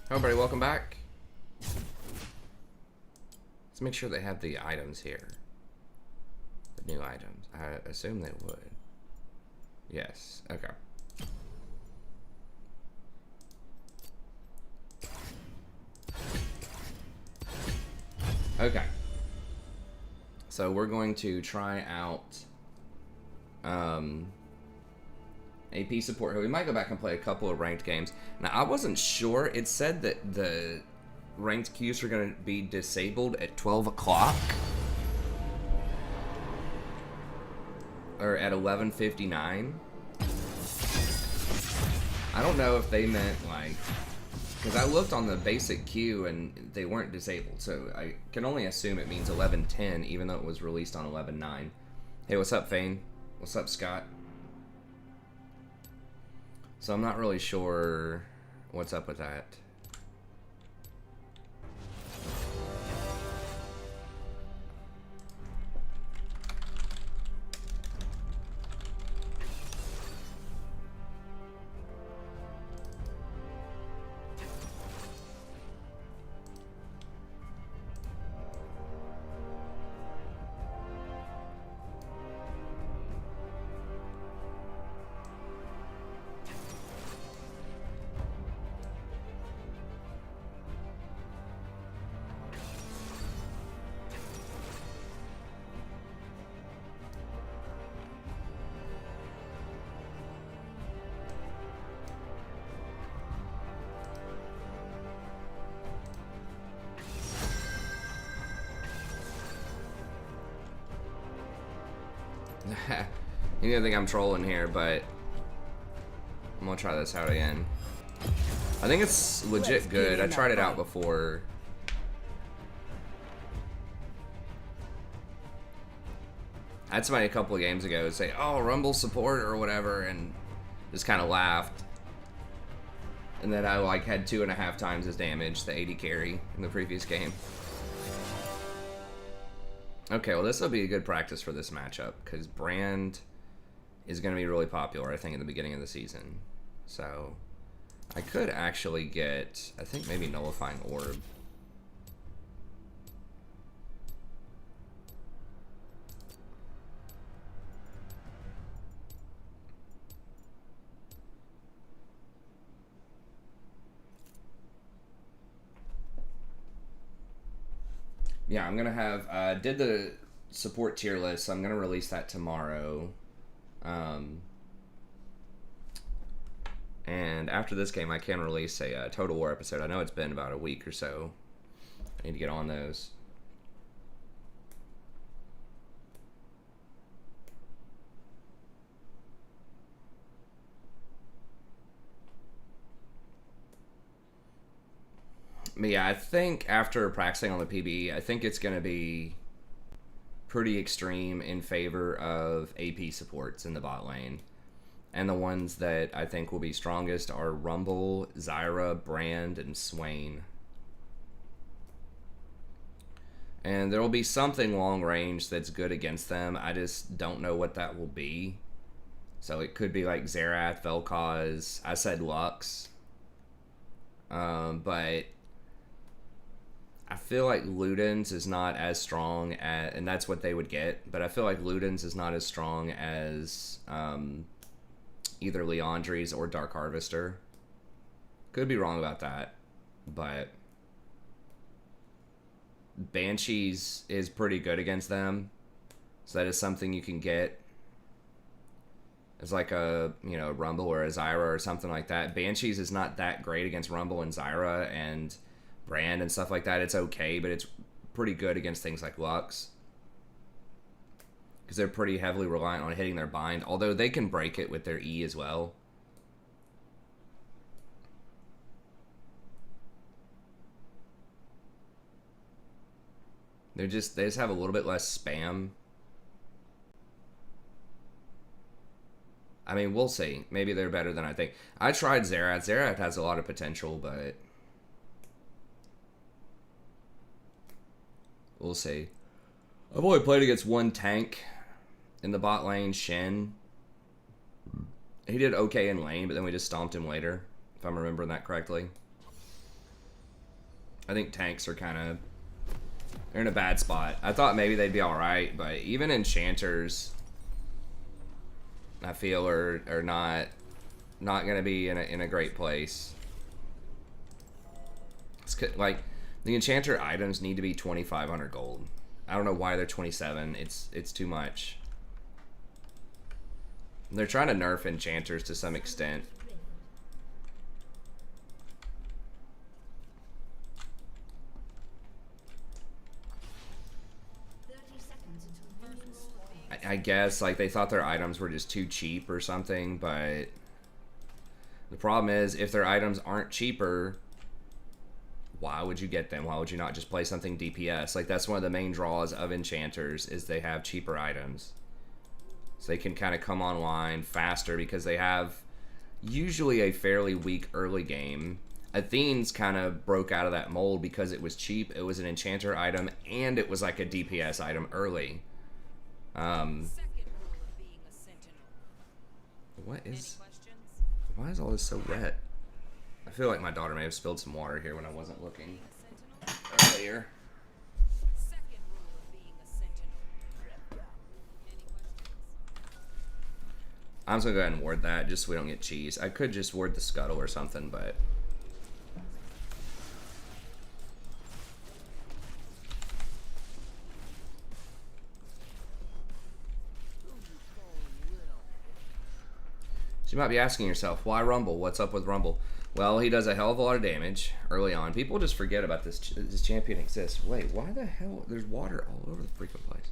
Hello, everybody. Welcome back. Let's make sure they have the items here. The new items. I assume they would. Yes. Okay. Okay. So we're going to try out AP support here. We might go back and play a couple of ranked games. Now, I wasn't sure. It said that the ranked queues are going to be disabled at 12 o'clock. Or at 11:59. I don't know if they meant, like... Because I looked on the basic queue and they weren't disabled. So I can only assume it means 11:10, even though it was released on 11:09. Hey, what's up, Fane? What's up, Scott? So I'm not really sure what's up with that. You're gonna think I'm trolling here, but I'm gonna try this out again. I think it's legit good. I tried it out before. I had somebody a couple of games ago say, "Oh, Rumble support or whatever," and just kind of laughed. And then I like had 2.5 times as damage, the 80 carry in the previous game. Okay, well this will be a good practice for this matchup because Brand is going to be really popular, I think, in the beginning of the season. So I could actually get, I think, maybe Nullifying Orb. Yeah, I'm gonna have did the support tier list, so I'm gonna release that tomorrow. And after this game, I can release a Total War episode. I know it's been about a week or so. I need to get on those. But yeah, I think after practicing on the PBE, I think it's going to be pretty extreme in favor of AP supports in the bot lane. And the ones that I think will be strongest are Rumble, Zyra, Brand, and Swain. And there will be something long range that's good against them. I just don't know what that will be. So it could be like Xerath, Vel'Koz. I said Lux. But I feel like Ludens is not as strong as, and that's what they would get, but I feel like Ludens is not as strong as either Leandries or Dark Harvester. Could be wrong about that, but Banshees is pretty good against them, so that is something you can get. It's like a, you know, Rumble or a Zyra or something like that. Banshees is not that great against Rumble and Zyra and Brand and stuff like that. It's okay, but it's pretty good against things like Lux, because they're pretty heavily reliant on hitting their bind, although they can break it with their E as well. They just have a little bit less spam. I mean, we'll see. Maybe they're better than I think. I tried Xerath. Xerath has a lot of potential, but we'll see. I've only played against one tank in the bot lane, Shen. He did okay in lane, but then we just stomped him later, if I'm remembering that correctly. I think tanks are kind of, they're in a bad spot. I thought maybe they'd be all right, but even enchanters, I feel are not going to be in a great place. It's like the enchanter items need to be 2,500 gold. I don't know why they're 27. It's too much. They're trying to nerf enchanters to some extent. I guess like they thought their items were just too cheap or something, but the problem is if their items aren't cheaper, why would you get them? Why would you not just play something DPS? Like that's one of the main draws of enchanters is they have cheaper items. So they can kind of come online faster because they have usually a fairly weak early game. Athene's kind of broke out of that mold because it was cheap, it was an enchanter item, and it was like a DPS item early. What is... Why is all this so wet? I feel like my daughter may have spilled some water here when I wasn't looking earlier. I'm just gonna go ahead and ward that just so we don't get cheese. I could just ward the scuttle or something, but... So you might be asking yourself, why Rumble? What's up with Rumble? Well, he does a hell of a lot of damage early on. People just forget about this champion exists. Wait, why the hell? There's water all over the freaking place.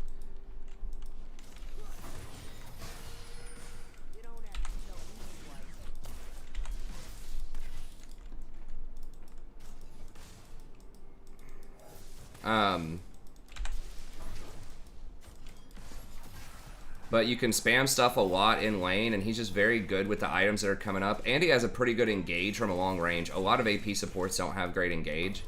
But you can spam stuff a lot in lane, and he's just very good with the items that are coming up. And he has a pretty good engage from a long range. A lot of AP supports don't have great engage.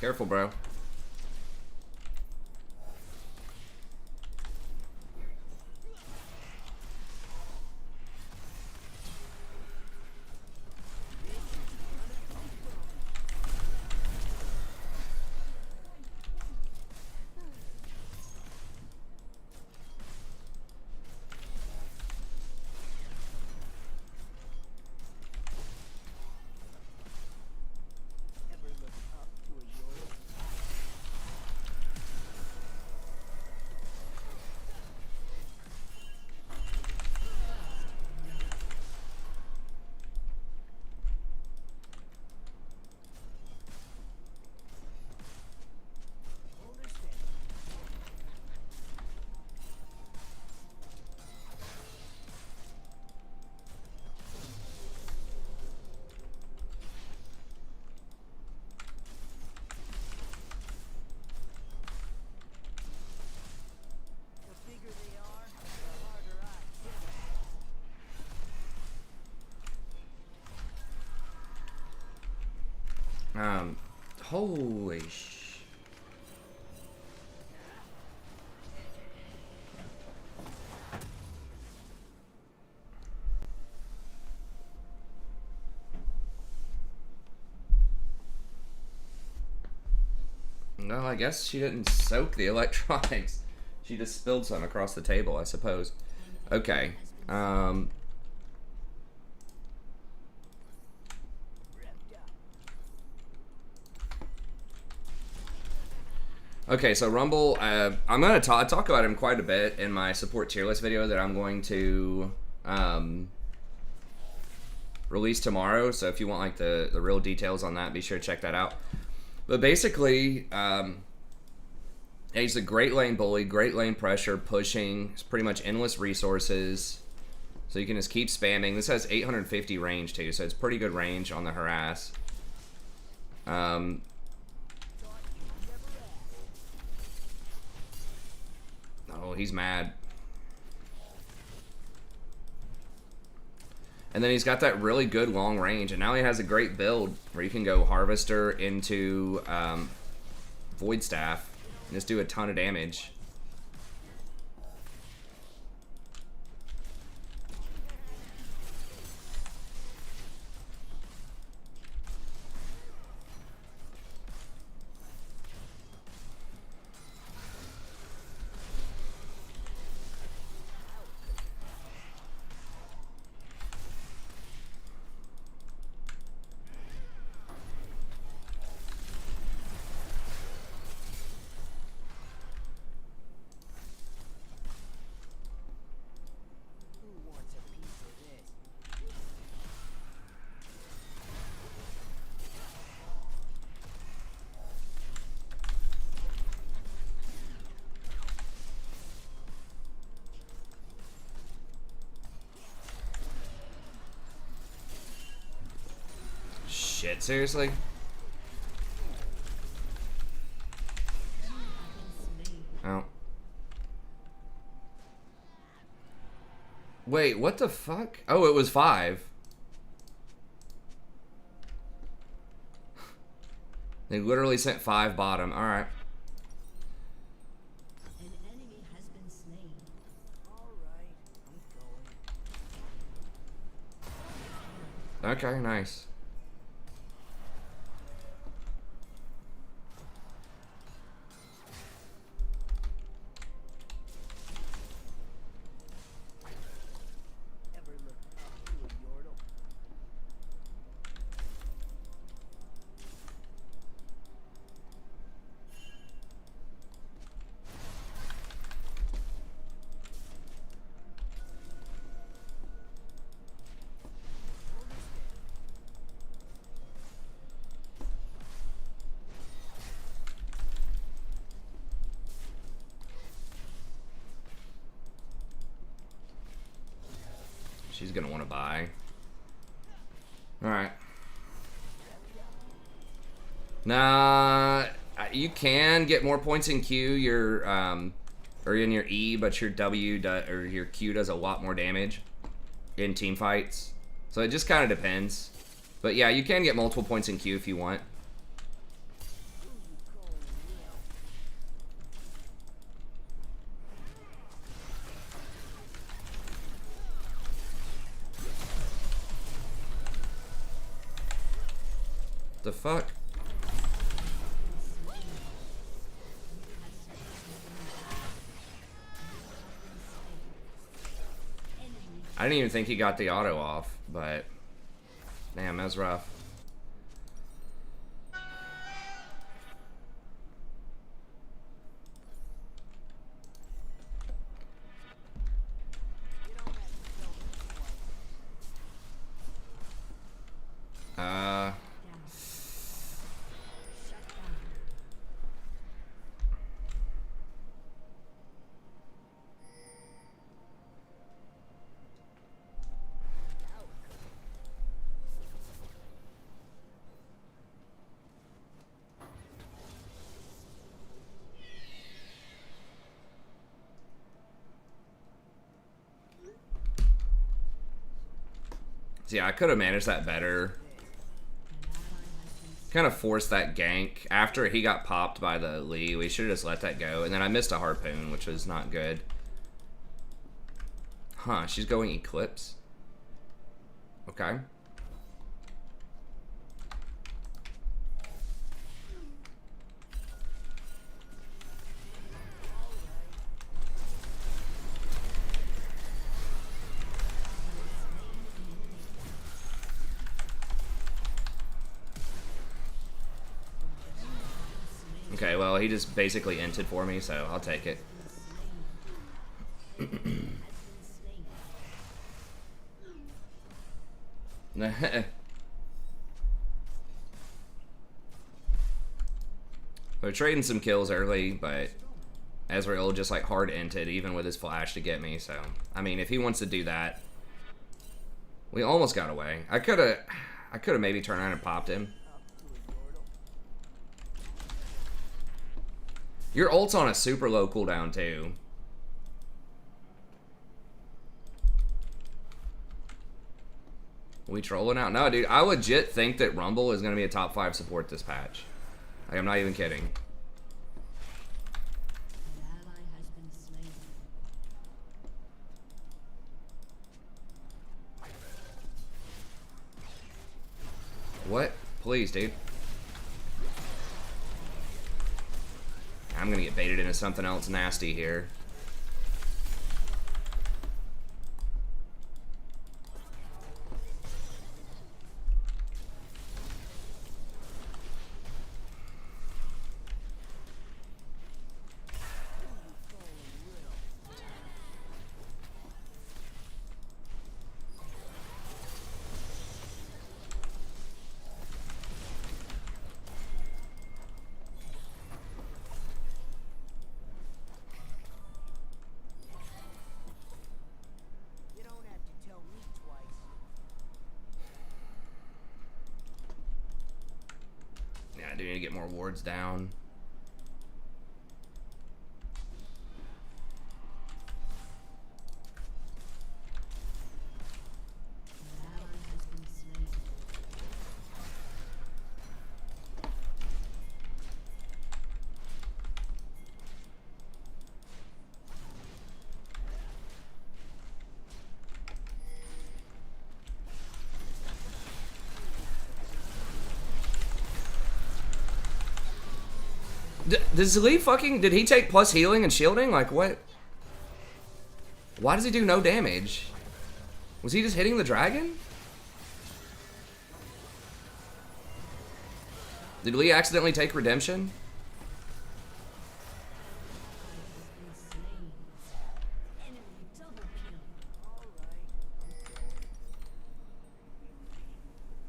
Careful, bro. Holy sh... Well, I guess she didn't soak the electronics. She just spilled some across the table, I suppose. Okay. Okay, so Rumble, I'm going to talk about him quite a bit in my support tier list video that I'm going to release tomorrow. So if you want like the real details on that, be sure to check that out. But basically, he's a great lane bully, great lane pressure, pushing. It's pretty much endless resources. So you can just keep spamming. This has 850 range too, so it's pretty good range on the harass. Oh, he's mad. And then he's got that really good long range, and now he has a great build where you can go Harvester into Void Staff and just do a ton of damage. Shit, seriously? Oh. Wait, what the fuck? Oh, it was 5. They literally sent 5 bottom. Alright. An enemy has been slain. Alright, I'm going. Okay, nice. Ever look up to a yordle? She's gonna want to buy. Alright. Nah, you can get more points in Q, or in your E, but your W or your Q does a lot more damage in team fights. So it just kind of depends. But yeah, you can get multiple points in Q if you want. The fuck? I didn't even think he got the auto off, but damn, that was rough. Yeah, I could have managed that better. Kind of forced that gank. After he got popped by the Lee, we should have just let that go. And then I missed a harpoon, which was not good. Huh, she's going Eclipse. Okay. Okay, well, he just basically inted for me, so I'll take it. We're trading some kills early, but Ezreal just like hard inted even with his flash to get me, so I mean if he wants to do that. We almost got away. I could have maybe turned around and popped him. Your ult's on a super low cooldown too. We trolling out? No, dude. I legit think that Rumble is going to be a top 5 support this patch. Like, I'm not even kidding. What? Please, dude. I'm going to get baited into something else nasty here. I do need to get more wards down. Does Lee fucking... Did he take plus healing and shielding? Like, what? Why does he do no damage? Was he just hitting the dragon? Did Lee accidentally take redemption?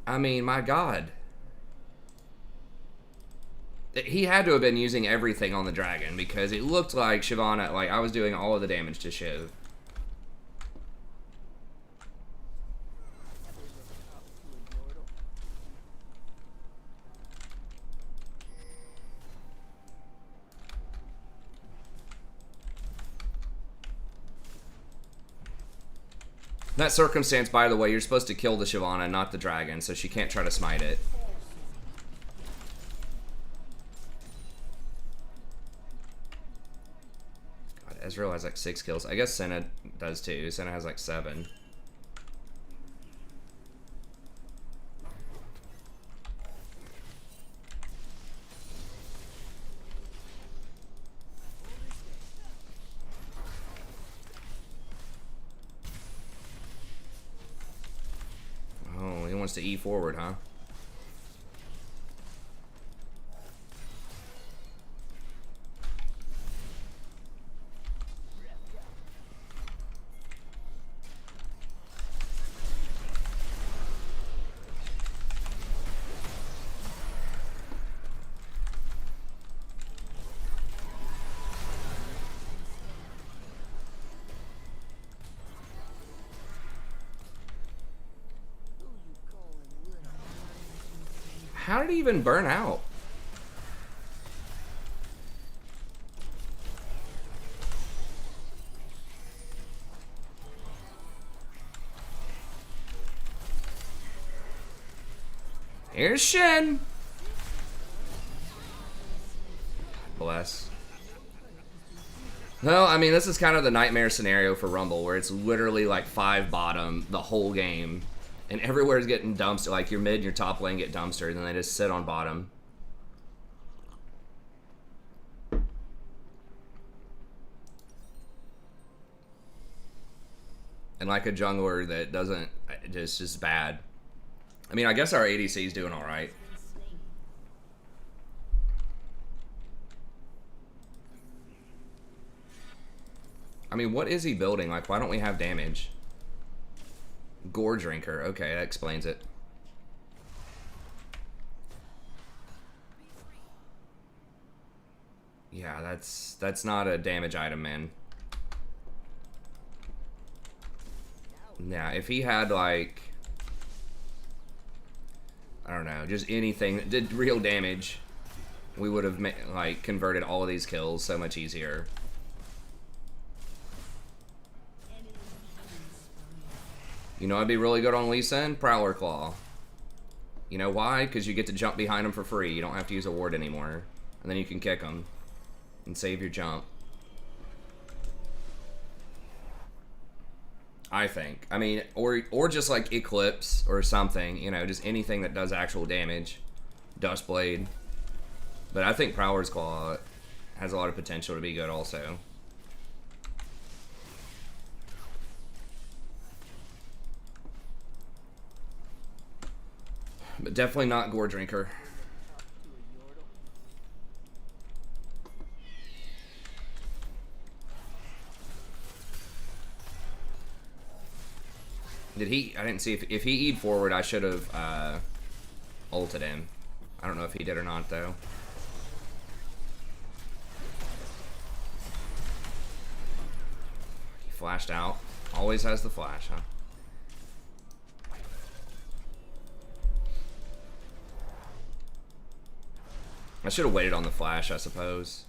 I mean, my God. He had to have been using everything on the dragon because it looked like Shyvana, like I was doing all of the damage to Shiv. That circumstance, by the way, you're supposed to kill the Shyvana, not the dragon, so she can't try to smite it. Ezreal has like 6 kills. I guess Senna does too. Senna has like 7. Oh, he wants to E forward, huh? How did he even burn out? Here's Shen. Bless. No, I mean, this is kind of the nightmare scenario for Rumble, where it's literally like 5 bottom the whole game. And everywhere is getting dumpster. Like your mid and your top lane get dumpstered, and then they just sit on bottom. And like a jungler that doesn't, just bad. I mean, I guess our ADC is doing all right. I mean, what is he building? Like, why don't we have damage? Gore Drinker. Okay, that explains it. Yeah, that's not a damage item, man. Now, if he had, like, I don't know, just anything that did real damage, we would have, like, converted all of these kills so much easier. You know, I'd be really good on Lee Sin? Prowler Claw. You know why? Because you get to jump behind him for free. You don't have to use a ward anymore. And then you can kick him and save your jump. I think. I mean, or just like Eclipse or something, you know, just anything that does actual damage. Dustblade. But I think Prowler's Claw has a lot of potential to be good also. But definitely not Gore Drinker. Did he? I didn't see if he E'd forward. I should have ulted him. I don't know if he did or not though. He flashed out. Always has the flash, huh? I should have waited on the flash, I suppose.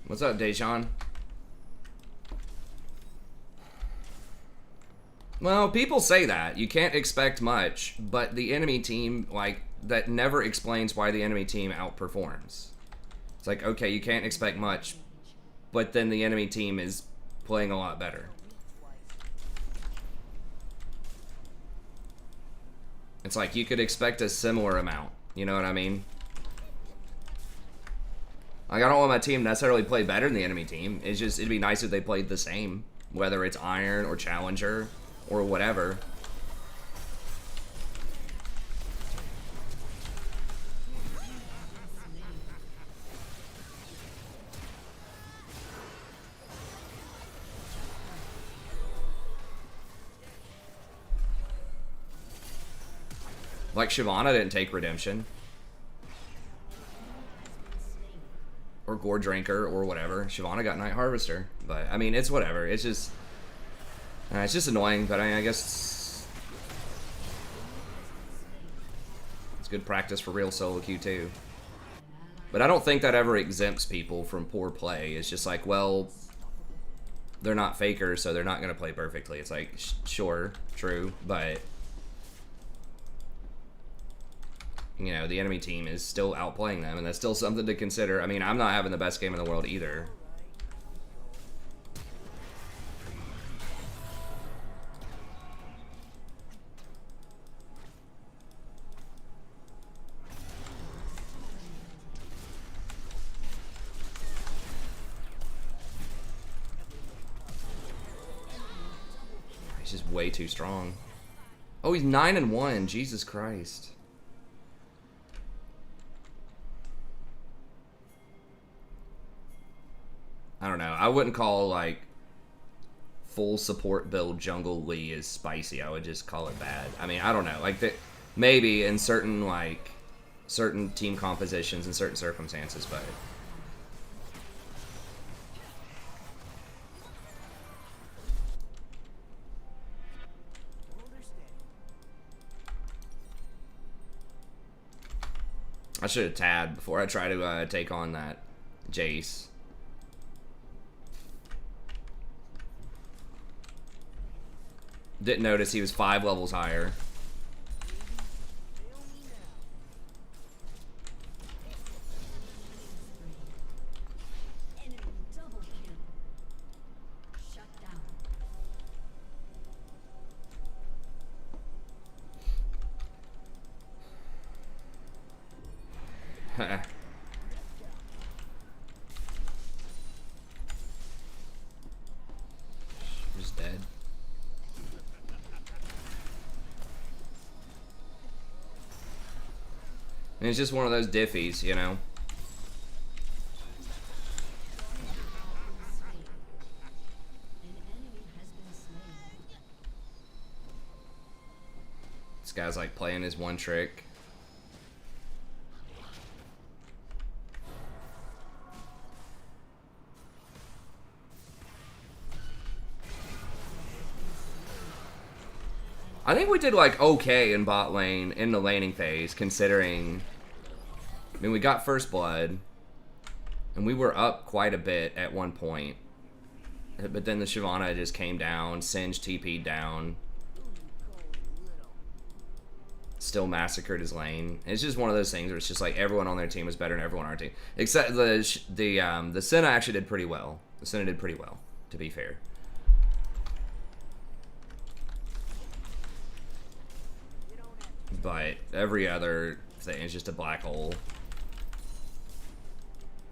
What's up, Dejan? Well, people say that. You can't expect much, but the enemy team, like, that never explains why the enemy team outperforms. It's like, okay, you can't expect much, but then the enemy team is playing a lot better. It's like, you could expect a similar amount. You know what I mean? Like, I don't want my team necessarily play better than the enemy team. It's just, it'd be nice if they played the same. Whether it's Iron or Challenger or whatever. Like, Shyvana didn't take Redemption. Or Gore Drinker, or whatever. Shyvana got Night Harvester. But, I mean, it's whatever. It's just annoying, but I mean, I guess it's good practice for real solo queue, too. But I don't think that ever exempts people from poor play. It's just like, well, they're not fakers, so they're not going to play perfectly. It's like, sure, true, but you know, the enemy team is still outplaying them, and that's still something to consider. I mean, I'm not having the best game in the world either. He's just way too strong. Oh, he's 9-1. Jesus Christ. I don't know. I wouldn't call, like, full support build jungle Lee is spicy. I would just call it bad. I mean, I don't know. Like, maybe in certain, like, certain team compositions and certain circumstances, but I should have tabbed before I try to take on that Jace. Didn't notice he was 5 levels higher. And it's just one of those diffies, you know? This guy's like playing his one trick. I think we did like okay in bot lane in the laning phase, considering. I mean, we got first blood, and we were up quite a bit at one point. But then the Shyvana just came down, Singe TP'd down, still massacred his lane. It's just one of those things where it's just like everyone on their team was better than everyone on our team, except the Senna actually did pretty well. The Senna did pretty well, to be fair. But every other thing is just a black hole.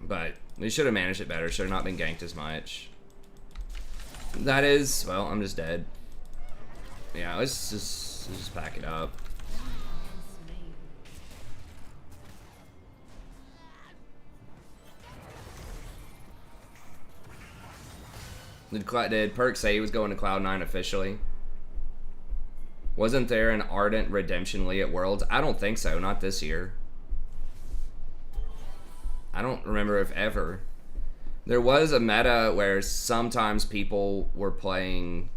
But we should have managed it better. Should have not been ganked as much. That is, well, I'm just dead. Yeah, let's just pack it up. Did Perk say he was going to Cloud9 officially? Wasn't there an Ardent Redemption Lee at Worlds? I don't think so. Not this year. I don't remember if ever. There was a meta where sometimes people were playing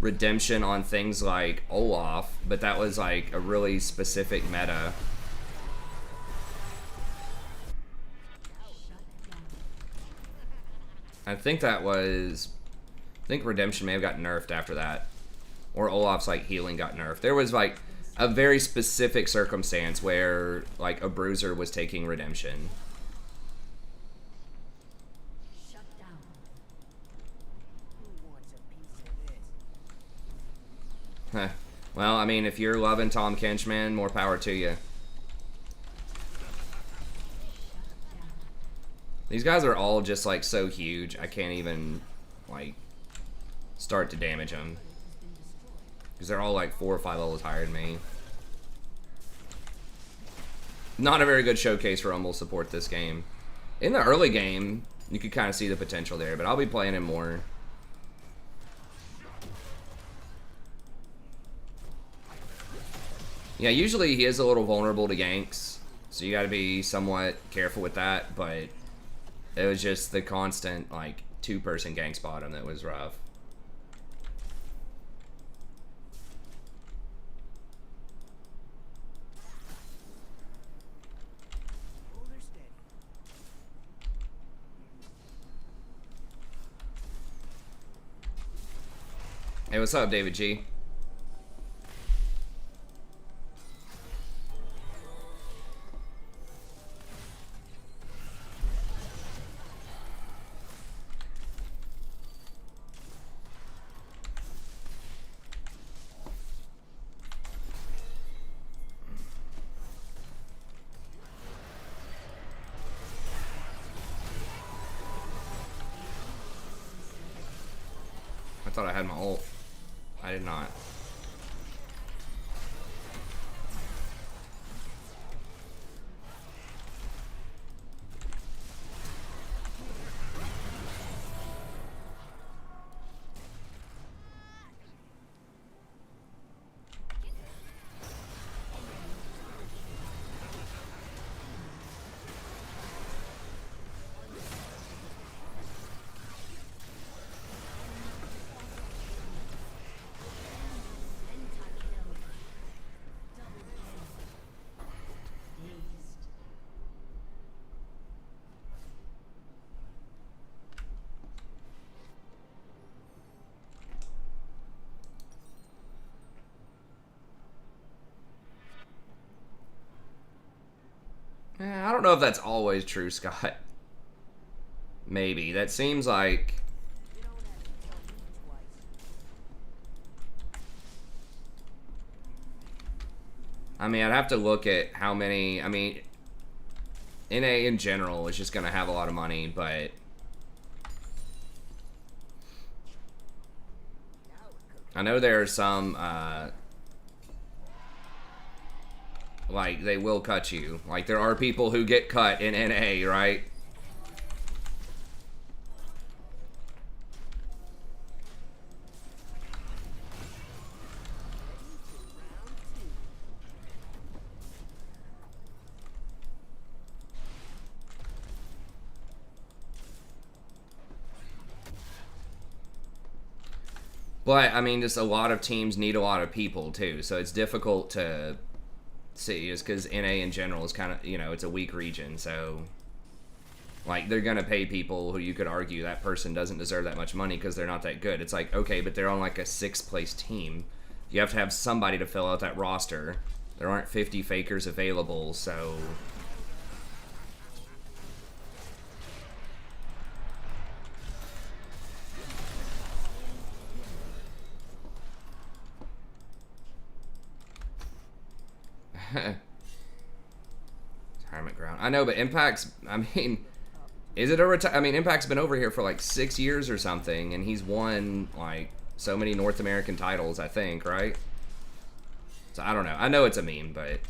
Redemption on things like Olaf, but that was like a really specific meta. I think Redemption may have got nerfed after that. Or Olaf's like healing got nerfed. There was like a very specific circumstance where like a bruiser was taking Redemption. Shut down. Who wants a piece of this? Well, I mean, if you're loving Tom Kench, man, more power to you. These guys are all just like so huge, I can't even like start to damage them. Because they're all like 4 or 5 levels higher than me. Not a very good showcase for Rumble support this game. In the early game, you could kind of see the potential there, but I'll be playing him more. Yeah, usually he is a little vulnerable to ganks, so you gotta be somewhat careful with that, but it was just the constant, like, 2-person gank spot him that was rough. Hey, what's up, David G? I thought I had my ult. I did not. I don't know if that's always true, Scott. Maybe. That seems like... I mean, I'd have to look at how many... I mean, NA in general is just going to have a lot of money, but... I know there are some... like, they will cut you. Like, there are people who get cut in NA, right? But, I mean, just a lot of teams need a lot of people, too. So it's difficult to see, just because NA in general is kind of, you know, it's a weak region. So, like, they're going to pay people who you could argue that person doesn't deserve that much money because they're not that good. It's like, okay, but they're on, like, a 6th place team. You have to have somebody to fill out that roster. There aren't 50 fakers available, so... Retirement ground. I know, but Impact's, I mean, is it a I mean, Impact's been over here for like 6 years or something, and he's won like so many North American titles, I think, right? So I don't know. I know it's a meme, but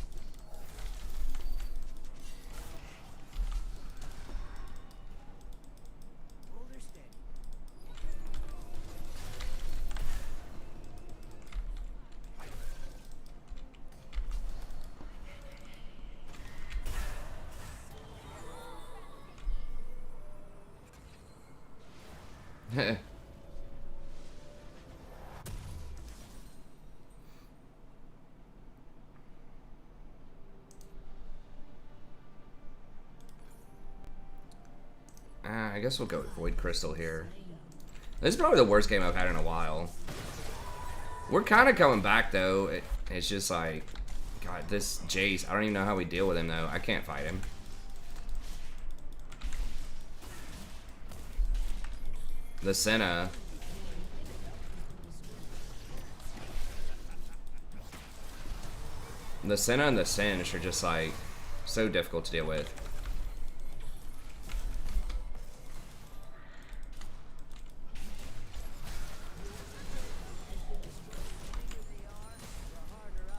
I guess we'll go with Void Crystal here. This is probably the worst game I've had in a while. We're kind of coming back, though. It's just like, God, this Jace, I don't even know how we deal with him, though. I can't fight him. The Senna. The Senna and the Singe are just, like, so difficult to deal with.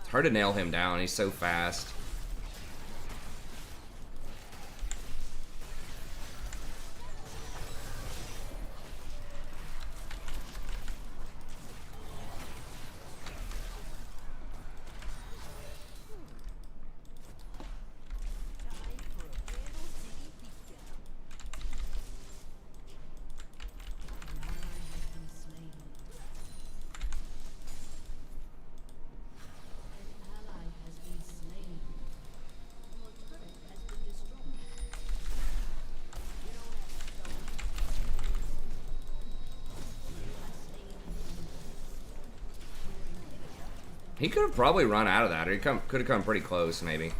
It's hard to nail him down. He's so fast. He could have probably run out of that, or he could have come pretty close, maybe.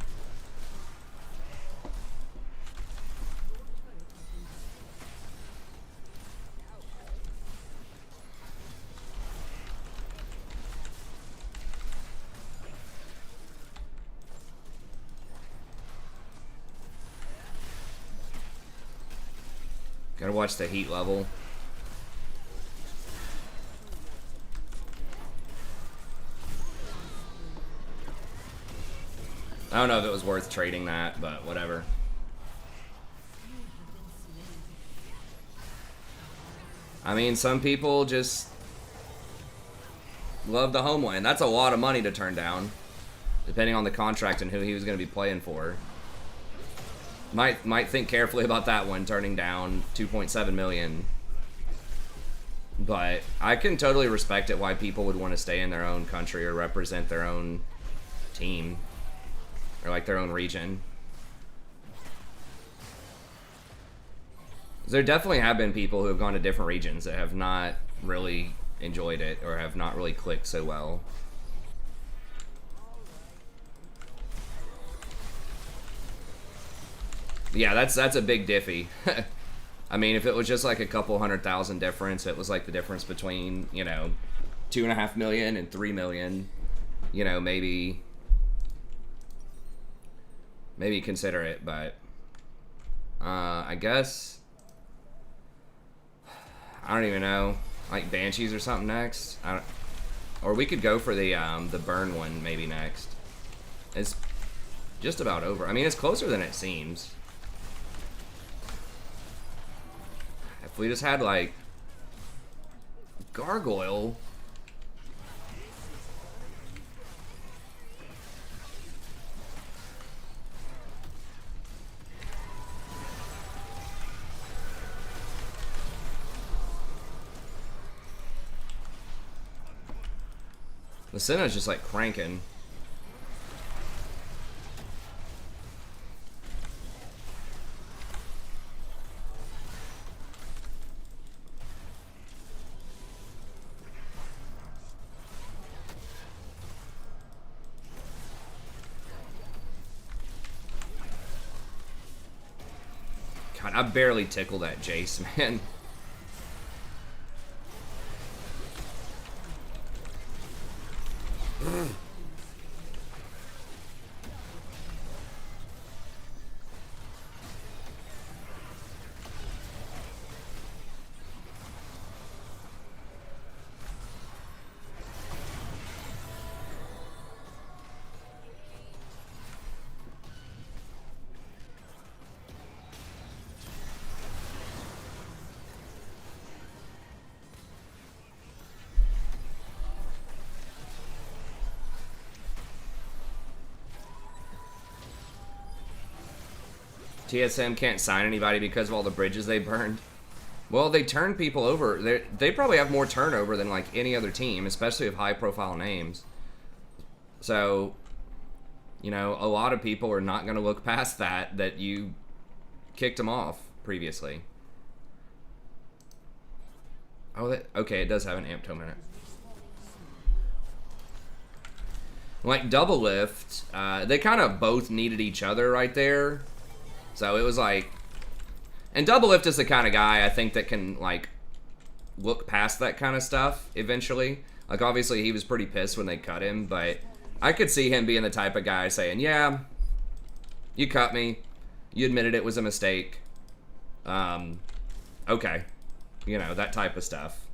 Gotta watch the heat level. I don't know if it was worth trading that, but whatever. I mean, some people just love the home lane. That's a lot of money to turn down, depending on the contract and who he was going to be playing for. Might think carefully about that one, turning down 2.7 million. But I can totally respect it why people would want to stay in their own country or represent their own team. Or like their own region. There definitely have been people who have gone to different regions that have not really enjoyed it or have not really clicked so well. Yeah, that's a big diffy. I mean, if it was just like a couple 100,000 difference, it was like the difference between, you know, 2.5 million and 3 million, you know, maybe consider it, but I guess I don't even know, like Banshees or something next. Or we could go for the burn one maybe next. just about over. I mean, it's closer than it seems. If we just had, like, Gargoyle. The Senna's just, like, cranking. God, I barely tickled that Jace, man. TSM can't sign anybody because of all the bridges they burned. Well, they turn people over. They probably have more turnover than like any other team, especially with high-profile names. So, you know, a lot of people are not going to look past that you kicked them off previously. Oh, okay, it does have an amp tome in it. Like Double Lift, they kind of both needed each other right there. So it was like, and Double Lift is the kind of guy I think that can like look past that kind of stuff eventually. Like obviously he was pretty pissed when they cut him, but I could see him being the type of guy saying, yeah, you cut me. You admitted it was a mistake. Okay. You know, that type of stuff.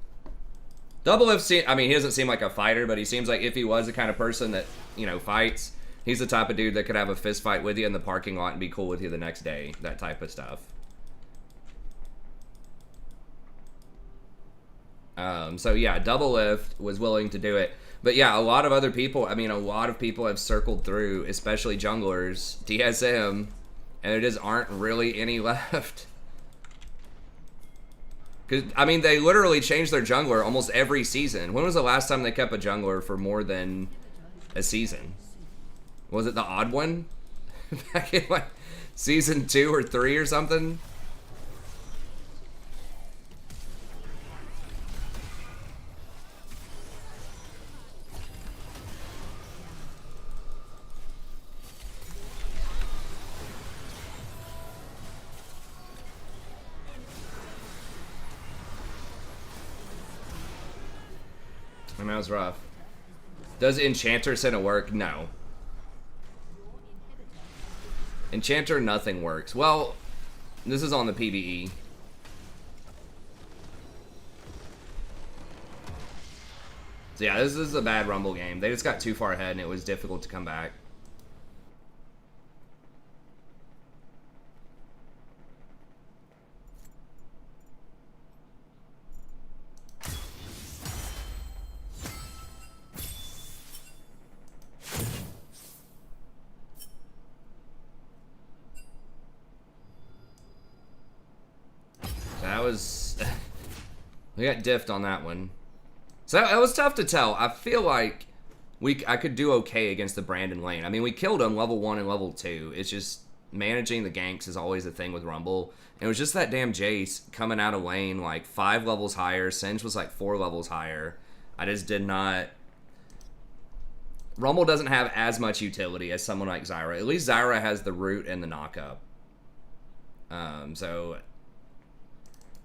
Double Lift, I mean, he doesn't seem like a fighter, but he seems like if he was the kind of person that, you know, fights, he's the type of dude that could have a fist fight with you in the parking lot and be cool with you the next day. That type of stuff. So yeah, Double Lift was willing to do it. But yeah, a lot of other people, I mean, a lot of people have circled through, especially junglers, DSM, and there just aren't really any left. Because, I mean, they literally changed their jungler almost every season. When was the last time they kept a jungler for more than a season? Was it the odd one? Back in, like, season 2 or 3 or something? I mean, that was rough. Does Enchanter Senna work? No. Enchanter, nothing works. Well, this is on the PBE. So yeah, this is a bad Rumble game. They just got too far ahead and it was difficult to come back. That was... we got diffed on that one. So it was tough to tell. I feel like I could do okay against the Brandon lane. I mean, we killed him level 1 and level 2. It's just managing the ganks is always a thing with Rumble. And it was just that damn Jace coming out of lane like 5 levels higher. Singe was like 4 levels higher. I just did not... Rumble doesn't have as much utility as someone like Zyra. At least Zyra has the root and the knockup. So...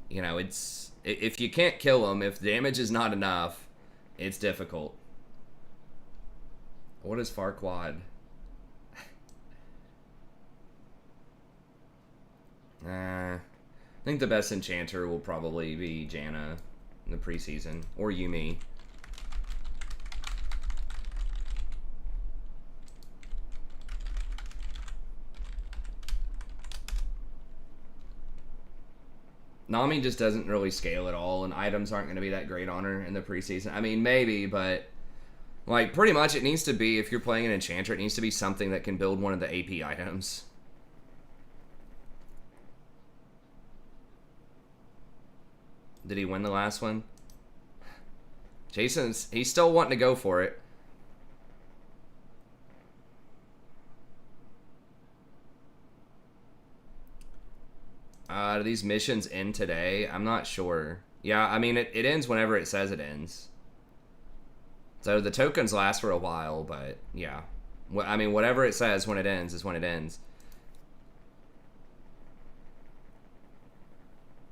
You know, it's... If you can't kill them, if damage is not enough, it's difficult. What is Farquad? I think the best enchanter will probably be Janna in the preseason. Or Yumi. Nami just doesn't really scale at all, and items aren't going to be that great on her in the preseason. I mean, maybe, but like pretty much it needs to be, if you're playing an enchanter, it needs to be something that can build one of the AP items. Did he win the last one? He's still wanting to go for it. Do these missions end today? I'm not sure. Yeah, I mean, it ends whenever it says it ends. So the tokens last for a while, but yeah. I mean, whatever it says when it ends is when it ends.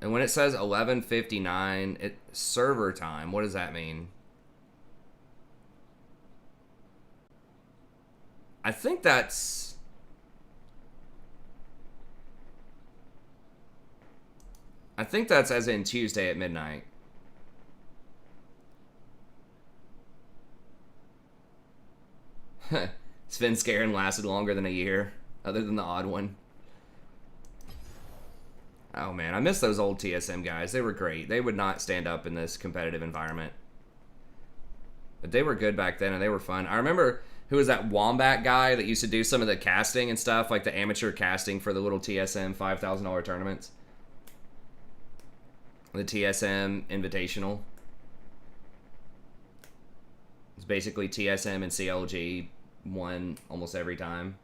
And when it says 11:59, server time, what does that mean? I think that's as in Tuesday at midnight. Sven Scarin lasted longer than a year, other than the odd one. Oh man, I miss those old TSM guys. They were great. They would not stand up in this competitive environment. But they were good back then, and they were fun. I remember, who was that Wombat guy that used to do some of the casting and stuff, like the amateur casting for the little TSM $5,000 tournaments? The TSM Invitational. It's basically TSM and CLG won almost every time.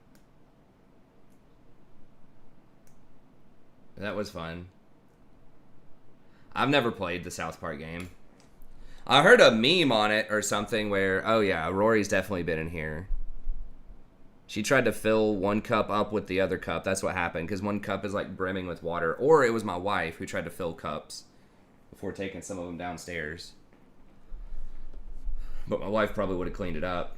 That was fun. I've never played the South Park game. I heard a meme on it or something where, oh yeah, Rory's definitely been in here. She tried to fill one cup up with the other cup. That's what happened, because one cup is like brimming with water. Or it was my wife who tried to fill cups before taking some of them downstairs. But my wife probably would have cleaned it up.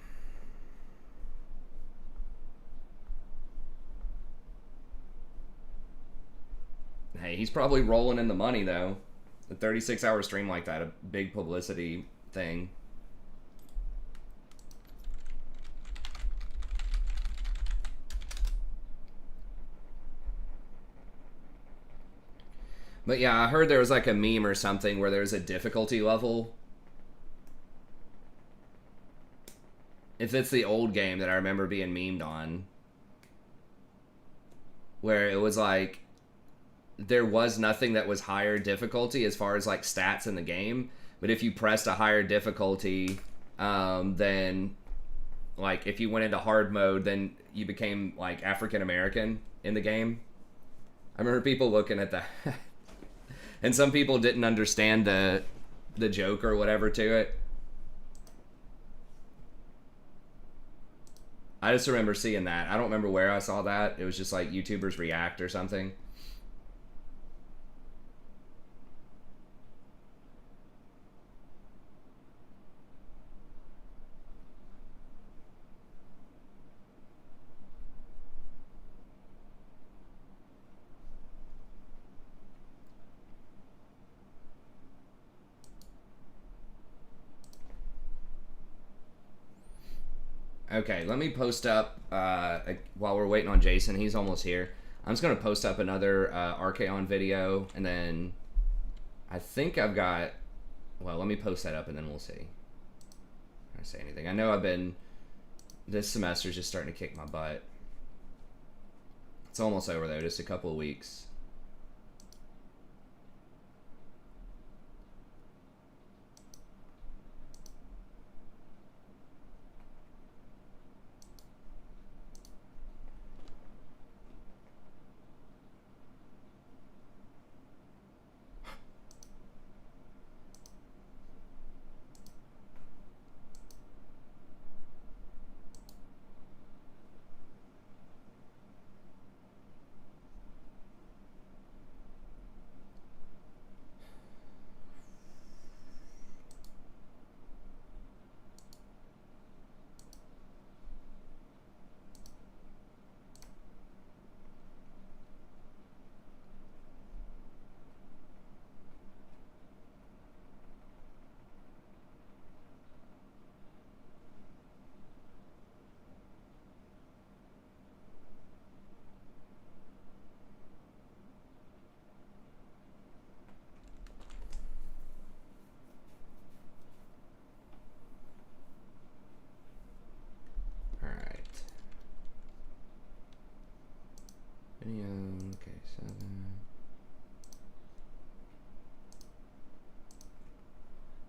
Hey, he's probably rolling in the money, though. A 36-hour stream like that, a big publicity thing. But yeah, I heard there was like a meme or something where there's a difficulty level. If it's the old game that I remember being memed on, where it was like there was nothing that was higher difficulty as far as like stats in the game, but if you pressed a higher difficulty, then like if you went into hard mode, then you became like African American in the game. I remember people looking at that. And some people didn't understand the joke or whatever to it. I just remember seeing that. I don't remember where I saw that. It was just like YouTubers react or something. Okay, let me post up, while we're waiting on Jason, he's almost here. I'm just going to post up another Archaon video, and then I think I've got, well, let me post that up and then we'll see. If I say anything. I know this semester's just starting to kick my butt. It's almost over though, just a couple of weeks.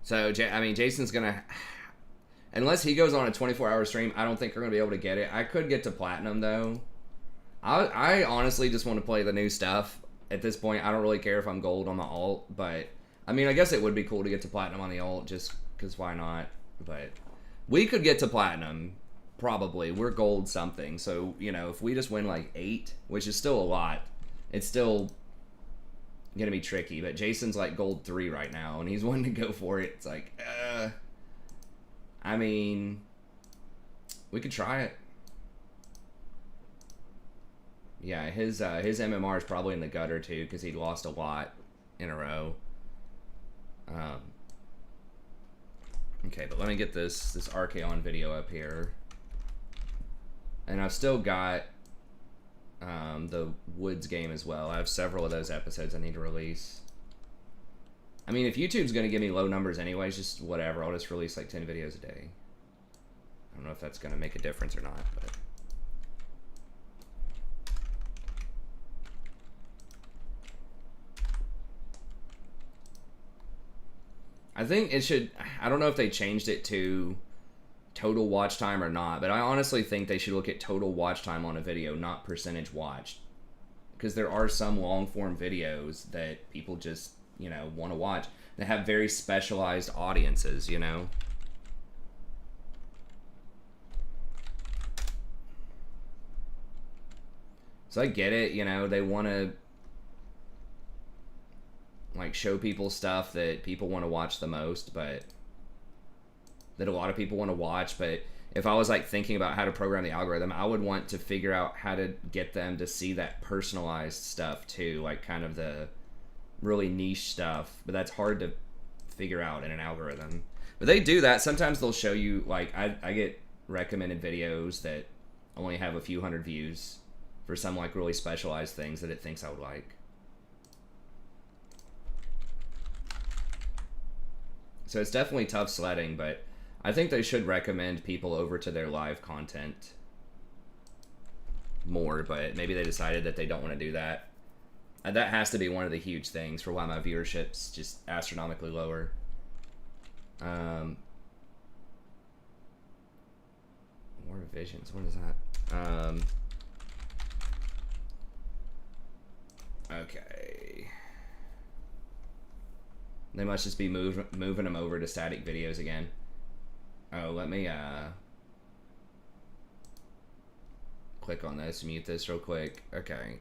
So, I mean, Jason's going to... Unless he goes on a 24-hour stream, I don't think we're going to be able to get it. I could get to Platinum, though. I honestly just want to play the new stuff. At this point, I don't really care if I'm gold on the alt, but... I mean, I guess it would be cool to get to Platinum on the alt, just because why not? But we could get to Platinum, probably. We're gold something, so, you know, if we just win, like, 8, which is still a lot, it's still going to be tricky. But Jason's, like, gold 3 right now, and he's wanting to go for it. It's like, I mean, we could try it. Yeah, his MMR is probably in the gutter, too, because he lost a lot in a row. Okay, but let me get this Archeon video up here. And I've still got the Woods game as well. I have several of those episodes I need to release. I mean, if YouTube's going to give me low numbers anyways, just whatever. I'll just release like 10 videos a day. I don't know if that's going to make a difference or not, but... I think it should... I don't know if they changed it to total watch time or not, but I honestly think they should look at total watch time on a video, not percentage watched. Because there are some long-form videos that people just, you know, want to watch that have very specialized audiences, you know? So I get it, you know, they want to... like show people stuff that people want to watch the most, but that a lot of people want to watch. But if I was like thinking about how to program the algorithm, I would want to figure out how to get them to see that personalized stuff too, like kind of the really niche stuff, but that's hard to figure out in an algorithm. But they do that. Sometimes they'll show you, like, I get recommended videos that only have a few hundred views for some like really specialized things that it thinks I would like. So it's definitely tough sledding, but I think they should recommend people over to their live content more, but maybe they decided that they don't want to do that. And that has to be one of the huge things for why my viewership's just astronomically lower. More Visions, what is that? Okay. They must just be moving them over to static videos again. Oh, let me click on this, mute this real quick. Okay.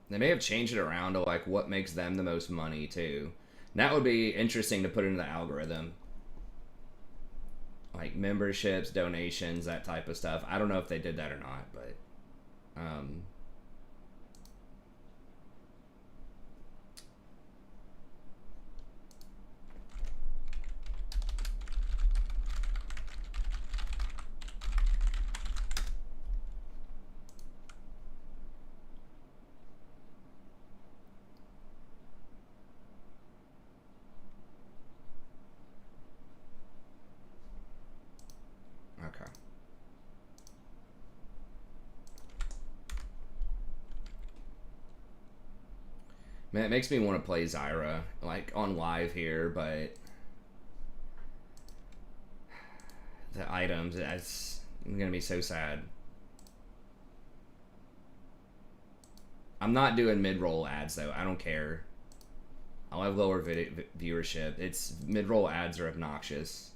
They may have changed it around to like what makes them the most money too. And that would be interesting to put into the algorithm. Like memberships, donations, that type of stuff. I don't know if they did that or not, but okay. Man, it makes me want to play Zyra, like, on live here, but... the items, that's gonna be so sad. I'm not doing mid-roll ads, though. I don't care. I'll have lower viewership. It's... mid-roll ads are obnoxious.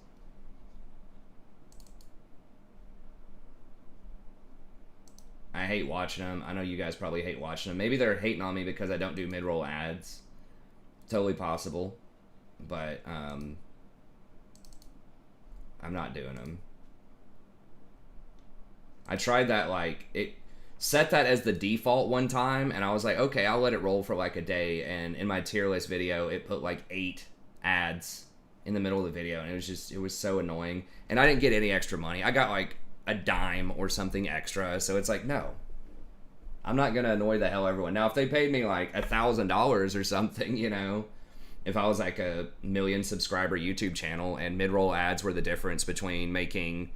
I hate watching them. I know you guys probably hate watching them. Maybe they're hating on me because I don't do mid-roll ads. Totally possible. But, I'm not doing them. I tried that, like, it set that as the default one time, and I was like, okay, I'll let it roll for like a day, and in my tier list video, it put like 8 ads in the middle of the video, and it was so annoying. And I didn't get any extra money. I got like a dime or something extra, so it's like, no, I'm not gonna annoy the hell everyone. Now, if they paid me like $1,000 or something, you know, if I was like a 1 million subscriber YouTube channel and mid-roll ads were the difference between making,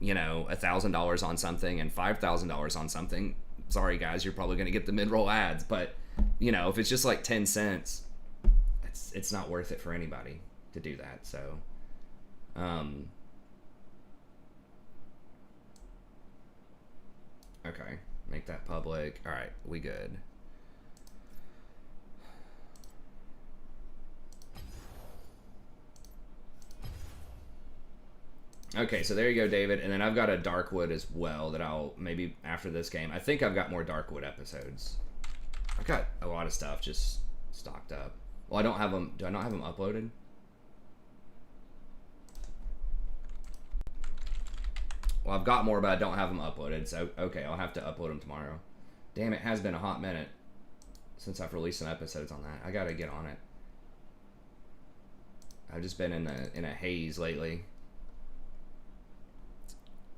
you know, $1,000 on something and $5,000 on something, sorry guys, you're probably gonna get the mid-roll ads. But you know, if it's just like 10 cents, it's not worth it for anybody to do that. So okay, make that public. All right, we good. Okay, so there you go, David. And then I've got a Darkwood as well that I'll maybe after this game. I think I've got more Darkwood episodes. I've got a lot of stuff just stocked up. Well, I don't have them. Do I not have them uploaded? Well, I've got more, but I don't have them uploaded. So, okay, I'll have to upload them tomorrow. Damn, it has been a hot minute since I've released some episodes on that. I gotta get on it. I've just been in a haze lately.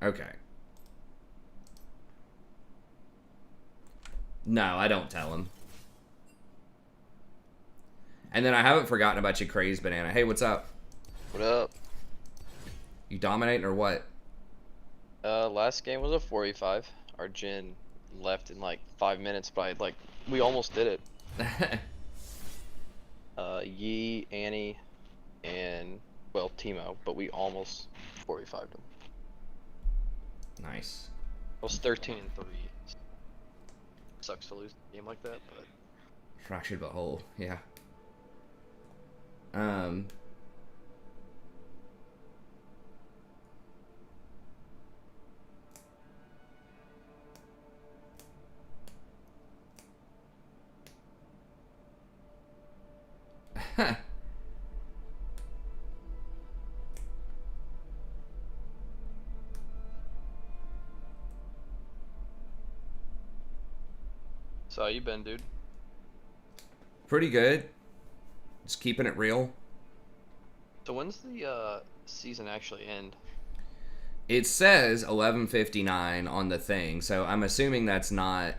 Okay. No, I don't tell him. And then I haven't forgotten about you, Crazed Banana. Hey, what's up? What up? You dominating or what? Last game was a 4v5. Our Jin left in like 5 minutes, but we almost did it. Yi, Annie, and well, Timo, but we almost 4v5'd them. Nice. I was 13-3. Sucks to lose a game like that, but Fractured but whole, yeah. So how you been, dude? Pretty good. Just keeping it real. So when's the season actually end? It says 11:59 on the thing, so I'm assuming that's not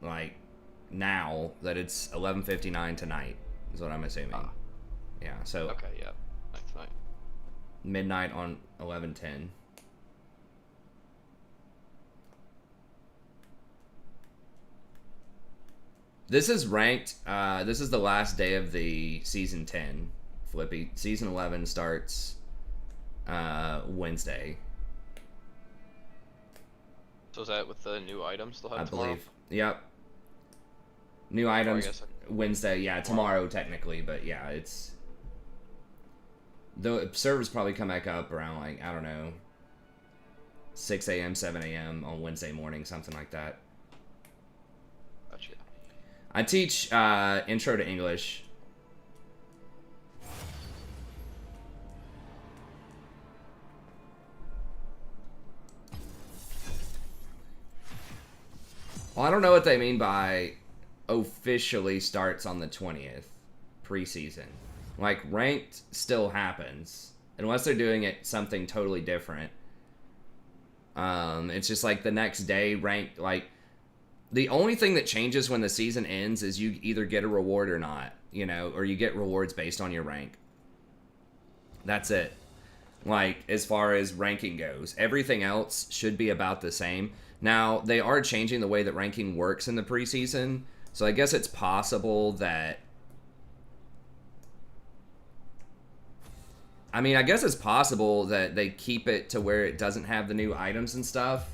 like now, that it's 11:59 tonight is what I'm assuming. Yeah, so Okay, yeah. Night. midnight on 11:10. This is ranked. This is the last day of the season 10, Flippy. Season 11 starts Wednesday. So is that with the new items they'll have I tomorrow? believe. Yep. New items Wednesday. Yeah, tomorrow technically, but yeah, it's the servers probably come back up around like, I don't know, 6 a.m., 7 a.m. on Wednesday morning, something like that. Gotcha. I teach intro to English. Well, I don't know what they mean by officially starts on the 20th, preseason. Like, ranked still happens, unless they're doing it something totally different. It's just like the next day, ranked, like, the only thing that changes when the season ends is you either get a reward or not, you know, or you get rewards based on your rank. That's it. Like, as far as ranking goes, everything else should be about the same. Now, they are changing the way that ranking works in the preseason, so I guess it's possible that... I mean, I guess it's possible that they keep it to where it doesn't have the new items and stuff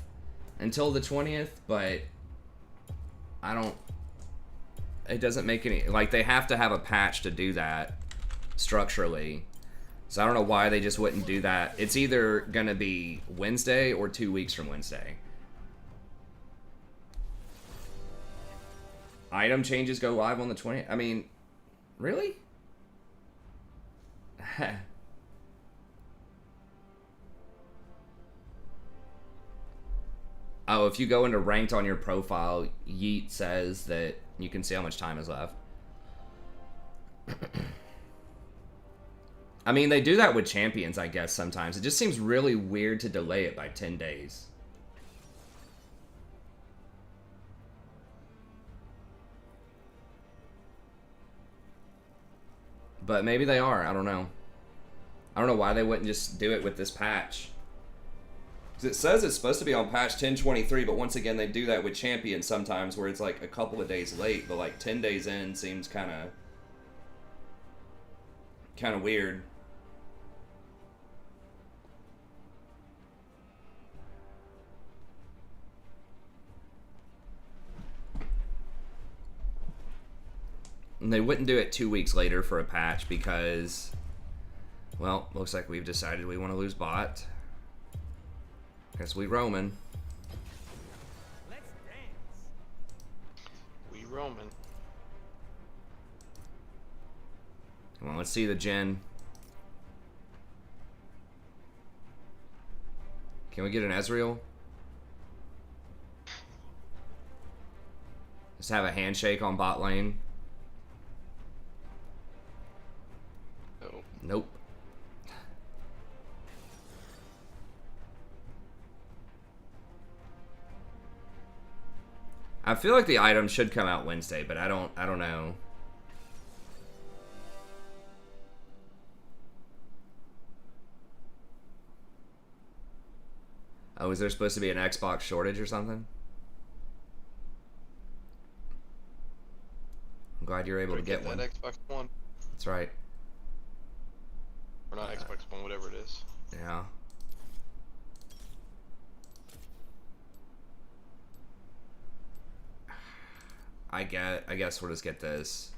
until the 20th, but I don't... It doesn't make any... Like, they have to have a patch to do that structurally. So I don't know why they just wouldn't do that. It's either going to be Wednesday or 2 weeks from Wednesday. Item changes go live on the 20th. I mean, really? Oh, if you go into ranked on your profile, Yeet says that you can see how much time is left. I mean, they do that with champions, I guess, sometimes. It just seems really weird to delay it by 10 days. But maybe they are. I don't know. I don't know why they wouldn't just do it with this patch. Because it says it's supposed to be on patch 1023, but once again, they do that with champions sometimes where it's like a couple of days late, but like 10 days in seems kind of weird. And they wouldn't do it 2 weeks later for a patch because, well, looks like we've decided we want to lose bot. Guess we Roman. Let's dance. We Roman. Come on, let's see the gen. Can we get an Ezreal? Just have a handshake on bot lane. Oh. Nope. I feel like the item should come out Wednesday, but I don't know. Oh, is there supposed to be an Xbox shortage or something? I'm glad you're able to get one. That Xbox One. That's right. Or not Xbox One, whatever it is. Yeah. I guess we'll just get this.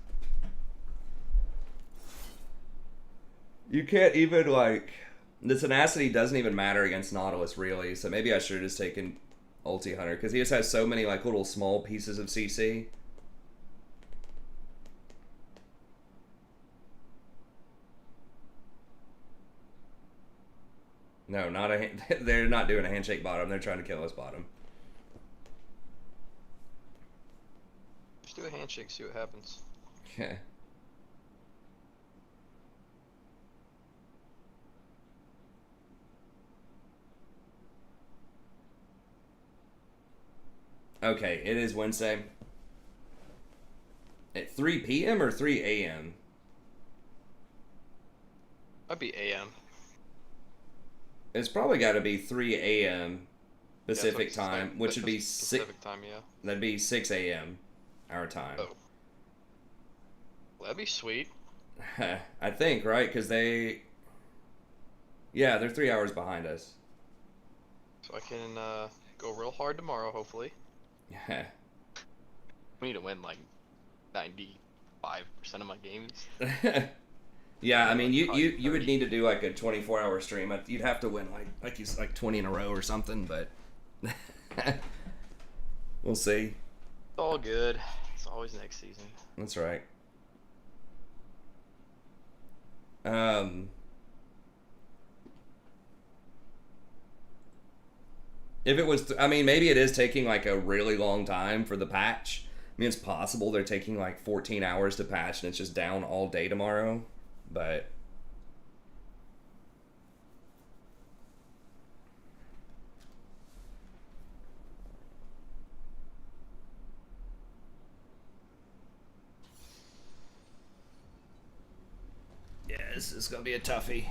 You can't even, like... The tenacity doesn't even matter against Nautilus, really. So maybe I should have just taken Ulti Hunter. Because he just has so many, like, little small pieces of CC. No, not a... They're not doing a handshake bottom. They're trying to kill us bottom. Just do a handshake, see what happens. Okay. Okay, it is Wednesday. At 3 p.m. or 3 a.m.? I'd be AM. It's probably got to be 3 a.m. Pacific Yeah, time, which would be Pacific time, yeah. That'd be 6 a.m. our time. Oh. Well, that'd be sweet. I think, right? Because they... Yeah, they're 3 hours behind us. So I can go real hard tomorrow, hopefully. Yeah. We need to win like 95% of my games. Yeah, I mean, you would need to do like a 24-hour stream. You'd have to win like 20 in a row or something, but we'll see. It's all good. It's always next season. That's right. If it was, I mean, maybe it is taking like a really long time for the patch. I mean, it's possible they're taking like 14 hours to patch and it's just down all day tomorrow, but... Yeah, this is gonna be a toughie.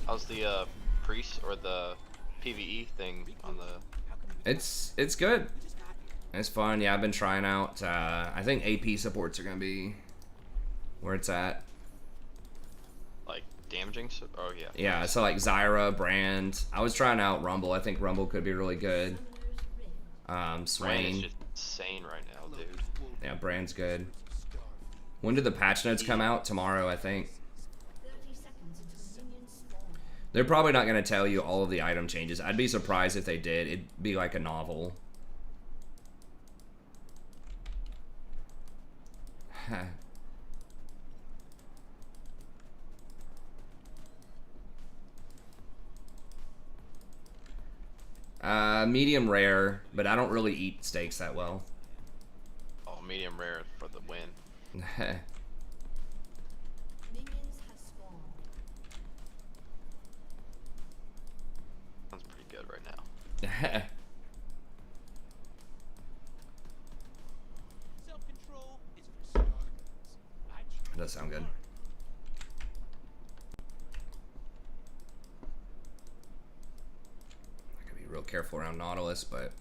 How's the priest or the PBE thing on the... It's good. It's fun. Yeah, I've been trying out. I think AP supports are gonna be where it's at. Like damaging? Oh yeah. Yeah, so like Zyra, Brand. I was trying out Rumble. I think Rumble could be really good. Brand is Swain. just insane right now, dude. Yeah, Brand's good. When did the patch notes come out? Tomorrow, I think. They're probably not going to tell you all of the item changes. I'd be surprised if they did. It'd be like a novel. Medium rare, but I don't really eat steaks that well. Oh, medium rare for the win. Self-control is for starters. That does sound good. I gotta be real careful around Nautilus, but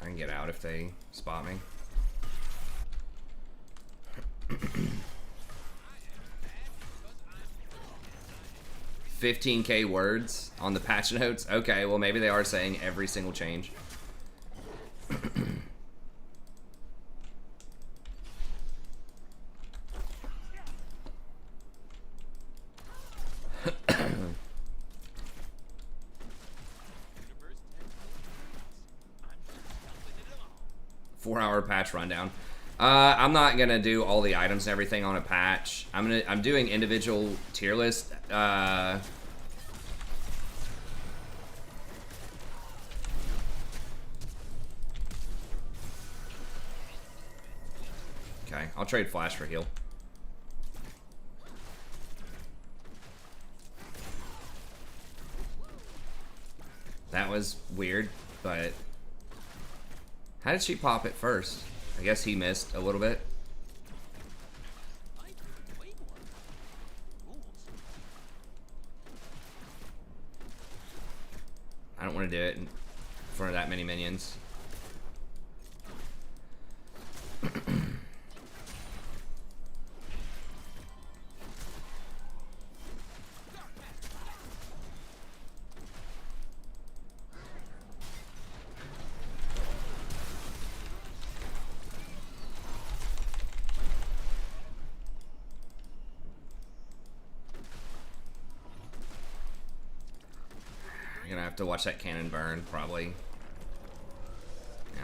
I can get out if they spot me. 15K words on the patch notes. Okay, well maybe they are saying every single change. Four-hour patch rundown. I'm not gonna do all the items and everything on a patch. I'm doing individual tier list. Okay, I'll trade flash for heal. That was weird, but how did she pop it first? I guess he missed a little bit. I don't want to do it in front of that many minions. You're gonna have to watch that cannon burn, probably. Yeah.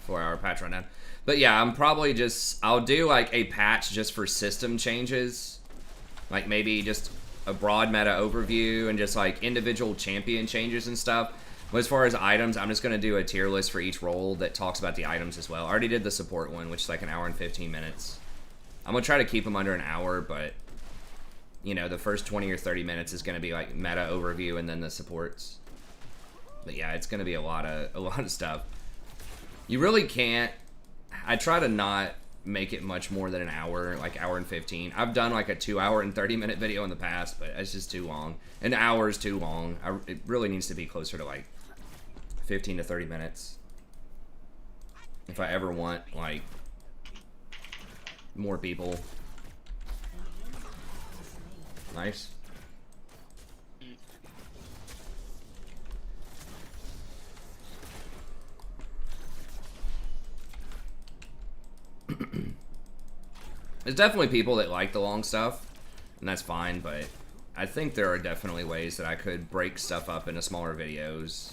Four-hour patch rundown. But yeah, I'm probably I'll do like a patch just for system changes. Like maybe just a broad meta overview and just like individual champion changes and stuff. But as far as items, I'm just gonna do a tier list for each role that talks about the items as well. I already did the support one, which is like an hour and 15 minutes. I'm gonna try to keep them under an hour, but you know, the first 20 or 30 minutes is gonna be like meta overview and then the supports. But yeah, it's gonna be a lot of stuff. You really can't. I try to not make it much more than an hour, like hour and 15. I've done like a 2 hour and 30-minute video in the past, but it's just too long. An hour is too long. It really needs to be closer to like 15 to 30 minutes. If I ever want like more people. Nice. There's definitely people that like the long stuff, and that's fine, but I think there are definitely ways that I could break stuff up into smaller videos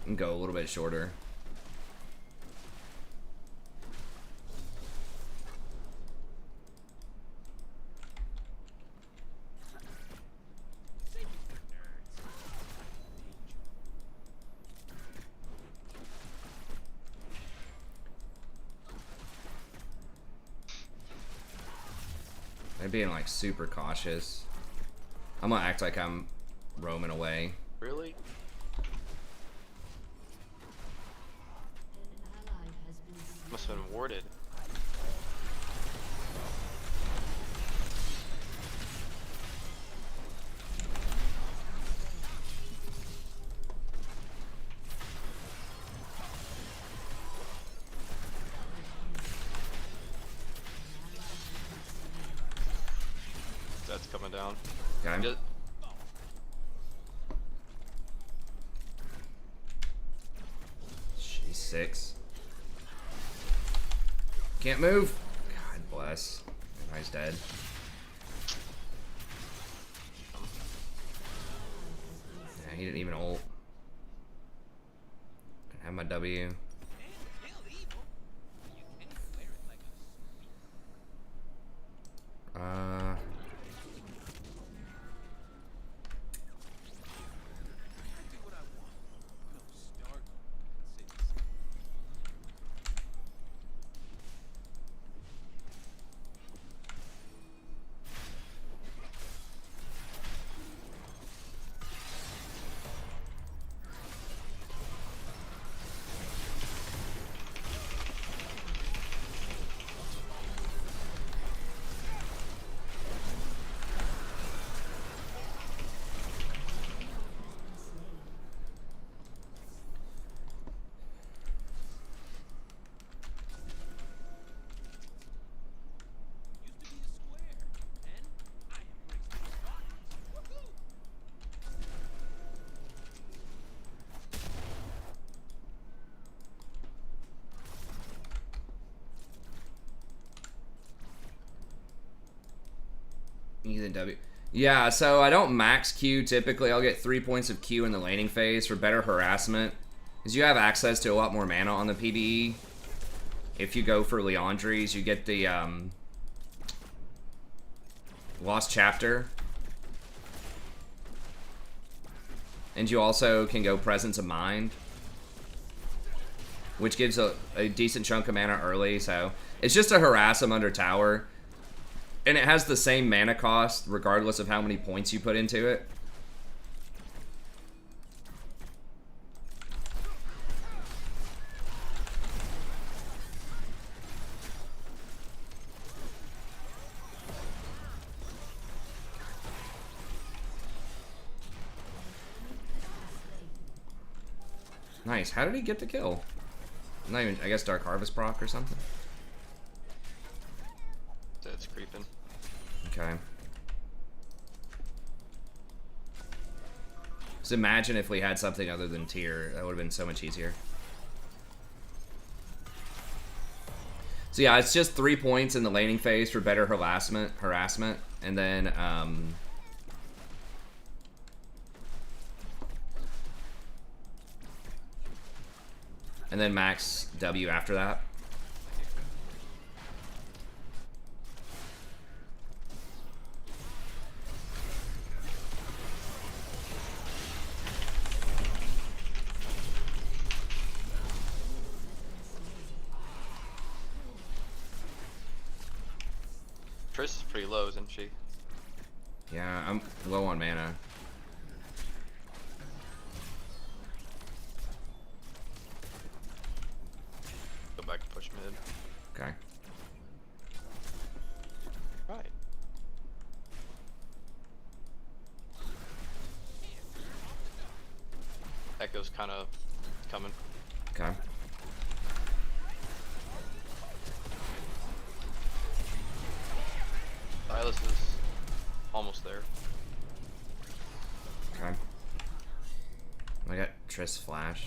and go a little bit shorter. They're being like super cautious. I'm gonna act like I'm roaming away. Really? Must have been warded. That's coming down. Okay. Just, She's 6. Can't move. God bless. He's dead. Yeah, he didn't even ult. I have my W. Ethan W. Yeah, so I don't max Q typically. I'll get 3 points of Q in the laning phase for better harassment. Because you have access to a lot more mana on the PBE. If you go for Leandries, you get the Lost Chapter. And you also can go Presence of Mind, which gives a decent chunk of mana early, so it's just to harass them under tower. And it has the same mana cost regardless of how many points you put into it. Nice. How did he get the kill? Not even, I guess, Dark Harvest proc or something? That's creeping. Okay. Just imagine if we had something other than tier. That would have been so much easier. So yeah, it's just 3 points in the laning phase for better harassment, and then max W after that. Triss is pretty low, isn't she? Yeah, I'm low on mana. Go back to push mid. Okay. Right. Echo's kind of coming. Okay. Silas is almost there. Okay. I got Triss flash.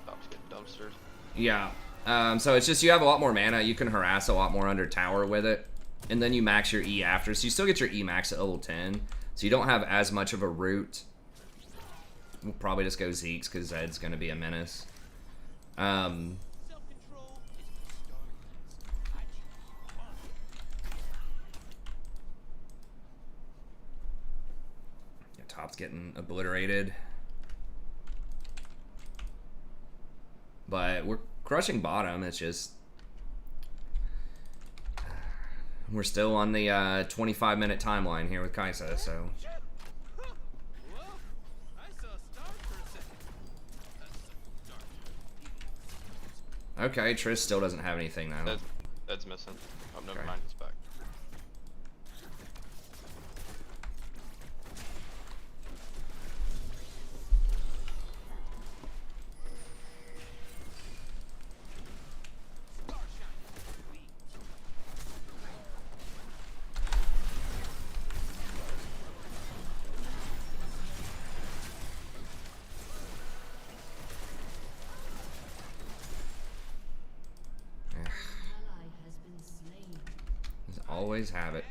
Top's getting dumpstered. Yeah. So it's just you have a lot more mana. You can harass a lot more under tower with it. And then you max your E after. So you still get your E max at level 10. So you don't have as much of a route. We'll probably just go Zeke's because Zed's going to be a menace. Yeah, top's getting obliterated. But we're crushing bottom. It's just we're still on the 25-minute timeline here with Kaisa, so okay, Triss still doesn't have anything though. That's missing. Oh, never Okay. mind, it's back. Always have it.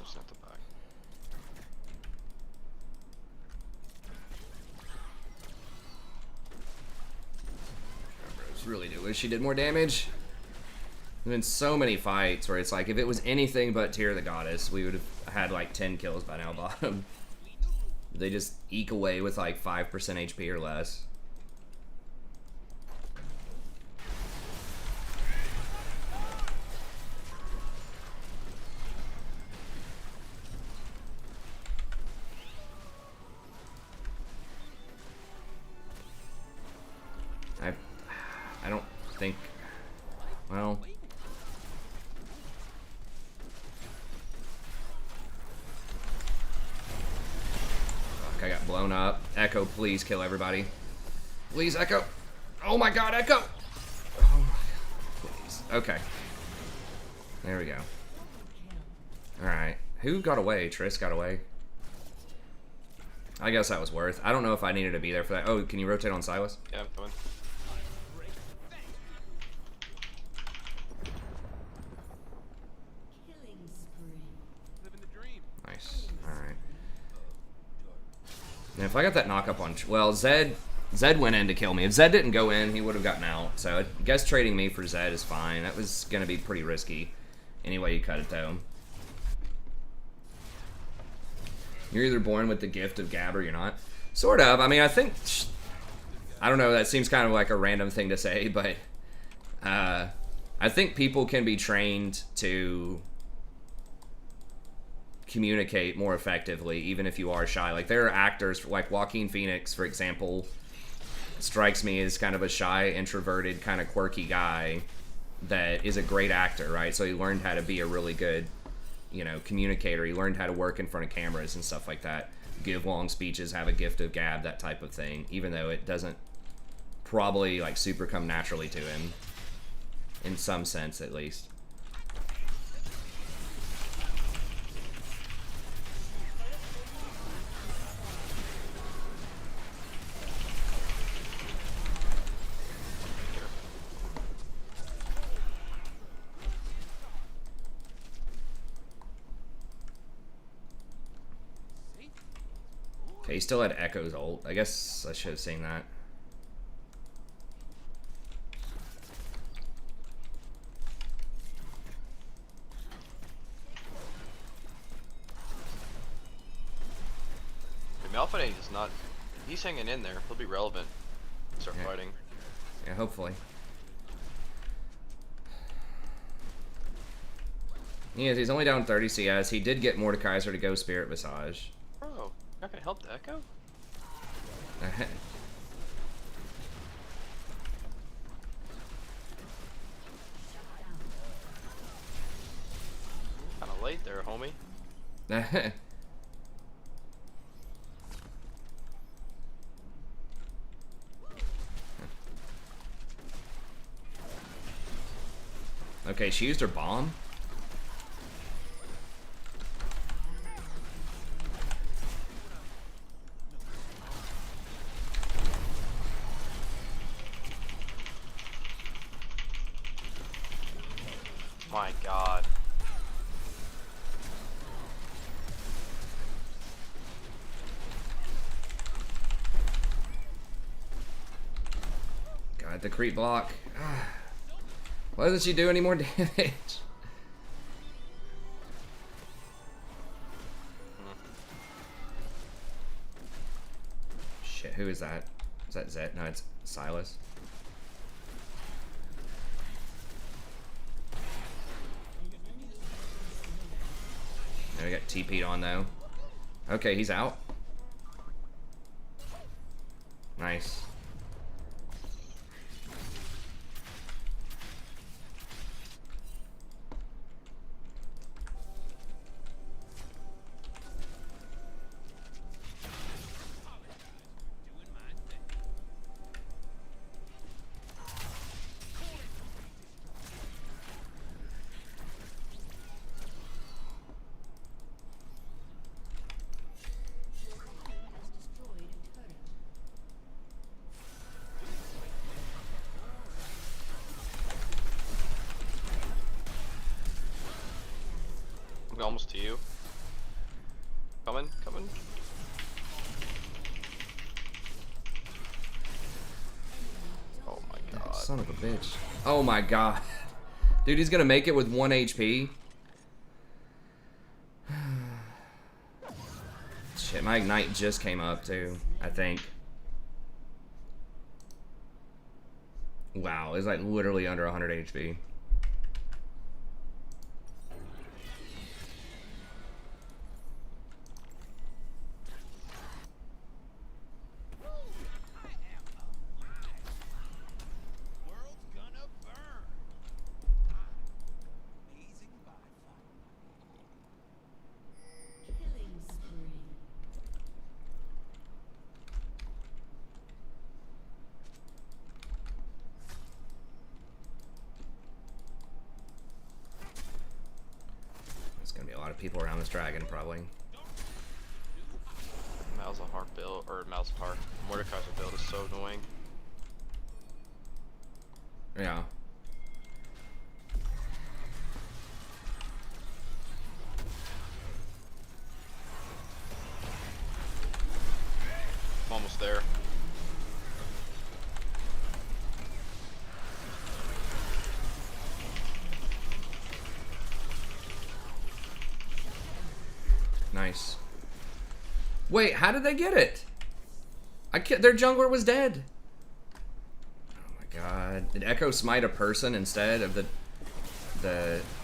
It's not the back. Really do wish she did more damage. There's been so many fights where it's like if it was anything but Tear the Goddess, we would have had like 10 kills by now bottom. They just eke away with like 5% HP or less. I don't think, well, Echo, please kill everybody. Please, Echo. Oh my god, Echo! Oh my god, please. Okay. There we go. Alright. Who got away? Triss got away? I guess that was worth. I don't know if I needed to be there for that. Oh, can you rotate on Silas? Yeah, I'm coming. Nice. Alright. And if I got that knock up on... Well, Zed went in to kill me. If Zed didn't go in, he would have gotten out. So I guess trading me for Zed is fine. That was going to be pretty risky. Anyway you cut it, though. You're either born with the gift of gab or you're not. Sort of. I mean, I think... I don't know. That seems kind of like a random thing to say, but... I think people can be trained to communicate more effectively, even if you are shy. Like, there are actors, like Joaquin Phoenix, for example, strikes me as kind of a shy, introverted, kind of quirky guy that is a great actor, right? So he learned how to be a really good, you know, communicator. He learned how to work in front of cameras and stuff like that. Give long speeches, have a gift of gab, that type of thing, even though it doesn't probably, like, super come naturally to him. In some sense, at least. Okay, he still had Echo's ult. I guess I should have seen that. Malphite is not... He's hanging in there. He'll be relevant. Start fighting. Yeah, hopefully. He is. He's only down 30 CS. He did get Mordekaiser to go Spirit Visage. Bro, not gonna help the Echo? Kinda late there, homie. Okay, she used her bomb. My god. God, the creep block. Why doesn't she do any more damage? Shit, who is that? Is that Zed? No, it's Silas. Now we got TP'd on though. Okay, he's out. Nice. I'm almost to you. Coming. Oh my god. Son of a bitch. Oh my god. Dude, he's gonna make it with 1 HP. Shit, my Ignite just came up too, I think. Wow, it's like literally under 100 HP. of people around this dragon, probably. Malzahar build, or Malzahar. Mordekaiser build is so annoying. Yeah. I'm almost there. Nice. Wait, how did they get it? Their jungler was dead. Oh my god. Did Echo smite a person instead of the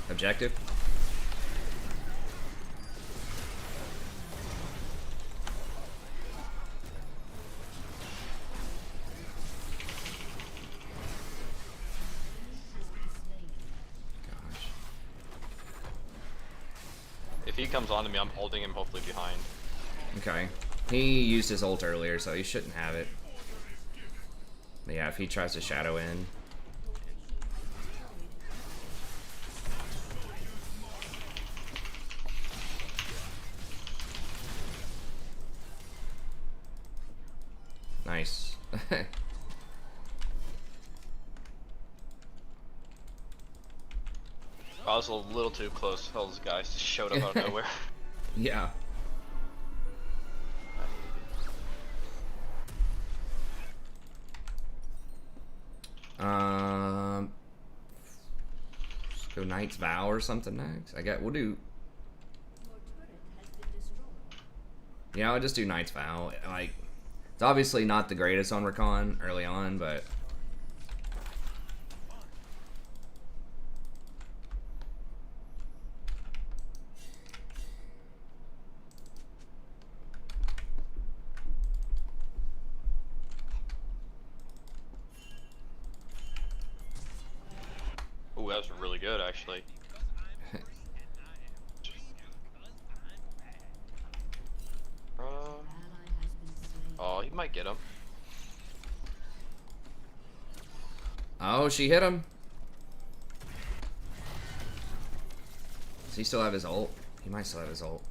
objective? Gosh. If he comes onto me, I'm holding him hopefully behind. Okay. He used his ult earlier, so he shouldn't have it. But yeah, if he tries to shadow in. Nice. I was a little too close. All those guys just showed up out of nowhere. Yeah. Let's go Knight's Vow or something next. We'll do. Yeah, I'll just do Knight's Vow. Like, it's obviously not the greatest on Recon early on, but. Ooh, that was really good actually. Oh, he might get him. Oh, she hit him. Does he still have his ult? He might still have his ult.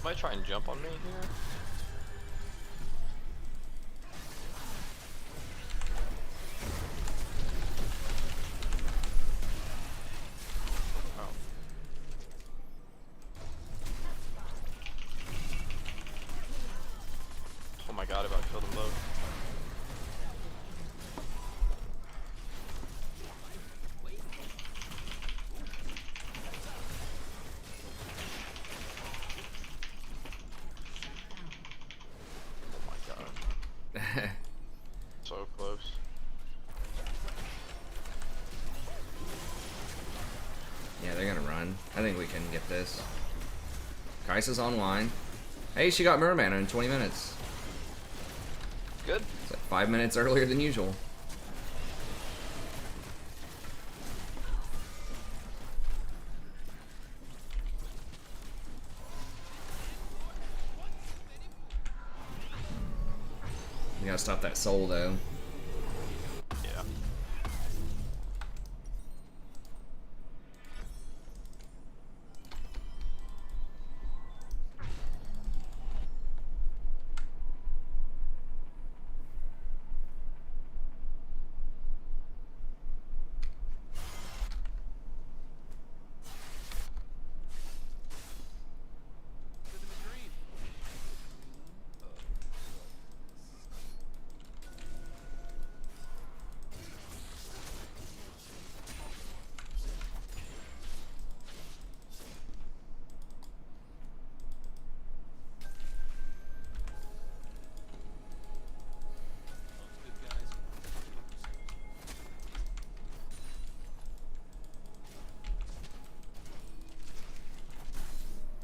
Might try and jump on me here. Oh. Oh my god, I about killed them both. So close. Yeah, they're gonna run. I think we can get this. Kai'Sa's online. Hey, she got Merman in 20 minutes. Good. It's like 5 minutes earlier than usual. We gotta stop that soul though. Yeah.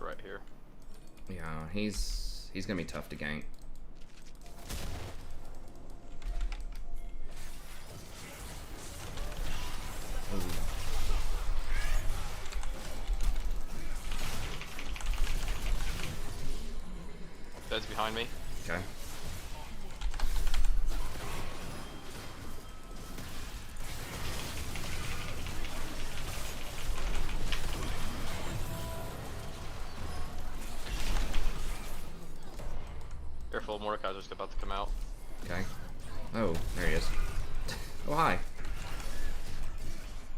Right here. Yeah, he's gonna be tough to gank. behind me. Okay. Careful, Mordekaiser's about to come out. Okay. Oh, there he is. Oh, hi.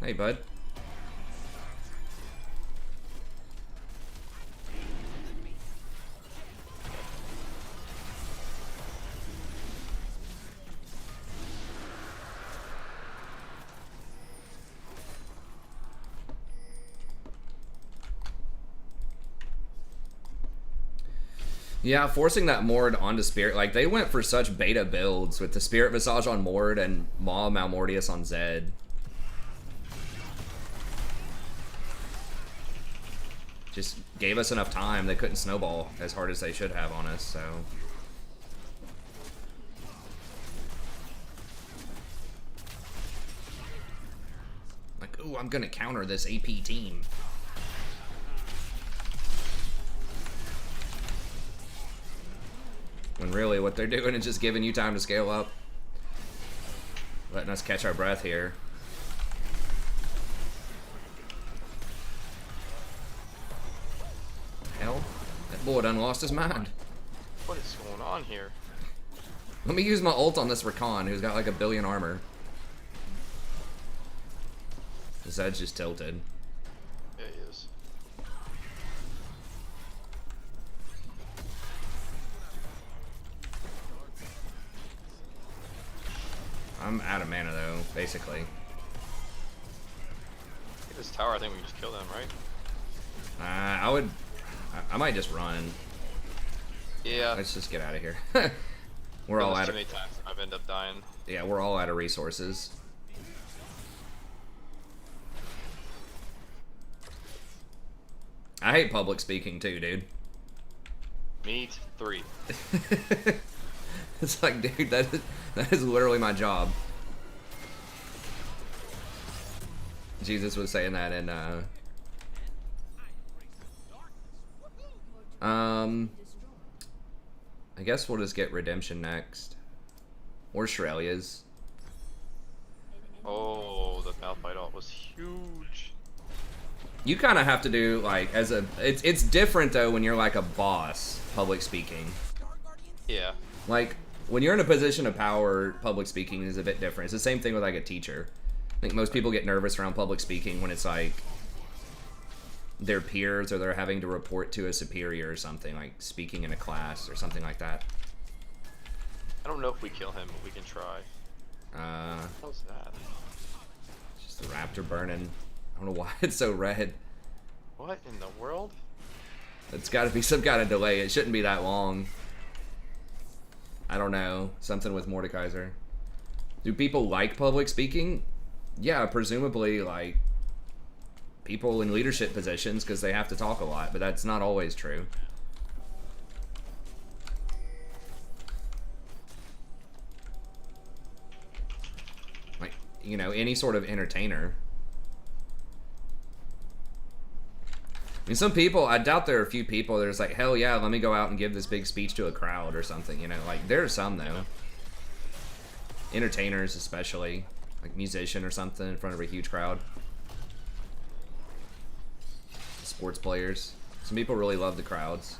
Hey, bud. Yeah, forcing that Mord onto Spirit, like, they went for such beta builds with the Spirit Visage on Mord and Maw Malmortius on Zed. Just gave us enough time. They couldn't snowball as hard as they should have on us, so... Like, ooh, I'm gonna counter this AP team. When really what they're doing is just giving you time to scale up. Letting us catch our breath here. Hell, that boy done lost his mind. What is going on here? Let me use my ult on this Rakan who's got like 1 billion armor. His head's just tilted. Yeah, he is. I'm out of mana though, basically. This tower, I think we can just kill them, right? I might just run. Yeah. Let's just get out of here. We're all Too out of... many times I've ended up dying. Yeah, we're all out of resources. I hate public speaking too, dude. Meet 3. It's like, dude, that is literally my job. Jesus was saying that in I guess we'll just get Redemption next. Or Shrelia's. Oh, the Malphite ult was huge. You kind of have to do, like, as a... It's different, though, when you're, like, a boss, public speaking. Yeah. Like, when you're in a position of power, public speaking is a bit different. It's the same thing with, like, a teacher. I think most people get nervous around public speaking when it's, like, their peers or they're having to report to a superior or something, like speaking in a class or something like that. I don't know if we kill him, but we can try. How's that? Just the raptor burning. I don't know why it's so red. What in the world? It's got to be some kind of delay. It shouldn't be that long. I don't know. Something with Mordekaiser. Do people like public speaking? Yeah, presumably, like, people in leadership positions because they have to talk a lot, but that's not always true. Like, you know, any sort of entertainer. I mean, some people, I doubt there are a few people that are just like, hell yeah, let me go out and give this big speech to a crowd or something, you know? Like, there are some, though. Entertainers, especially. Like, musician or something in front of a huge crowd. Sports players. Some people really love the crowds.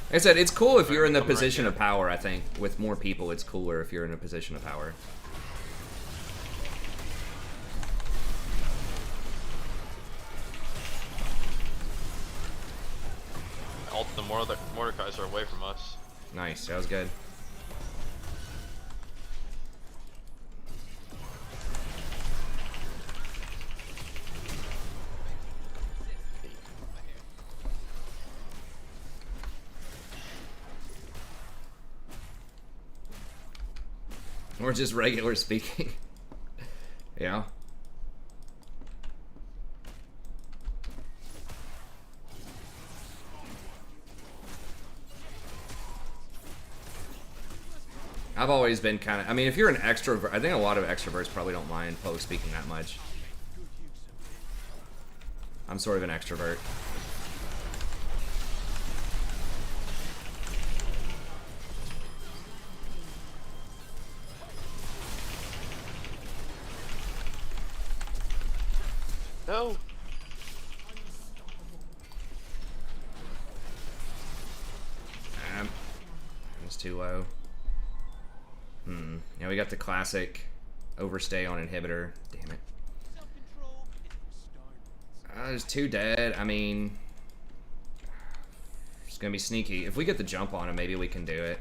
Like I said, it's cool if you're in the position of power, I think. With more people, it's cooler if you're in a position of power. The Mordekaiser are away from us. Nice, that was good. Or just regular speaking. Yeah. I've always been kind of... I mean, if you're an extrovert... I think a lot of extroverts probably don't mind public speaking that much. I'm sort of an extrovert. No. It's too low. Yeah, we got the classic overstay on inhibitor. Damn it. There's 2 dead. I mean, it's gonna be sneaky. If we get the jump on him, maybe we can do it.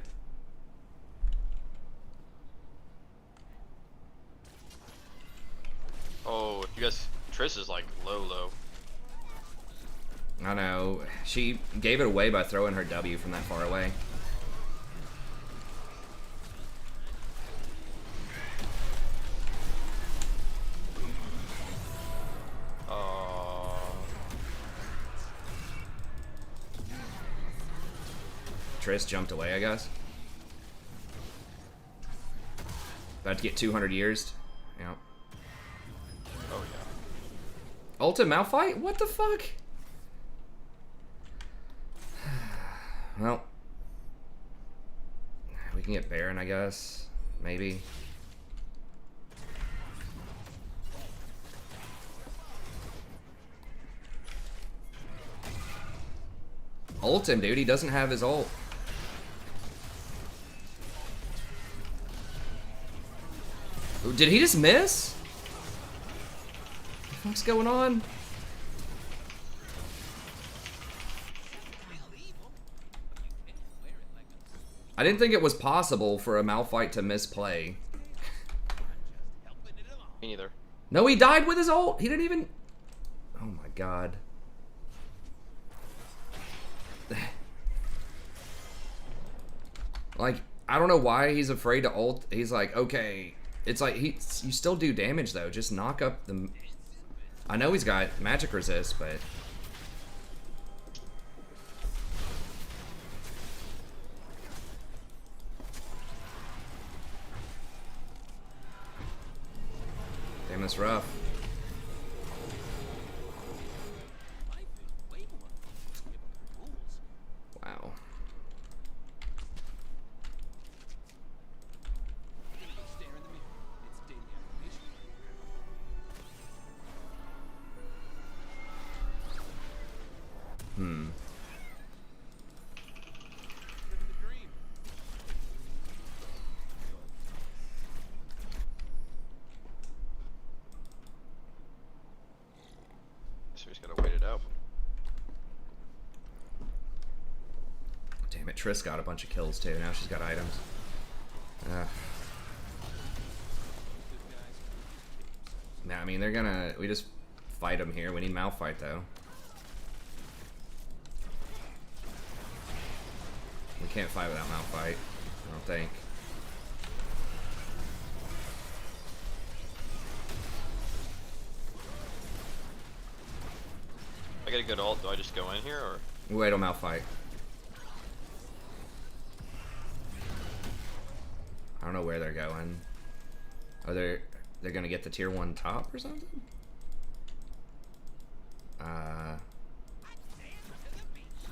Oh, you guys, Triss is like low. I know. She gave it away by throwing her W from that far away. Triss jumped away, I guess. About to get 200 years. Yeah. Oh yeah. Ulta Malphite? What the fuck? Well, we can get Baron, I guess. Maybe. Ult him, dude. He doesn't have his ult. Ooh, did he just miss? What the fuck's going on? I didn't think it was possible for a Malphite to misplay. Me neither. No, he died with his ult. He didn't even... Oh my god. Like, I don't know why he's afraid to ult. He's like, okay. It's like, you still do damage, though. Just knock up the... I know he's got magic resist, but... Damn, that's rough. Wow. So we just gotta wait it out. Damn it, Triss got a bunch of kills too. Now she's got items. Nah, I mean, they're gonna... We just fight them here. We need Malphite, though. We can't fight without Malphite, I don't think. I get a good ult. Do I just go in here or? Wait on Malphite. I don't know where they're going. Are they're gonna get the tier 1 top or something?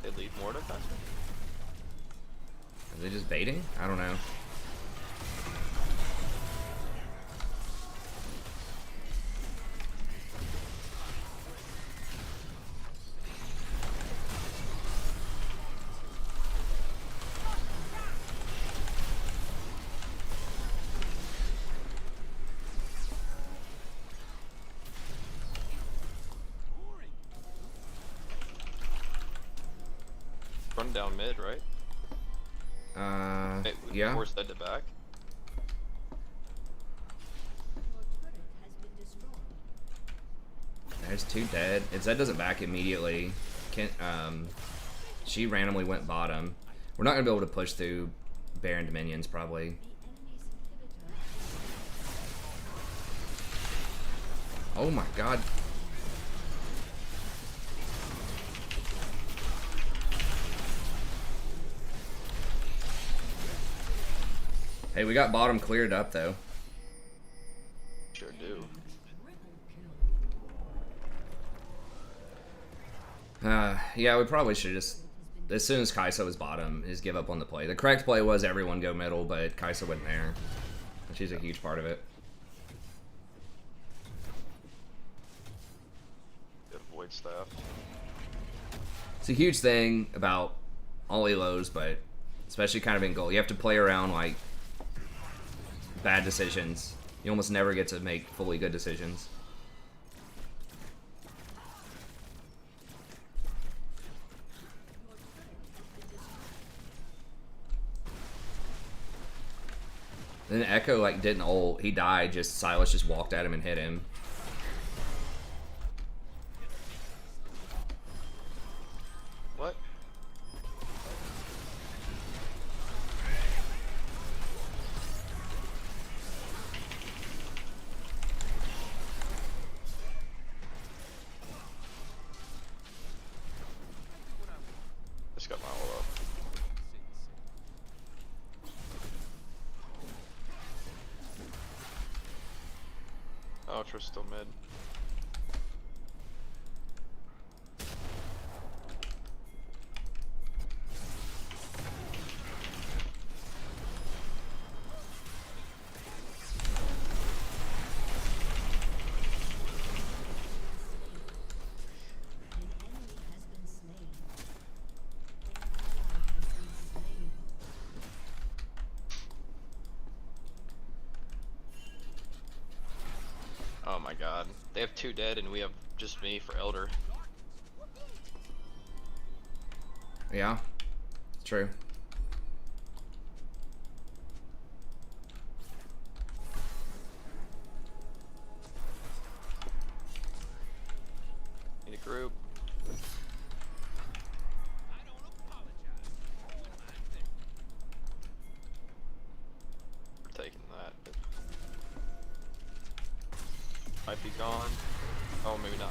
They leave more to faster? Are they just baiting? I don't know. Run down mid, right? Wait, we yeah. force that to back. There's 2 dead. If Zed doesn't back immediately, she randomly went bottom. We're not gonna be able to push through Baron Dominions probably. Oh my god. Hey, we got bottom cleared up though. Sure do. Yeah, we probably should just, as soon as Kaisa was bottom, just give up on the play. The correct play was everyone go middle, but Kaisa wasn't there. And she's a huge part of it. avoid staff. It's a huge thing about all elos, but especially kind of in goal. You have to play around like bad decisions. You almost never get to make fully good decisions. Then Echo like didn't ult. He died. Just Silas just walked at him and hit him. What? Just got my ult up. Oh, Trish still mid. Oh my god. They have 2 dead and we have just me for Elder. Yeah, it's true. Need a group. We're taking that. Might be gone. Oh, maybe not.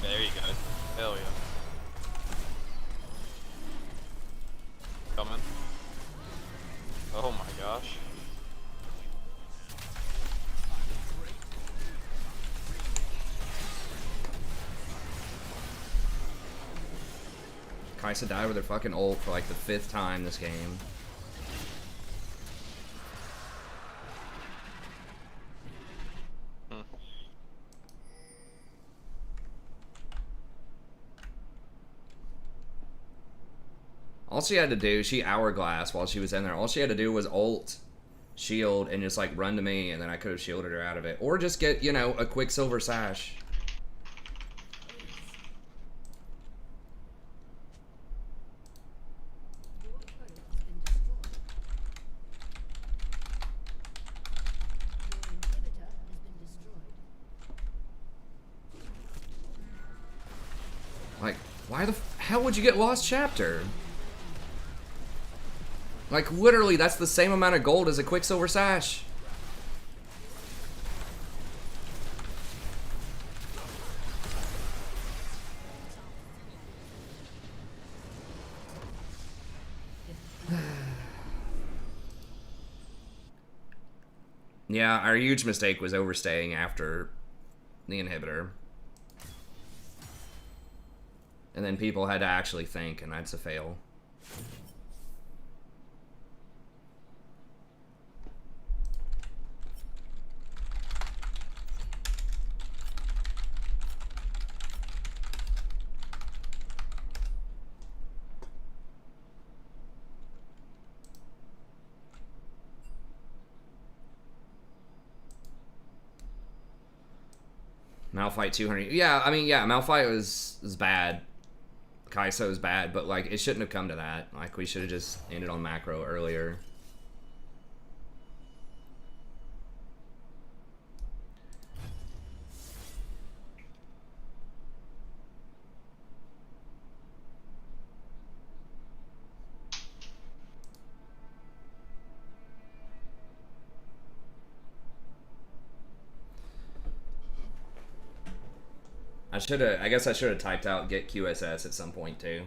There you go. Hell yeah. Coming. Oh my gosh. Kaisa died with her fucking ult for like the 5th time this game. All she had to do, she hourglass while she was in there. All she had to do was ult, shield, and just like run to me, and then I could have shielded her out of it. Or just get, you know, a quick silver sash. Like, why the hell would you get Lost Chapter? Like, literally, that's the same amount of gold as a Quicksilver Sash. Yeah, our huge mistake was overstaying after the inhibitor. And then people had to actually think, and that's a fail. Malphite 200. Yeah, I mean, yeah, Malphite was bad. Kai'Sa was bad, but like it shouldn't have come to that. Like we should have just ended on macro earlier. I guess I should have typed out get QSS at some point too.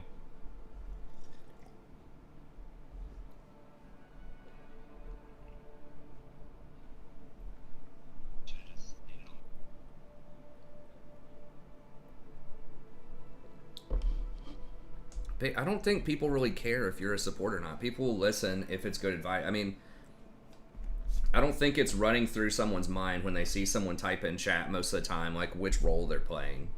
I don't think people really care if you're a support or not. People will listen if it's good advice. I mean, I don't think it's running through someone's mind when they see someone type in chat most of the time, like which role they're playing.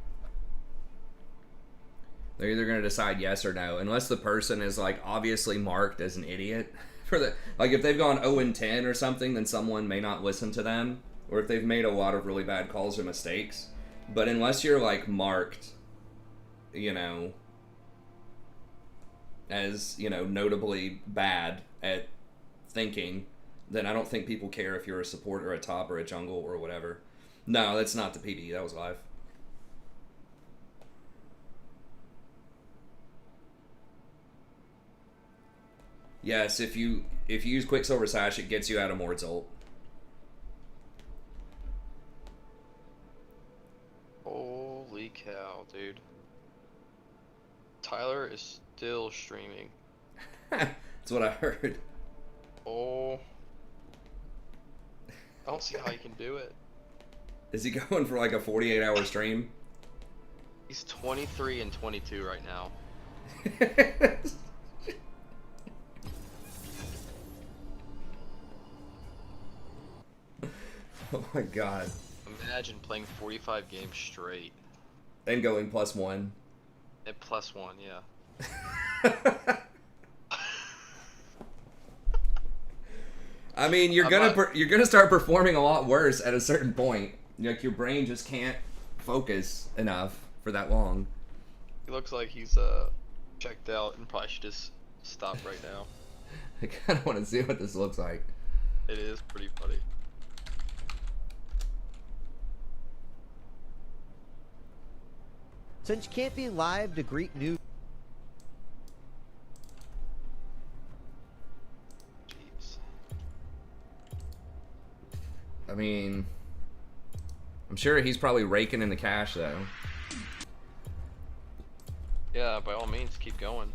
They're either going to decide yes or no, unless the person is like obviously marked as an idiot for the like if they've gone 0-10 or something, then someone may not listen to them, or if they've made a lot of really bad calls or mistakes. But unless you're like marked, you know, as, you know, notably bad at thinking, then I don't think people care if you're a support or a top or a jungle or whatever. No, that's not the PBE. That was live. Yes, if you use Quicksilver Sash, it gets you out of Mord's ult. Holy cow, dude. Tyler is still streaming. That's what I heard. Oh. I don't see how you can do it. Is he going for like a 48-hour stream? He's 23 and 22 right now. Oh my god. Imagine playing 45 games straight. And going +1. At +1, yeah. I mean, you're gonna start performing a lot worse at a certain point. Like your brain just can't focus enough for that long. He looks like he's checked out and probably should just stop right now. I kind of want to see what this looks like. It is pretty funny. Since you can't be live to greet new. Jeez. I mean, I'm sure he's probably raking in the cash though. Yeah, by all means, keep going.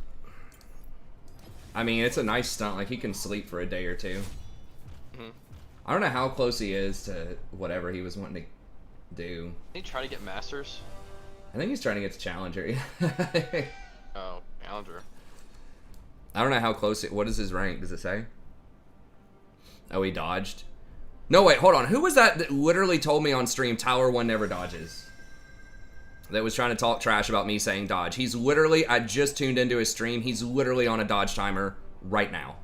I mean, it's a nice stunt. Like, he can sleep for a day or two. Mm-hmm. I don't know how close he is to whatever he was wanting to do. Did he try to get Masters? I think he's trying to get to Challenger. Oh, Challenger. I don't know how close it... What is his rank? Does it say? Oh, he dodged? No, wait, hold on. Who was that literally told me on stream Tower 1 never dodges? That was trying to talk trash about me saying dodge. He's literally... I just tuned into his stream. He's literally on a dodge timer right now.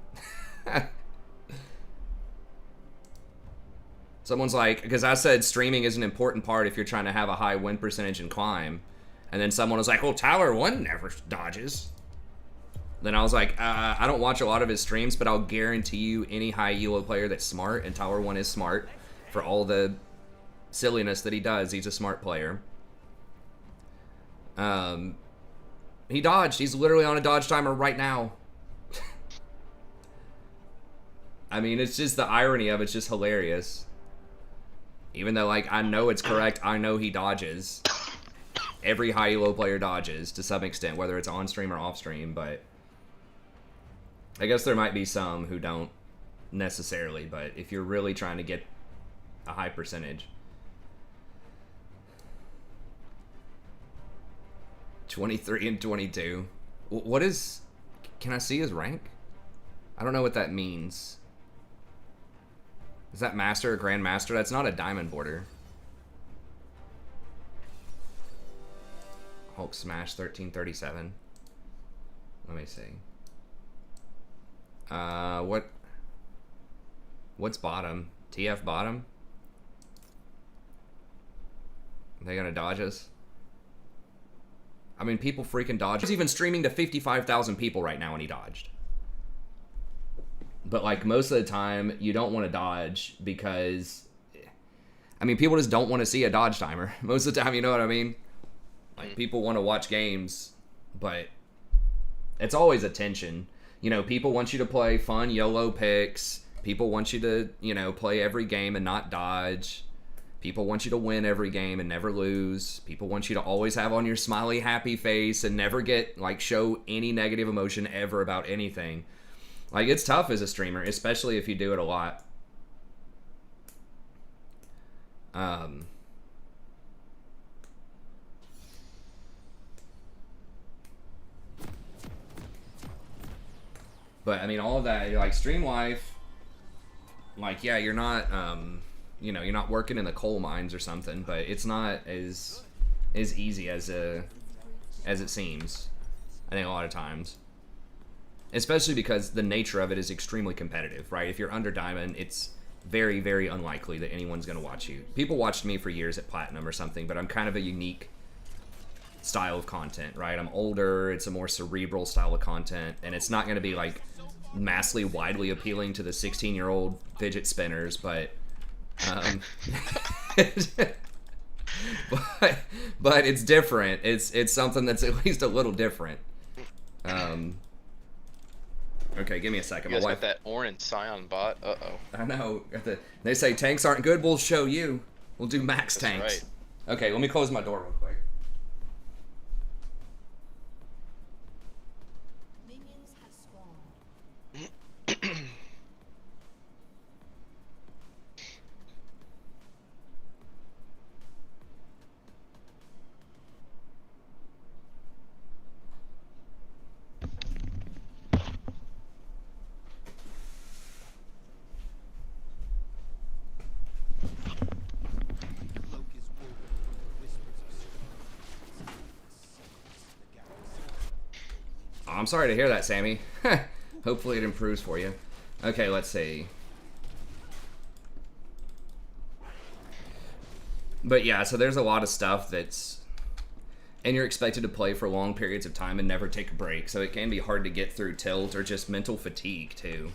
Someone's like... Because I said streaming is an important part if you're trying to have a high win percentage and climb. And then someone was like, well, Tower 1 never dodges. Then I was like, I don't watch a lot of his streams, but I'll guarantee you any high elo player that's smart, and Tower 1 is smart, for all the silliness that he does, he's a smart player. He dodged. He's literally on a dodge timer right now. I mean, it's just the irony of it's just hilarious. Even though, like, I know it's correct, I know he dodges. Every high elo player dodges to some extent, whether it's on stream or off stream, but I guess there might be some who don't necessarily, but if you're really trying to get a high percentage. 23 and 22. What is... Can I see his rank? I don't know what that means. Is that Master or Grandmaster? That's not a diamond border. Hulk Smash 1337. Let me see. What's bottom? TF bottom? Are they gonna dodge us? I mean, people freaking dodge. He's even streaming to 55,000 people right now and he dodged. But like most of the time, you don't want to dodge because, I mean, people just don't want to see a dodge timer. Most of the time, you know what I mean? Like, people want to watch games, but it's always attention. You know, people want you to play fun YOLO picks. People want you to, you know, play every game and not dodge. People want you to win every game and never lose. People want you to always have on your smiley, happy face and never get, like, show any negative emotion ever about anything. Like, it's tough as a streamer, especially if you do it a lot. But, I mean, all of that, like, stream life, like, yeah, you're not, you know, you're not working in the coal mines or something, but it's not as easy as a as it seems. I think a lot of times. Especially because the nature of it is extremely competitive, right? If you're under Diamond, it's very, very unlikely that anyone's going to watch you. People watched me for years at Platinum or something, but I'm kind of a unique style of content, right? I'm older, it's a more cerebral style of content, and it's not going to be like massively widely appealing to the 16-year-old fidget spinners, but but it's different. It's something that's at least a little different. Okay, give me a second. You guys got that Orin Scion bot. Uh-oh. I know. They say tanks aren't good. We'll show you. We'll do max That's tanks. right. Okay, let me close my door real quick. Minions have spawned. Cloak is woven from the whispers of storms. Oh, I'm sorry to hear that, Sammy. Hopefully it improves for you. Okay, let's see. But yeah, so there's a lot of stuff that's... And you're expected to play for long periods of time and never take a break, so it can be hard to get through tilt or just mental fatigue, too.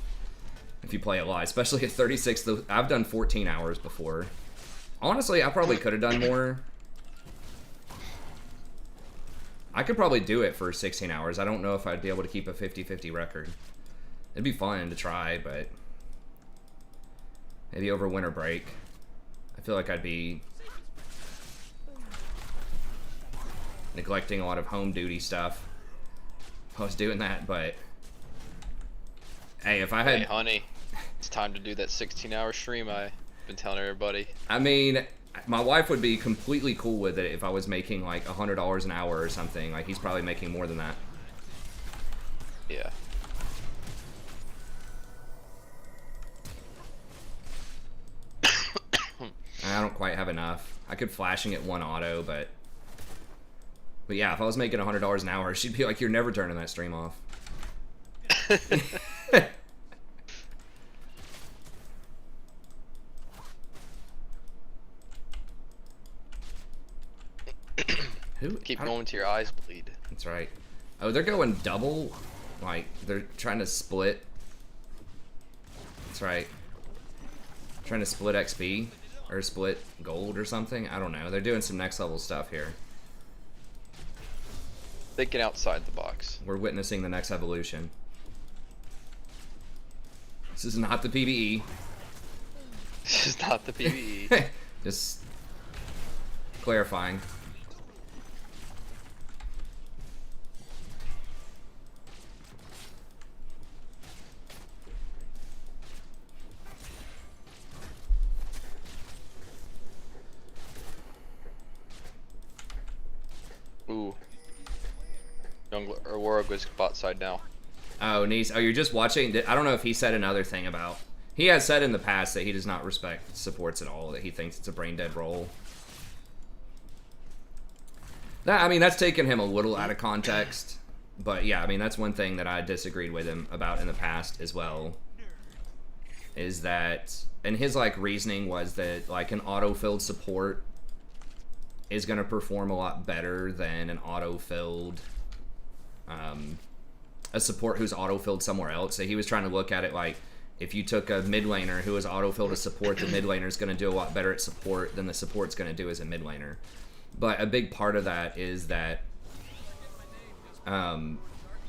If you play a lot, especially at 36. I've done 14 hours before. Honestly, I probably could have done more. I could probably do it for 16 hours. I don't know if I'd be able to keep a 50-50 record. It'd be fun to try, but maybe over winter break. I feel like I'd be neglecting a lot of home duty stuff if I was doing that, but hey, if I had... Hey, honey, it's time to do that 16-hour stream I've been telling everybody. I mean, my wife would be completely cool with it if I was making like $100 an hour or something. Like, he's probably making more than that. Yeah. I don't quite have enough. I could flashing at one auto, but yeah, if I was making $100 an hour, she'd be like, "You're never turning that stream off." Keep going till your eyes bleed. That's right. Oh, they're going double. Like, they're trying to split. That's right. Trying to split XP or split gold or something. I don't know. They're doing some next level stuff here. Thinking outside the box. We're witnessing the next evolution. This is not the PBE. This is not the PBE. Just clarifying. Ooh. Young Aurora goes bot side now. Oh, Nice. Oh, you're just watching. I don't know if he said another thing about... He has said in the past that he does not respect supports at all, that he thinks it's a brain-dead role. That, I mean, that's taken him a little out of context. But yeah, I mean, that's one thing that I disagreed with him about in the past as well. Is that... And his, like, reasoning was that, like, an auto-filled support is going to perform a lot better than an auto-filled... a support who's auto-filled somewhere else. So he was trying to look at it like, if you took a mid laner who is auto-filled a support, the mid laner is going to do a lot better at support than the support's going to do as a mid laner. But a big part of that is that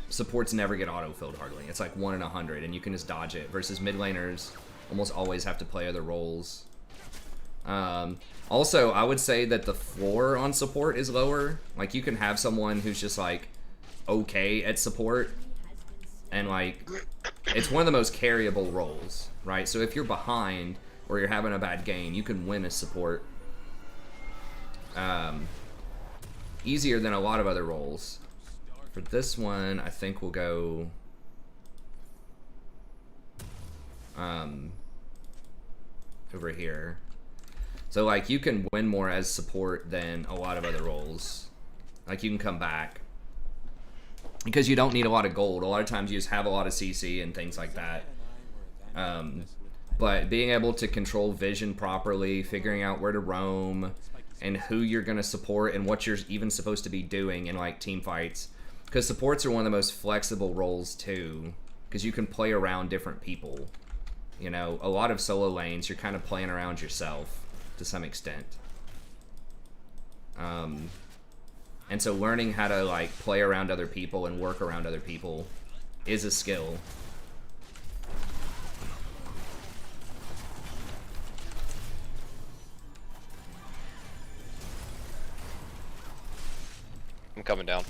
supports never get auto-filled hardly. It's like 1 in 100, and you can just dodge it, versus mid laners almost always have to play other roles. Also, I would say that the floor on support is lower. Like, you can have someone who's just like okay at support, and like it's one of the most carryable roles, right? So if you're behind or you're having a bad game, you can win as support easier than a lot of other roles. For this one, I think we'll go over here. So like, you can win more as support than a lot of other roles. Like, you can come back because you don't need a lot of gold. A lot of times you just have a lot of CC and things like that. But being able to control vision properly, figuring out where to roam, and who you're going to support, and what you're even supposed to be doing in like team fights, because supports are one of the most flexible roles too, because you can play around different people. You know, a lot of solo lanes, you're kind of playing around yourself to some extent. And so learning how to like play around other people and work around other people is a skill. I'm coming down.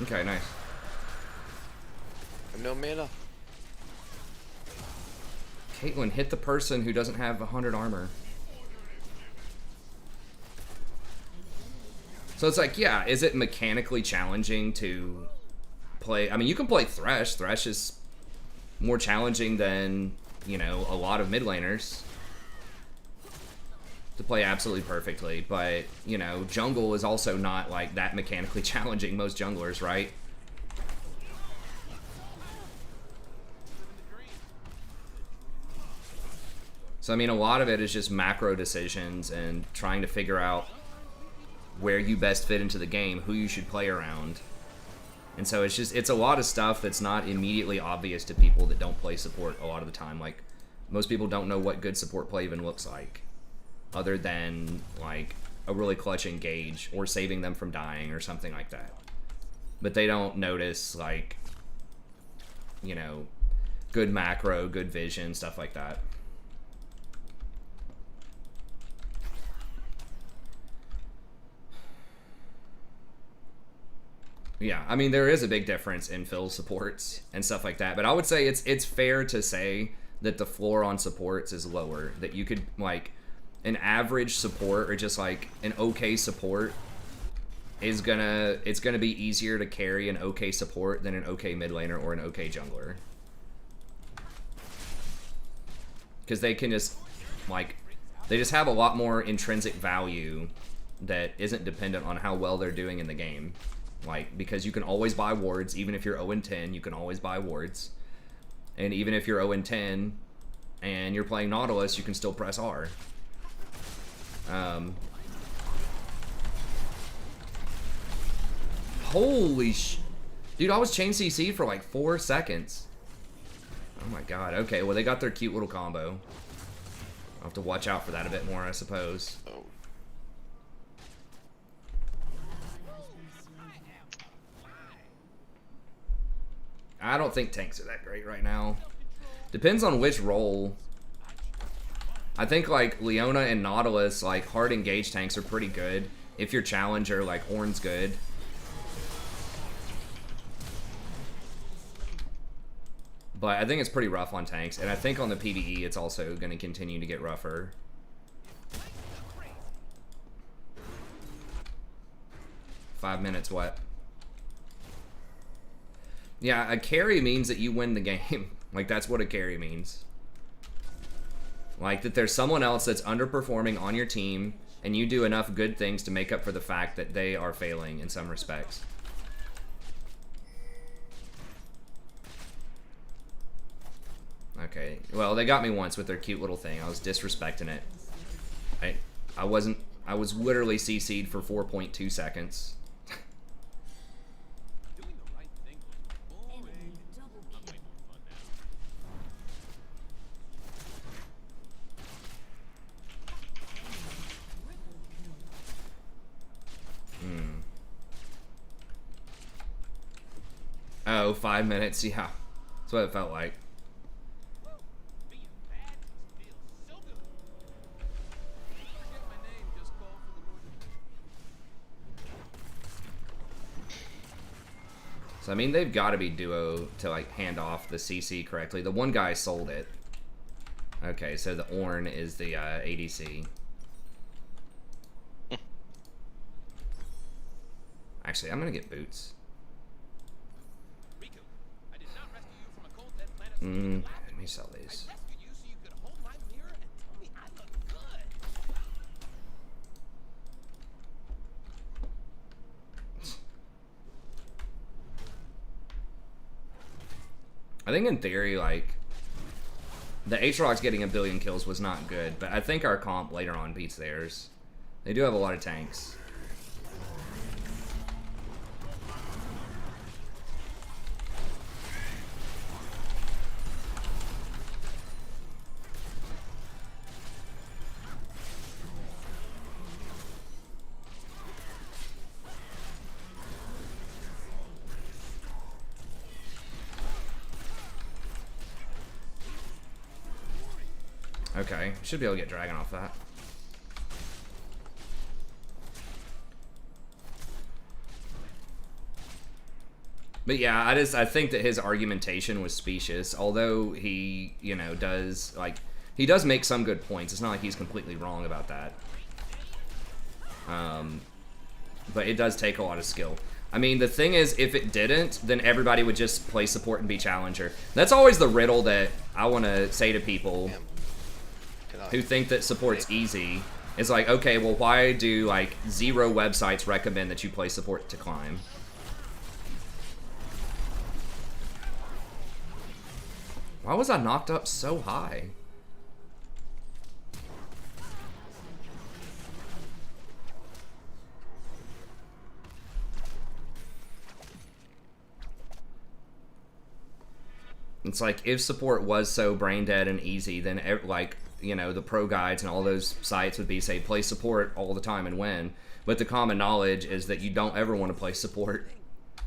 Okay, nice. I have no mana. Caitlyn, hit the person who doesn't have 100 armor. So it's like, yeah, is it mechanically challenging to play? I mean, you can play Thresh. Thresh is more challenging than, you know, a lot of mid laners to play absolutely perfectly. But, you know, jungle is also not like that mechanically challenging, most junglers, right? So, I mean, a lot of it is just macro decisions and trying to figure out where you best fit into the game, who you should play around. And so it's a lot of stuff that's not immediately obvious to people that don't play support a lot of the time. Like, most people don't know what good support play even looks like, other than, like, a really clutch engage or saving them from dying or something like that. But they don't notice, like, you know, good macro, good vision, stuff like that. Yeah, I mean, there is a big difference in fill supports and stuff like that, but I would say it's fair to say that the floor on supports is lower. That you could, like, an average support or just like an okay support is it's gonna be easier to carry an okay support than an okay mid laner or an okay jungler, because they can just, like, they just have a lot more intrinsic value that isn't dependent on how well they're doing in the game. Like, because you can always buy wards, even if you're 0-10, you can always buy wards. And even if you're 0-10 and you're playing Nautilus, you can still press R. Holy sh... Dude, I was chain CC for like 4 seconds. Oh my god, okay, well they got their cute little combo. I'll have to watch out for that a bit more, I suppose. Oh. I don't think tanks are that great right now. Depends on which role. I think, like, Leona and Nautilus, like, hard engage tanks are pretty good. If your challenger, like, Ornn's good. But I think it's pretty rough on tanks. And I think on the PBE, it's also going to continue to get rougher. Five minutes, what? Yeah, a carry means that you win the game. Like, that's what a carry means. Like, that there's someone else that's underperforming on your team, and you do enough good things to make up for the fact that they are failing in some respects. Okay, well, they got me once with their cute little thing. I was disrespecting it. I was literally CC'd for 4.2 seconds. Oh, 5 minutes, yeah. That's what it felt like. So, I mean, they've got to be duo to, like, hand off the CC correctly. The one guy sold it. Okay, so the Ornn is the ADC. Actually, I'm going to get boots. Man, me sell these. I think in theory, like, the Aatrox getting a billion kills was not good, but I think our comp later on beats theirs. They do have a lot of tanks. Okay, should be able to get Dragon off that. But yeah, I think that his argumentation was specious, although he, you know, does, like, he does make some good points. It's not like he's completely wrong about that. But it does take a lot of skill. I mean, the thing is, if it didn't, then everybody would just play support and be challenger. That's always the riddle that I want to say to people who think that support's easy. It's like, okay, well, why do, like, 0 websites recommend that you play support to climb? Why was I knocked up so high? It's like, if support was so brain dead and easy, then, like, you know, the pro guides and all those sites would be, say, play support all the time and win. But the common knowledge is that you don't ever want to play support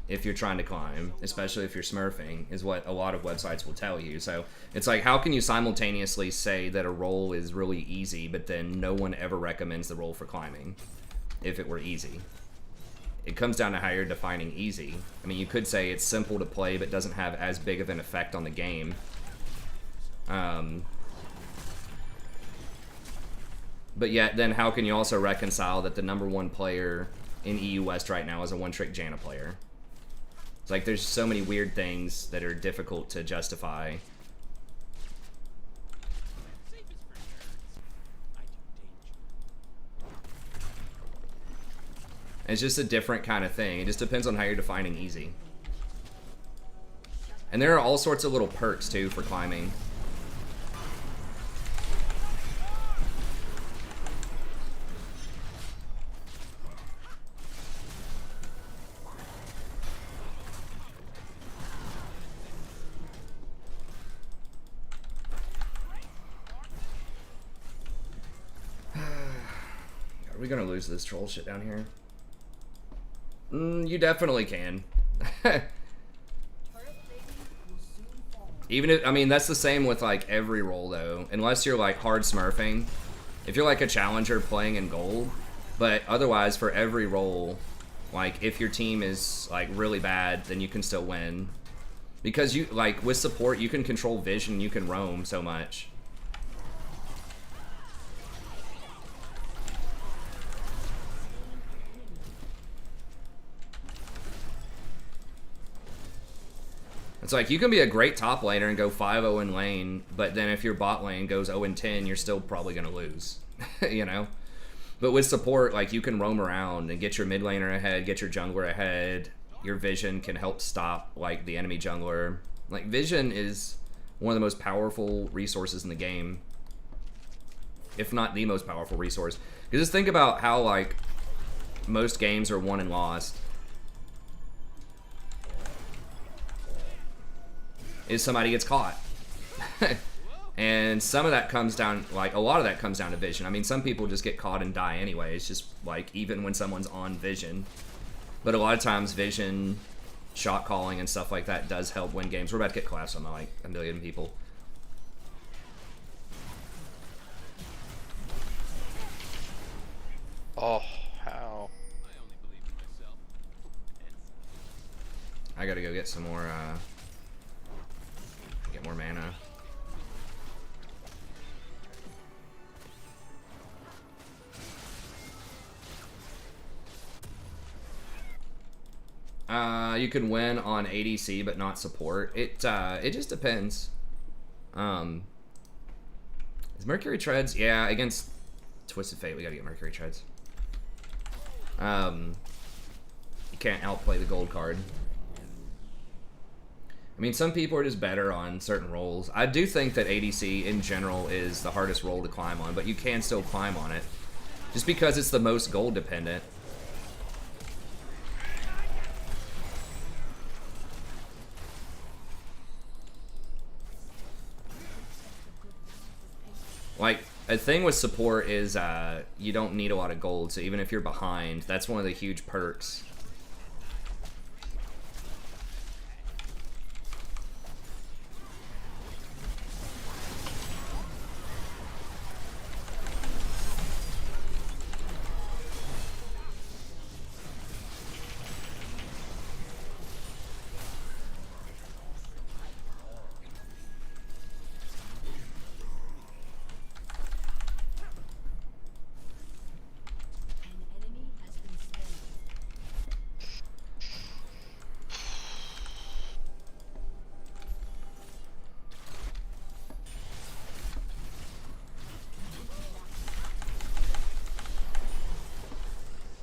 if you're trying to climb, especially if you're smurfing, is what a lot of websites will tell you. So it's like, how can you simultaneously say that a role is really easy, but then no one ever recommends the role for climbing if it were easy? It comes down to how you're defining easy. I mean, you could say it's simple to play, but doesn't have as big of an effect on the game. But yet, then how can you also reconcile that the #1 player in EU West right now is a one-trick Janna player? It's like, there's so many weird things that are difficult to justify. It's just a different kind of thing. It just depends on how you're defining easy. And there are all sorts of little perks, too, for climbing. Are we gonna lose this troll shit down here? You definitely can. Even if, I mean, that's the same with, like, every role, though. Unless you're, like, hard smurfing. If you're, like, a challenger playing in gold. But otherwise, for every role, like, if your team is, like, really bad, then you can still win. Because, you, like, with support, you can control vision, you can roam so much. It's like, you can be a great top laner and go 5-0 in lane, but then if your bot lane goes 0-10, you're still probably going to lose, you know? But with support, like, you can roam around and get your mid laner ahead, get your jungler ahead. Your vision can help stop, like, the enemy jungler. Like, vision is one of the most powerful resources in the game, if not the most powerful resource. Because just think about how, like, most games are won and lost. Is somebody gets caught. And some of that comes down, like, a lot of that comes down to vision. I mean, some people just get caught and die anyway. It's just, like, even when someone's on vision. But a lot of times, vision, shot calling, and stuff like that does help win games. We're about to get collapsed on, like, 1 million people. Oh, how? I gotta go get some more, get more mana. You can win on ADC but not support. It just depends. Is Mercury Treads? Yeah, against Twisted Fate, we gotta get Mercury Treads. You can't outplay the gold card. I mean, some people are just better on certain roles. I do think that ADC in general is the hardest role to climb on, but you can still climb on it. Just because it's the most gold dependent. Like, a thing with support is you don't need a lot of gold, so even if you're behind, that's one of the huge perks.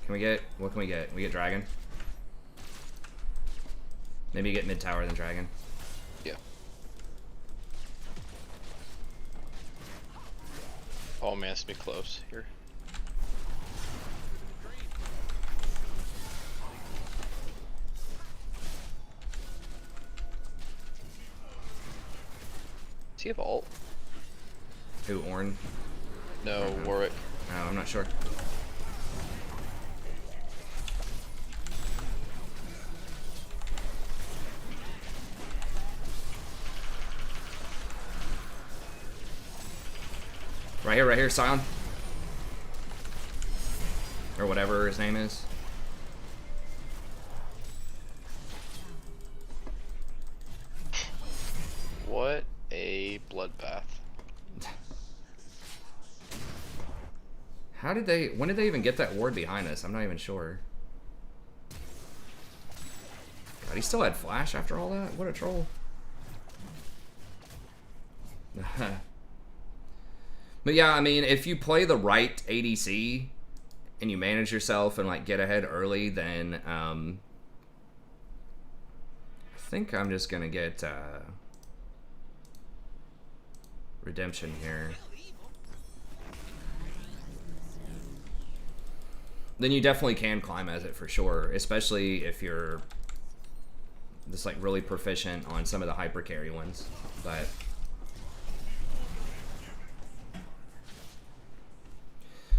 Can we get, what can we get? We get Dragon? Maybe get mid tower then Dragon. Yeah. Oh man, it's be close here. Does he have ult? Who, Ornn? No, Warwick. Oh, I'm not sure. Right here, Sion. Or whatever his name is. What a bloodbath. How did they, when did they even get that ward behind us? I'm not even sure. God, he still had flash after all that? What a troll. But yeah, I mean, if you play the right ADC and you manage yourself and like get ahead early, then I think I'm just gonna get redemption here. Then you definitely can climb as it for sure, especially if you're just like really proficient on some of the hyper carry ones.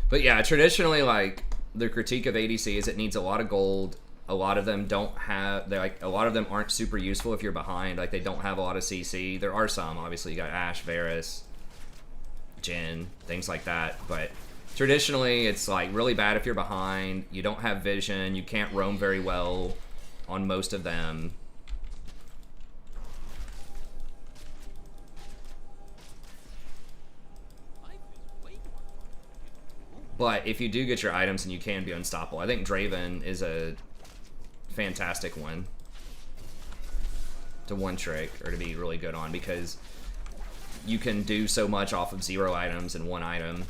But yeah, traditionally, like, the critique of ADC is it needs a lot of gold. A lot of them don't have, they're like, a lot of them aren't super useful if you're behind. Like, they don't have a lot of CC. There are some, obviously. You got Ashe, Varus, Jhin, things like that. But traditionally, it's like really bad if you're behind. You don't have vision. You can't roam very well on most of them. But if you do get your items, and you can be unstoppable. I think Draven is a fantastic one to one trick, or to be really good on, because you can do so much off of 0 items and 1 item.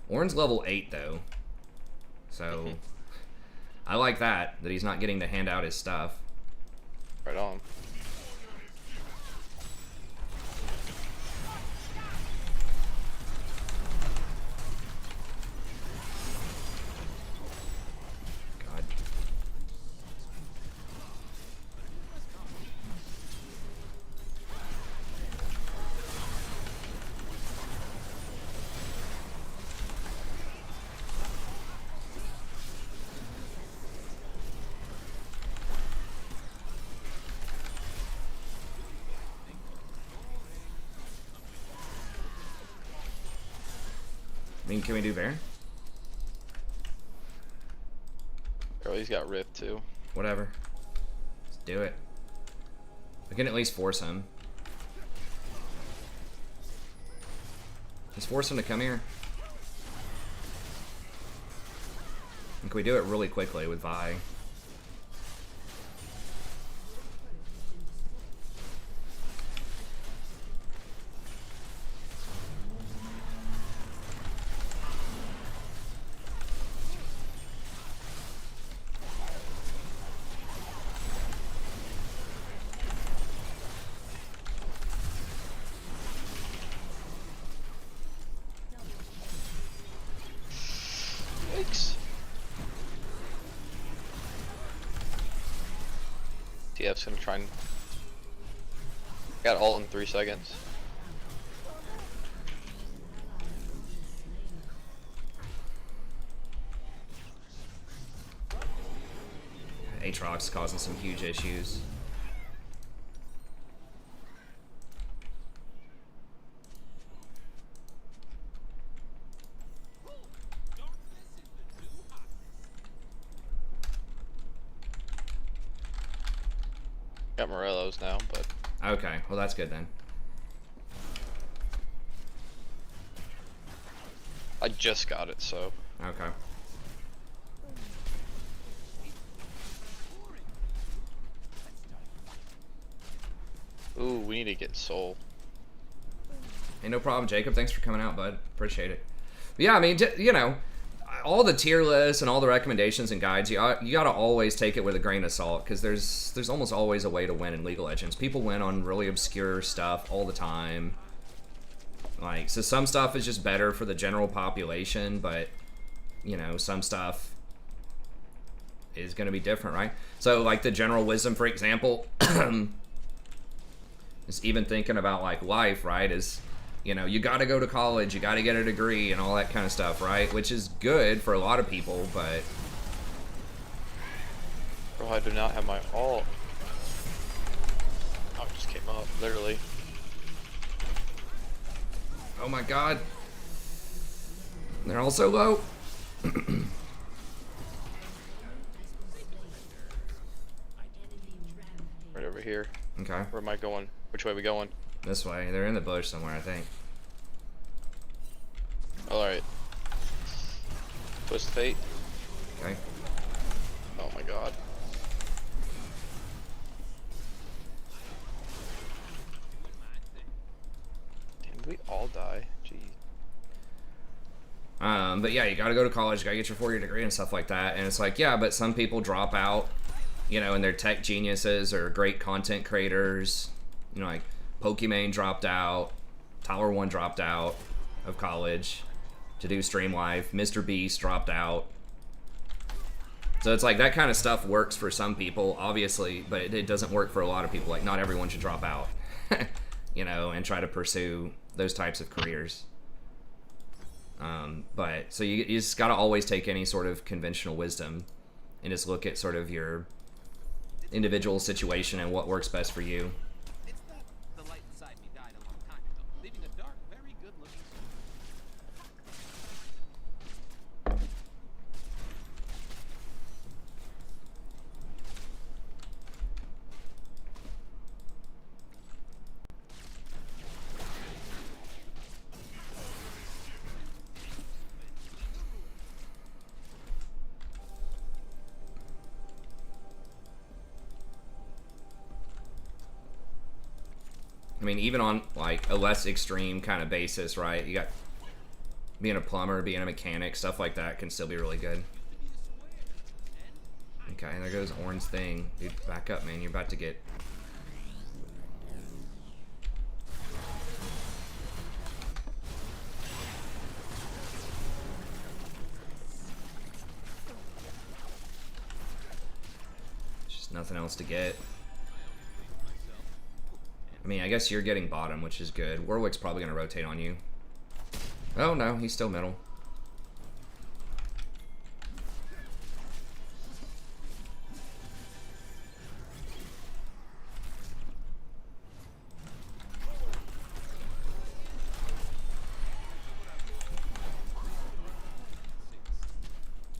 Ornn's level 8 though, so I like that he's not getting to hand out his stuff. Right on. God. I mean, can we do Baron? Oh, he's got Rift too. Whatever. Let's do it. I can at least force him. Just force him to come here. Can we do it really quickly with Vi? Yikes. TF's gonna try and... Got ult in 3 seconds. Aatrox causing some huge issues. Got Morello's now, but Okay, well that's good then. I just got it, so... Okay. Ooh, we need to get Soul. Hey, no problem, Jacob. Thanks for coming out, bud. Appreciate it. But yeah, I mean, you know, all the tier lists and all the recommendations and guides, you gotta always take it with a grain of salt, because there's almost always a way to win in League of Legends. People win on really obscure stuff all the time. Like, so some stuff is just better for the general population, but, you know, some stuff is going to be different, right? So, like, the general wisdom, for example, is even thinking about, like, life, right, is, you know, you got to go to college, you got to get a degree and all that kind of stuff, right? Which is good for a lot of people, but... Bro, I do not have my ult. Oh, it just came up, literally. Oh my god. They're all so low. Right over here. Okay. Where am I going? Which way are we going? This way. They're in the bush somewhere, I think. Alright. Twist fate. Okay. Oh my god. Did we all die? Jeez. But yeah, you gotta go to college, you gotta get your 4-year degree and stuff like that. And it's like, yeah, but some people drop out, you know, and they're tech geniuses or great content creators. You know, like Pokimane dropped out, Tower One dropped out of college to do stream live. Mr. Beast dropped out. So it's like that kind of stuff works for some people, obviously, but it doesn't work for a lot of people. Like, not everyone should drop out, you know, and try to pursue those types of careers. But so you just got to always take any sort of conventional wisdom and just look at sort of your individual situation and what works best for you. It's that the light inside me died a long time ago, leaving a dark, very good-looking I mean, even on like a less extreme kind of basis, right? You got being a plumber, being a mechanic, stuff like that can still be really good. Okay, there goes Oran's thing. Dude, back up, man. You're about to get... Just nothing else to get. I mean, I guess you're getting bottom, which is good. Warwick's probably going to rotate on you. Oh, no, he's still middle.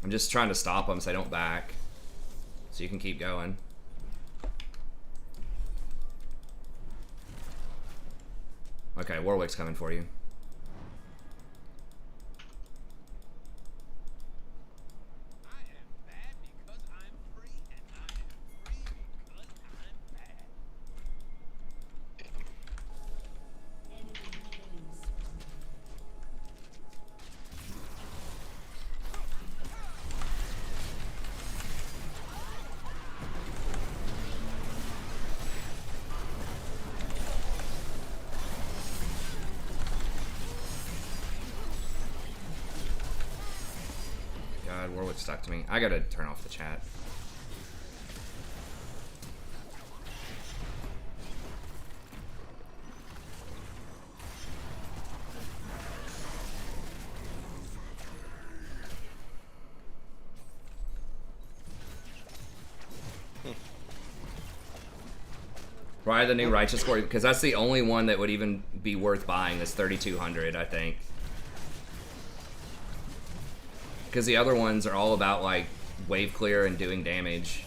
I'm just trying to stop them so they don't back. So you can keep going. Okay, Warwick's coming for you. looks stuck to me. I gotta turn off the chat. Probably the new Righteous Core, because that's the only one that would even be worth buying. This 3,200, I think. Because the other ones are all about like wave clear and doing damage.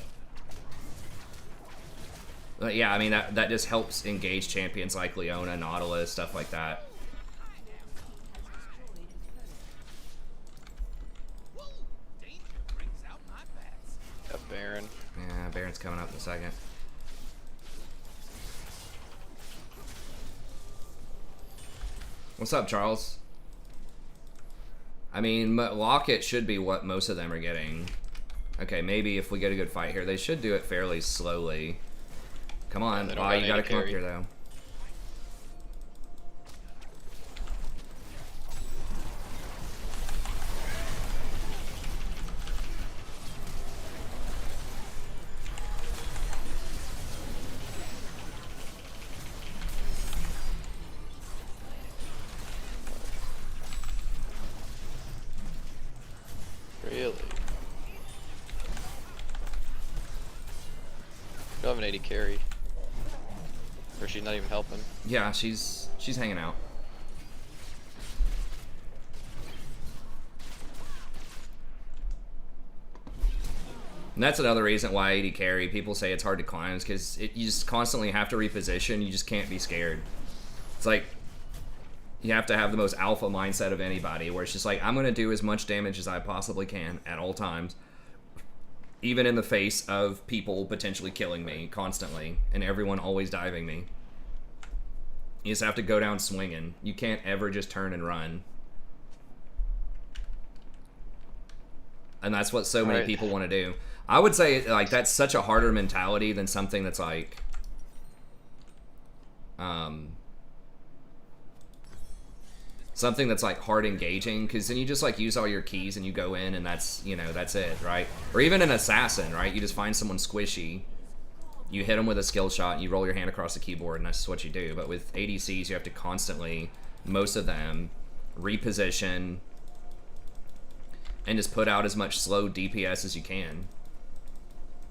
But yeah, I mean that just helps engage champions like Leona, Nautilus, stuff like that. Got Baron. Yeah, Baron's coming up in a second. What's up, Charles? I mean, Locket should be what most of them are getting. Okay, maybe if we get a good fight here, they should do it fairly slowly. Come on, you gotta come up here though. Really? You have an 80 carry. Or she's not even helping. Yeah, she's hanging out. And that's another reason why 80 carry, people say it's hard to climb, is because you just constantly have to reposition. You just can't be scared. It's like, you have to have the most alpha mindset of anybody, where it's just like, I'm going to do as much damage as I possibly can at all times, even in the face of people potentially killing me constantly, and everyone always diving me. You just have to go down swinging. You can't ever just turn and run. And that's what so many people want to do. I would say, like, that's such a harder mentality than something that's like, something that's like hard engaging, because then you just like use all your keys and you go in and that's, you know, that's it, right? Or even an assassin, right? You just find someone squishy, you hit them with a skill shot, and you roll your hand across the keyboard, and that's what you do. But with ADCs, you have to constantly, most of them, reposition and just put out as much slow DPS as you can.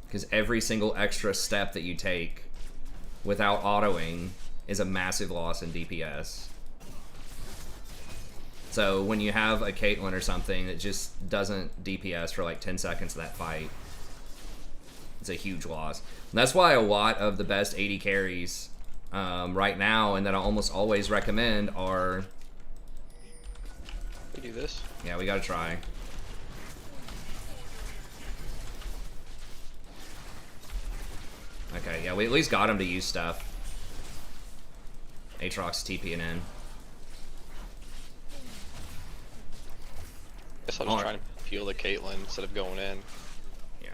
Because every single extra step that you take without autoing is a massive loss in DPS. So when you have a Caitlyn or something that just doesn't DPS for like 10 seconds of that fight, it's a huge loss. And that's why a lot of the best 80 carries right now, and that I almost always recommend, are... We do this? Yeah, we gotta try. Okay, yeah, we at least got him to use stuff. Aatrox TPing in. Guess I'll just try to peel the Caitlyn instead of going in. Yeah.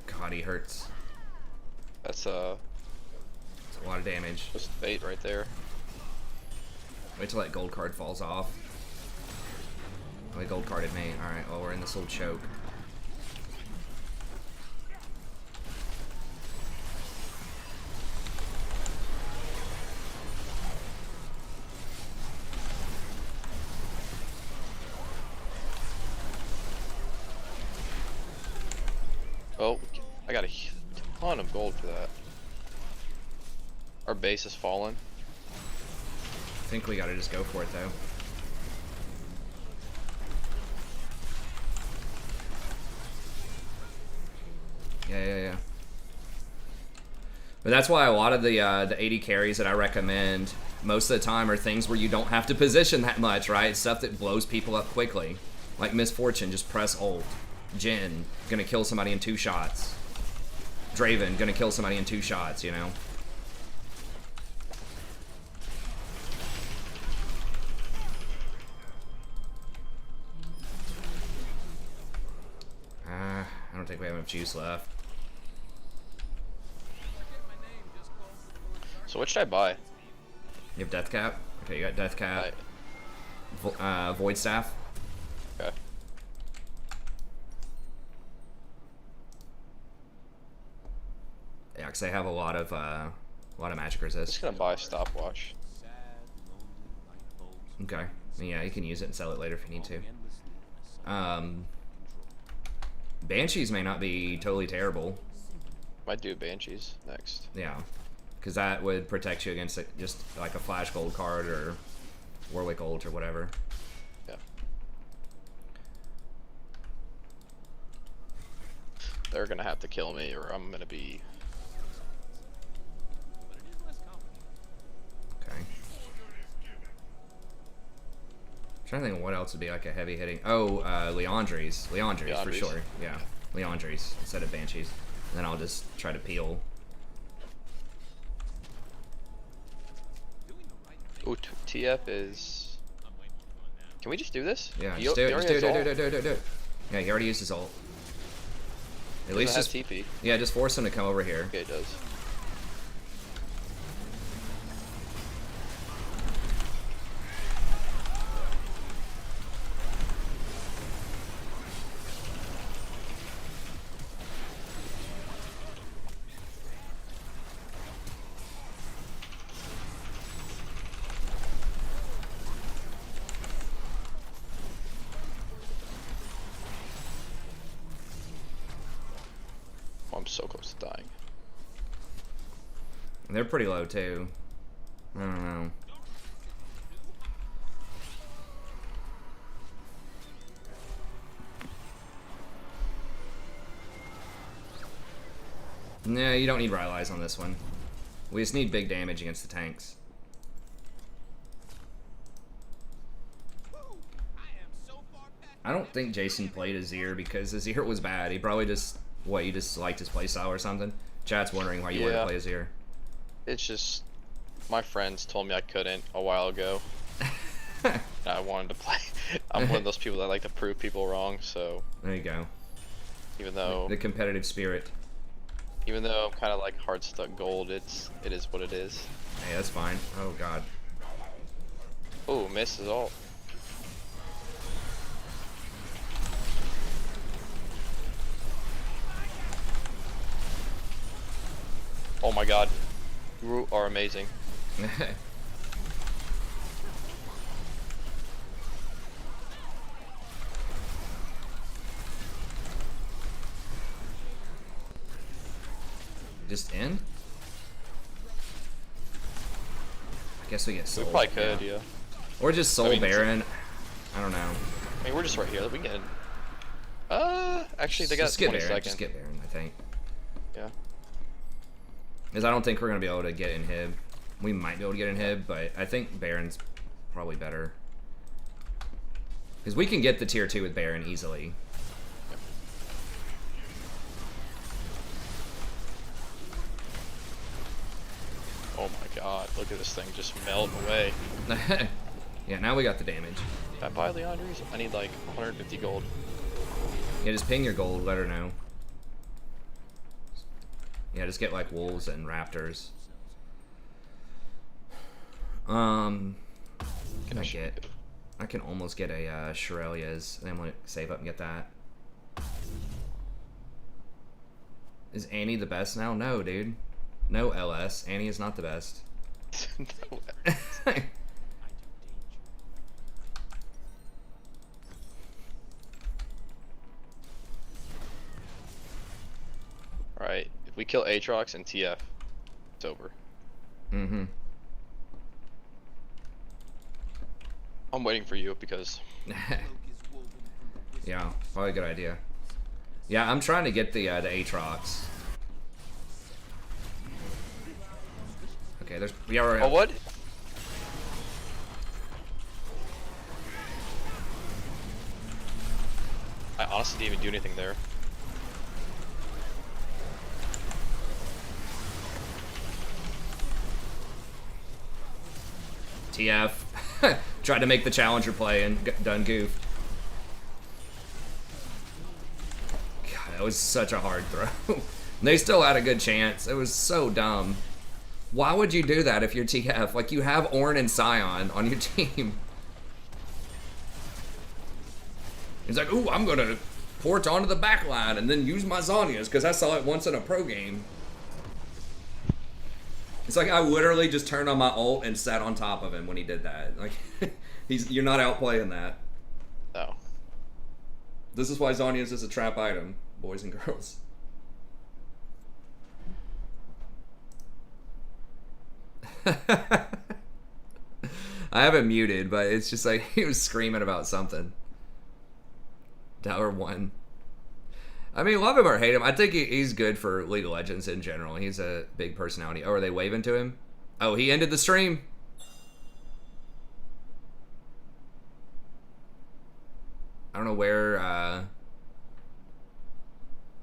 God, he hurts. That's a lot of damage. just bait right there. Wait till that gold card falls off. Oh, he gold carded me. Alright, well, we're in this little choke. Oh, I got a ton of gold for that. Our base has fallen. I think we gotta just go for it, though. Yeah. But that's why a lot of the 80 carries that I recommend most of the time are things where you don't have to position that much, right? It's stuff that blows people up quickly. Like Misfortune, just press ult. Jhin, gonna kill somebody in 2 shots. Draven, gonna kill somebody in 2 shots, you know? I don't think we have enough juice left. So what should I buy? You have Death Cap? Okay, you got Death Cap. Void Staff. Okay. Yeah, because they have a lot of magic I'm resist. just gonna buy a stopwatch. Okay. Yeah, you can use it and sell it later if you need to. Banshees may not be totally terrible. Might do Banshees next. Yeah, because that would protect you against just like a Flash Gold card or Warwick Ult or whatever. Yeah. They're gonna have to kill me, or I'm gonna be. Okay. I'm trying to think of what else would be like a heavy hitting. Oh, Leandries for sure. Yeah, Leandries instead of Banshees. And then I'll just try to peel. Ooh, TF is. Can we just do this? Yeah, just do it. Just do it. Yeah, he already used his ult. At least just TP. Yeah, just force him to come over here. Okay, it does. Oh, I'm so close to dying. They're pretty low too. I don't know. No, you don't need Rylai's on this one. We just need big damage against the tanks. I don't think Jason played Azir because Azir was bad. He probably just, you just liked his playstyle or something? Chat's wondering why you wanted to play Azir. It's just, my friends told me I couldn't a while ago. I wanted to play. I'm one of those people that like to prove people wrong, so. There you go. Even though. The competitive spirit. Even though I'm kind of like hard stuck gold, it is what it is. Hey, that's fine. Oh god. Oh, misses all. Oh my god. You are amazing. Just in? I guess we get Soul. We probably could, yeah. Or just Soul Baron. I don't know. I mean, we're just right here. We can. Actually, they got just get 20 Baron. seconds. Just get Baron, I think. Yeah. Because I don't think we're gonna be able to get inhib. We might be able to get inhib, but I think Baron's probably better. Because we can get the tier 2 with Baron easily. Oh my god, look at this thing just melt away. Yeah, now we got the damage. Can I buy Leandries? I need like 150 gold. Yeah, just ping your gold, let her know. Yeah, just get like wolves and raptors. Can I get? I can almost get a Shirelia's. Then I'm gonna save up and get that. Is Annie the best now? No, dude. No LS. Annie is not the best. No. Alright, if we kill Aatrox and TF, it's over. Mm-hmm. I'm waiting for you because... Yeah, probably a good idea. Yeah, I'm trying to get the Aatrox. Okay, there's... We already... Oh, what? I honestly didn't even do anything there. TF. Tried to make the challenger play and done goofed. God, that was such a hard throw. They still had a good chance. It was so dumb. Why would you do that if you're TF? Like, you have Ornn and Sion on your team. He's like, ooh, I'm gonna port onto the back line and then use my Zhonya's because I saw it once in a pro game. It's like I literally just turned on my ult and sat on top of him when he did that. Like, you're not outplaying that. No. This is why Zhonya's is a trap item, boys and girls. I have it muted, but it's just like he was screaming about something. Tower 1. I mean, love him or hate him, I think he's good for League of Legends in general. He's a big personality. Oh, are they waving to him? Oh, he ended the stream. I don't know where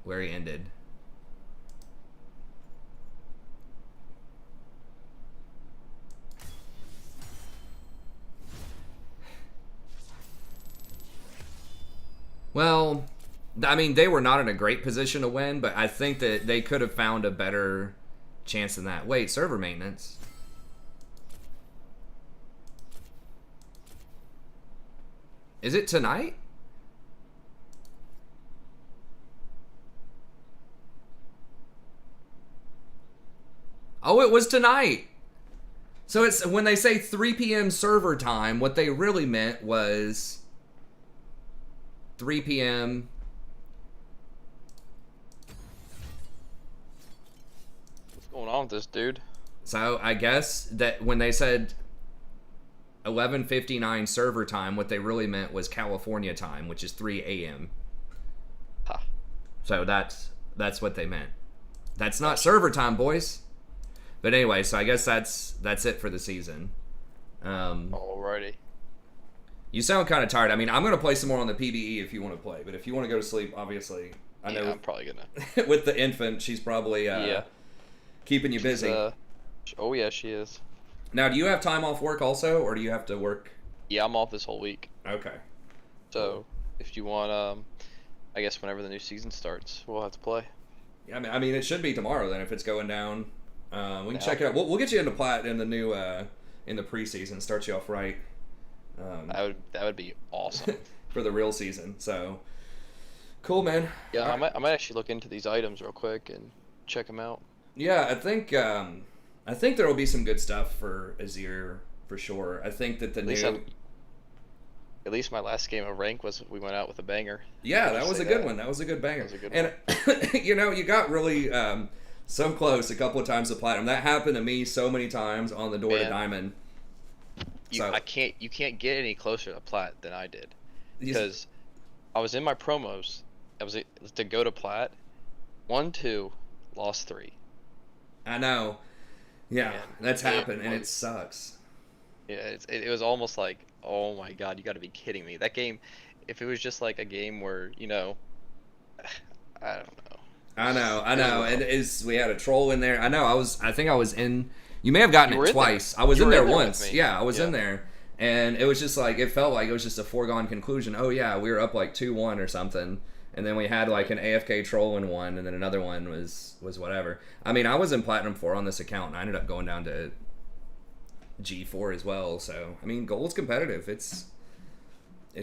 he ended. Well, I mean, they were not in a great position to win, but I think that they could have found a better chance than that. Wait, server maintenance. Is it tonight? Oh, it was tonight. So it's when they say 3 p.m. server time, what they really meant was 3 p.m. What's going on with this dude? So I guess that when they said 11:59 server time, what they really meant was California time, which is 3 a.m. Huh. So that's what they meant. That's not server time, boys. But anyway, so I guess that's it for the season. Alrighty. You sound kind of tired. I mean, I'm going to play some more on the PBE if you want to play. But if you want to go to sleep, obviously. I know I'm probably going to. with the infant, she's probably keeping you busy. Oh, yeah, she is. Now, do you have time off work also, or do you have to work? Yeah, I'm off this whole week. Okay. So, if you want, I guess whenever the new season starts, we'll have to play. Yeah, I mean, it should be tomorrow then if it's going down. We can check it out. We'll get you into plat in the new in the preseason. Start you off right. That would be awesome for the real season. So cool, man. Yeah, I might actually look into these items real quick and check them out. Yeah, I think there will be some good stuff for Azir for sure. I think that at least my last game of rank we went out with a banger. Yeah, that was a good one. That was a good banger. And you know, you got really so close a couple of times to platinum. That happened to me so many times on the door to diamond. You can't get any closer to plat than I did, because I was in my promos. I was to go to plat, 1-2, lost 3. I know. Yeah, that's happened, and it sucks. Yeah, it was almost like, oh my god, you got to be kidding me. That game, if it was just like a game where, you know, I don't know. I know. And we had a troll in there. I know. I think I was in. You may have gotten it twice. I was in there once. Yeah, I was in there, and it was just like it felt like it was just a foregone conclusion. Oh yeah, we were up like 2-1 or something, and then we had like an AFK troll in one, and then another one was whatever. I mean, I was in Platinum 4 on this account, and I ended up going down to G4 as well. So I mean, gold's competitive. It's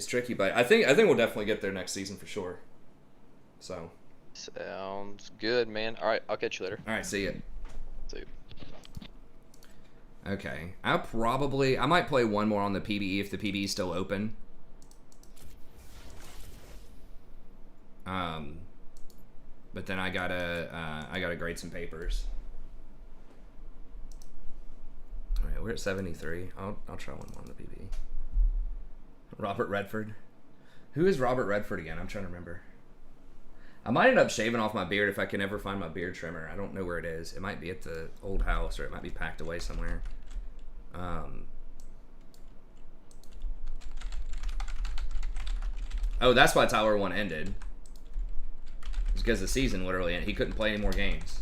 tricky, but I think we'll definitely get there next season for sure. So. Sounds good, man. All right, I'll catch you later. All right, see ya. See you. Okay, I might play one more on the PBE if the PBE is still open. But then I gotta grade some papers. All right, we're at 73. I'll try one more on the PBE. Robert Redford. Who is Robert Redford again? I'm trying to remember. I might end up shaving off my beard if I can ever find my beard trimmer. I don't know where it is. It might be at the old house, or it might be packed away somewhere. Oh, that's why Tower 1 ended. It's because the season literally ended. He couldn't play any more games.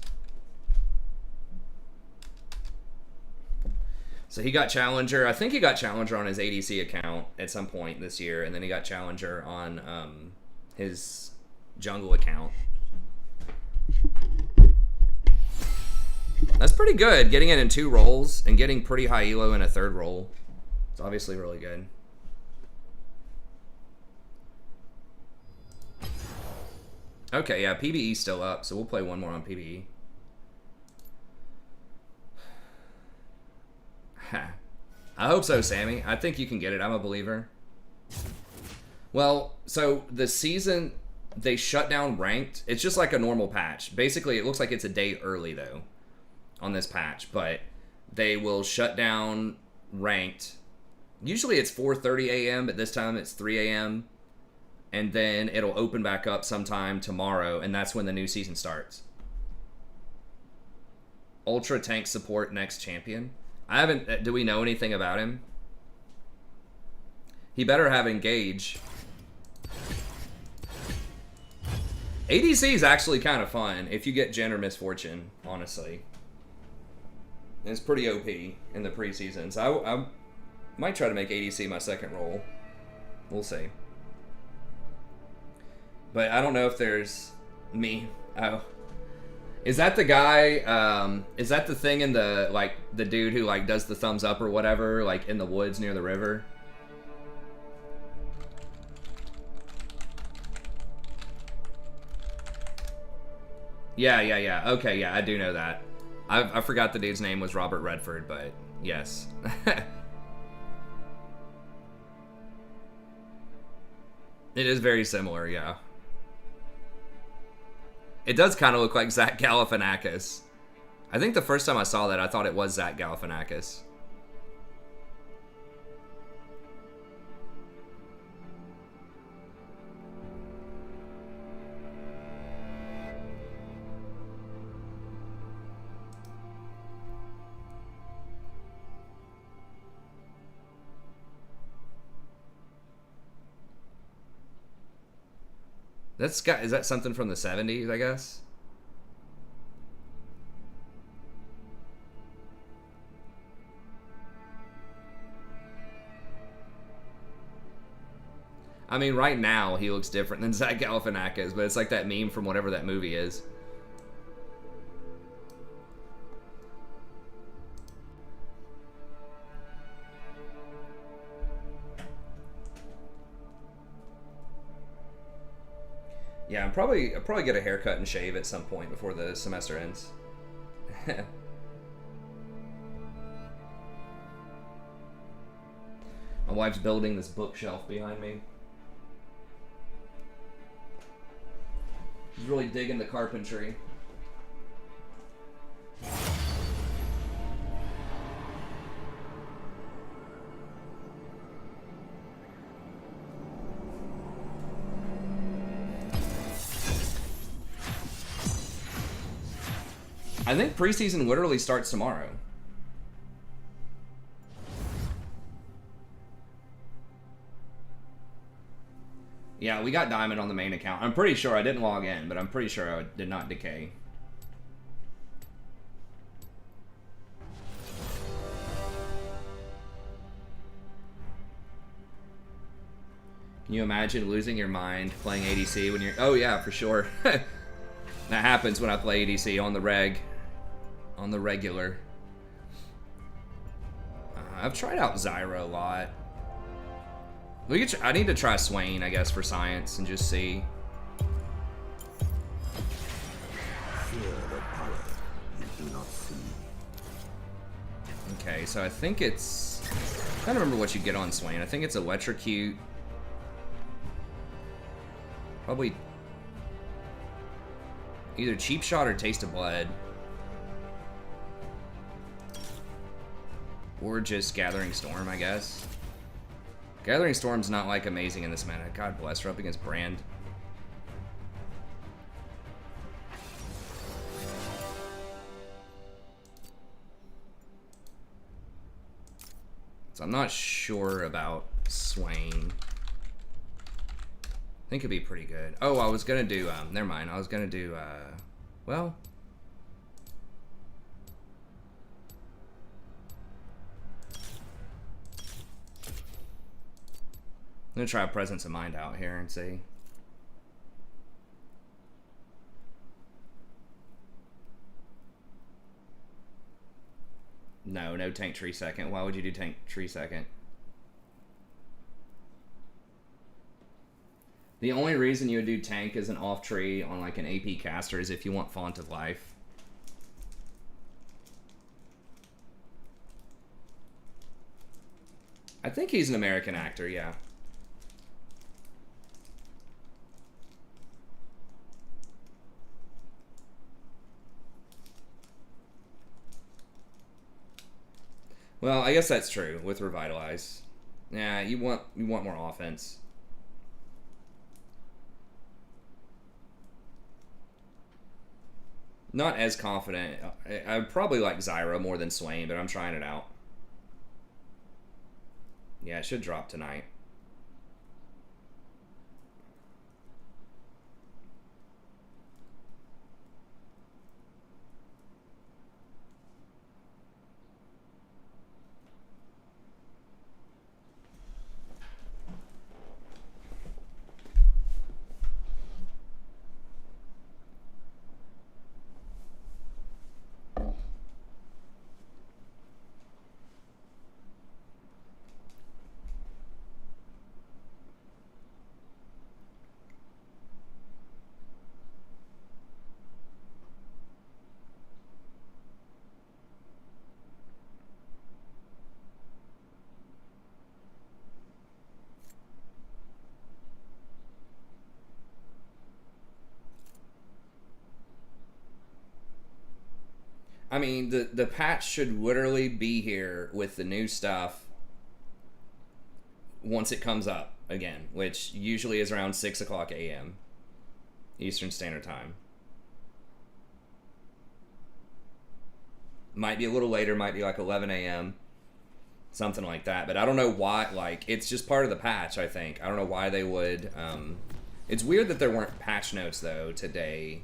So he got Challenger. I think he got Challenger on his ADC account at some point this year, and then he got Challenger on his jungle account. That's pretty good, getting it in 2 roles and getting pretty high elo in a 3rd role. It's obviously really good. Okay, yeah, PBE's still up, so we'll play one more on PBE. I hope so, Sammy. I think you can get it. I'm a believer. Well, so the season, they shut down ranked. It's just like a normal patch. Basically, it looks like it's a day early, though, on this patch. But they will shut down ranked. Usually it's 4:30 a.m., but this time it's 3 a.m. And then it'll open back up sometime tomorrow, and that's when the new season starts. Ultra Tank Support next champion. I haven't... Do we know anything about him? He better have Engage. ADC is actually kind of fun if you get Gen or Misfortune, honestly. And it's pretty OP in the preseason. So I might try to make ADC my second role. We'll see. But I don't know if there's... Me. Oh. Is that the guy, is that the thing in the, like, the dude who, like, does the thumbs up or whatever, like, in the woods near the river? Yeah. Okay, yeah, I do know that. I forgot the dude's name was Robert Redford, but yes. It is very similar, yeah. It does kind of look like Zach Galifianakis. I think the first time I saw that, I thought it was Zach Galifianakis. Is that something from the 70s, I guess? I mean, right now, he looks different than Zach Galifianakis, but it's like that meme from whatever that movie is. Yeah, I'll probably get a haircut and shave at some point before the semester ends. My wife's building this bookshelf behind me. She's really digging the carpentry. I think preseason literally starts tomorrow. Yeah, we got Diamond on the main account. I'm pretty sure I didn't log in, but I'm pretty sure I did not decay. Can you imagine losing your mind playing ADC when you're... Oh yeah, for sure. That happens when I play ADC on the reg. On the regular. I've tried out Zyra a lot. I need to try Swain, I guess, for science and just see. Okay, so I think it's... I'm trying to remember what you get on Swain. I think it's Electrocute. Probably either Cheap Shot or Taste of Blood. Or just Gathering Storm, I guess. Gathering Storm's not, like, amazing in this meta. God bless her, up against Brand. So I'm not sure about Swain. I think it'd be pretty good. Oh, I was gonna do, never mind. I was gonna do, well... I'm gonna try a Presence of Mind out here and see. No Tank Tree Second. Why would you do Tank Tree Second? The only reason you would do tank as an off tree on like an AP caster is if you want Font of Life. I think he's an American actor, yeah. Well, I guess that's true with Revitalize. Yeah, you want more offense. Not as confident. I would probably like Zyra more than Swain, but I'm trying it out. Yeah, it should drop tonight. I mean, the patch should literally be here with the new stuff once it comes up again, which usually is around 6 o'clock a.m. Eastern Standard Time. Might be a little later, might be like 11 a.m. Something like that. But I don't know why, like, it's just part of the patch, I think. I don't know why they would. It's weird that there weren't patch notes, though, today.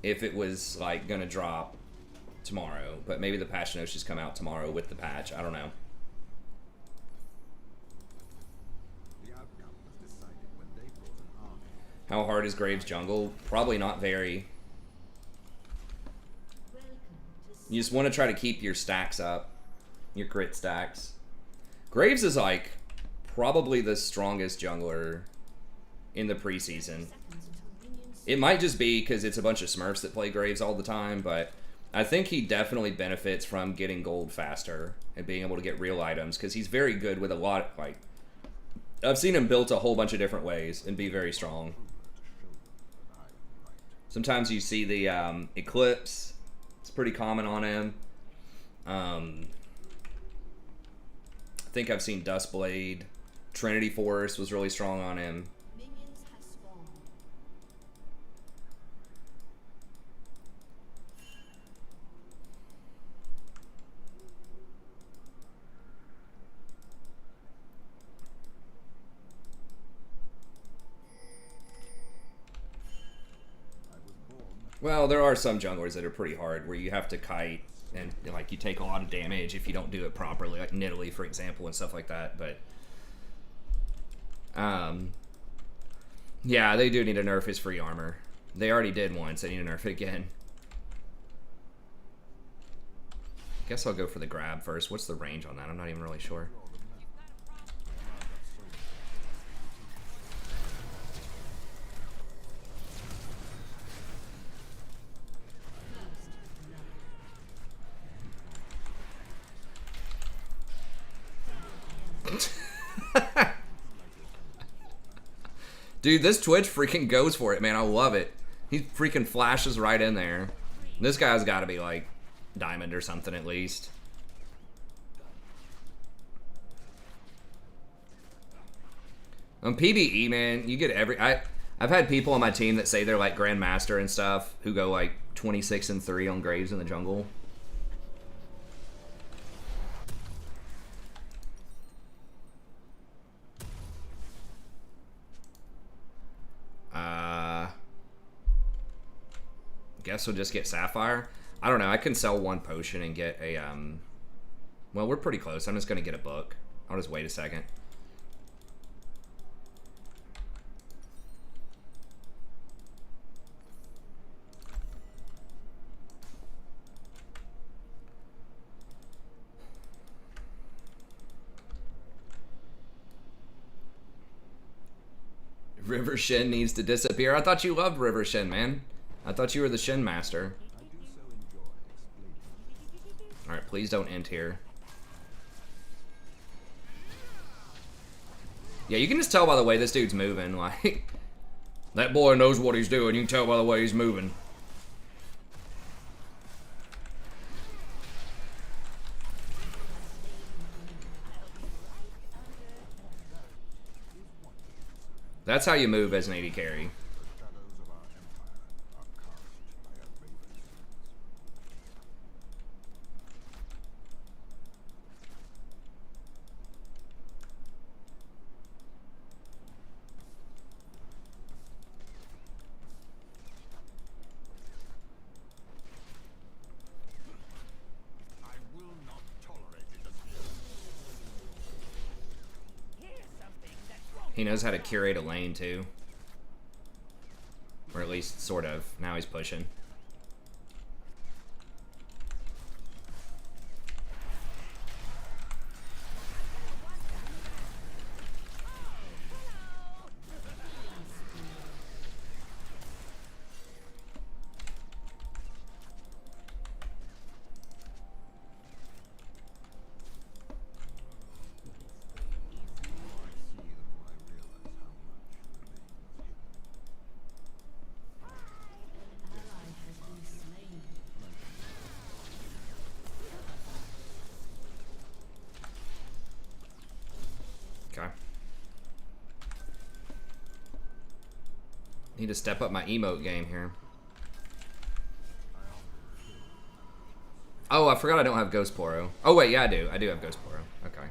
If it was, like, gonna drop tomorrow. But maybe the patch notes just come out tomorrow with the patch. I don't know. How hard is Graves jungle? Probably not very. You just want to try to keep your stacks up. Your crit stacks. Graves is like probably the strongest jungler in the preseason. It might just be because it's a bunch of Smurfs that play Graves all the time, but I think he definitely benefits from getting gold faster and being able to get real items because he's very good with a lot, like, I've seen him built a whole bunch of different ways and be very strong. Sometimes you see the Eclipse. It's pretty common on him. I think I've seen Dustblade. Trinity Force was really strong on him. Well, there are some junglers that are pretty hard where you have to kite and like you take a lot of damage if you don't do it properly, like Nidalee, for example, and stuff like that. But yeah, they do need to nerf his free armor. They already did once. They need to nerf it again. Guess I'll go for the grab first. What's the range on that? I'm not even really sure. Dude, this Twitch freaking goes for it, man. I love it. He freaking flashes right in there. This guy's got to be like diamond or something at least. On PBE, man, you get I've had people on my team that say they're like Grandmaster and stuff who go like 26-3 on Graves in the jungle. Guess we'll just get Sapphire. I don't know. I can sell one potion and get a, well, we're pretty close. I'm just going to get a book. I'll just wait a second. River Shin needs to disappear. I thought you loved River Shin, man. I thought you were the Shin master. Alright, please don't end here. Yeah, you can just tell by the way this dude's moving. Like, that boy knows what he's doing. You can tell by the way he's moving. That's how you move as an AD carry. He knows how to curate a lane too. Or at least sort of. Now he's pushing. Okay. Need to step up my emote game here. Oh, I forgot I don't have Ghost Poro. Oh wait, yeah I do. I do have Ghost Poro. Okay.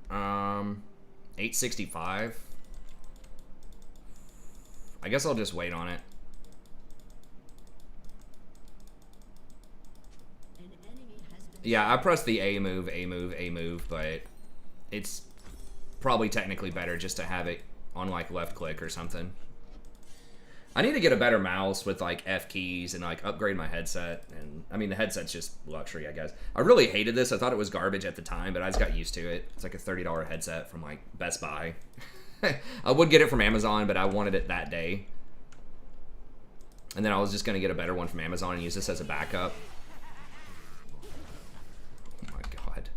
Um, 865. I guess I'll just wait on it. Yeah, I pressed the A move, but it's probably technically better just to have it on like left click or something. I need to get a better mouse with like F keys and like upgrade my headset. And I mean, the headset's just luxury, I guess. I really hated this. I thought it was garbage at the time, but I just got used to it. It's like a $30 headset from like Best Buy. I would get it from Amazon, but I wanted it that day. And then I was just going to get a better one from Amazon and use this as a backup. Oh my god.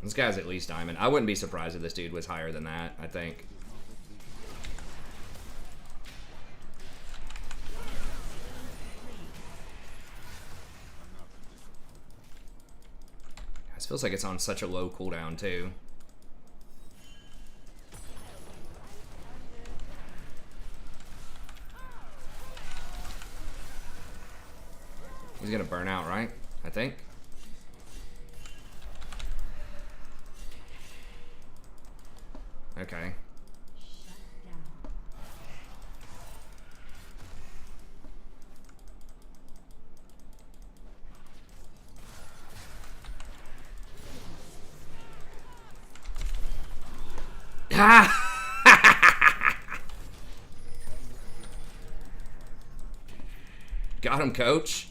This guy's at least diamond. I wouldn't be surprised if this dude was higher than that, I think. This feels like it's on such a low cooldown, too. He's gonna burn out, right? I think. Okay. Got him, coach.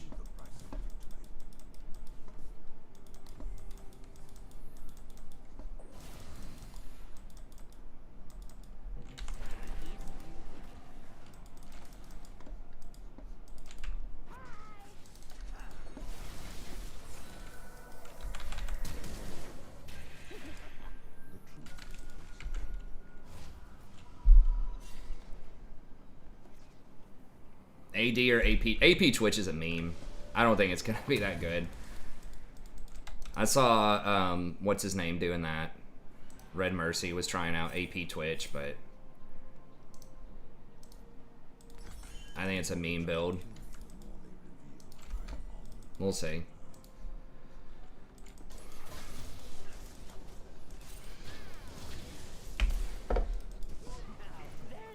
AD or AP? AP Twitch is a meme. I don't think it's gonna be that good. I saw what's his name doing that. Red Mercy was trying out AP Twitch, but I think it's a meme build. We'll see.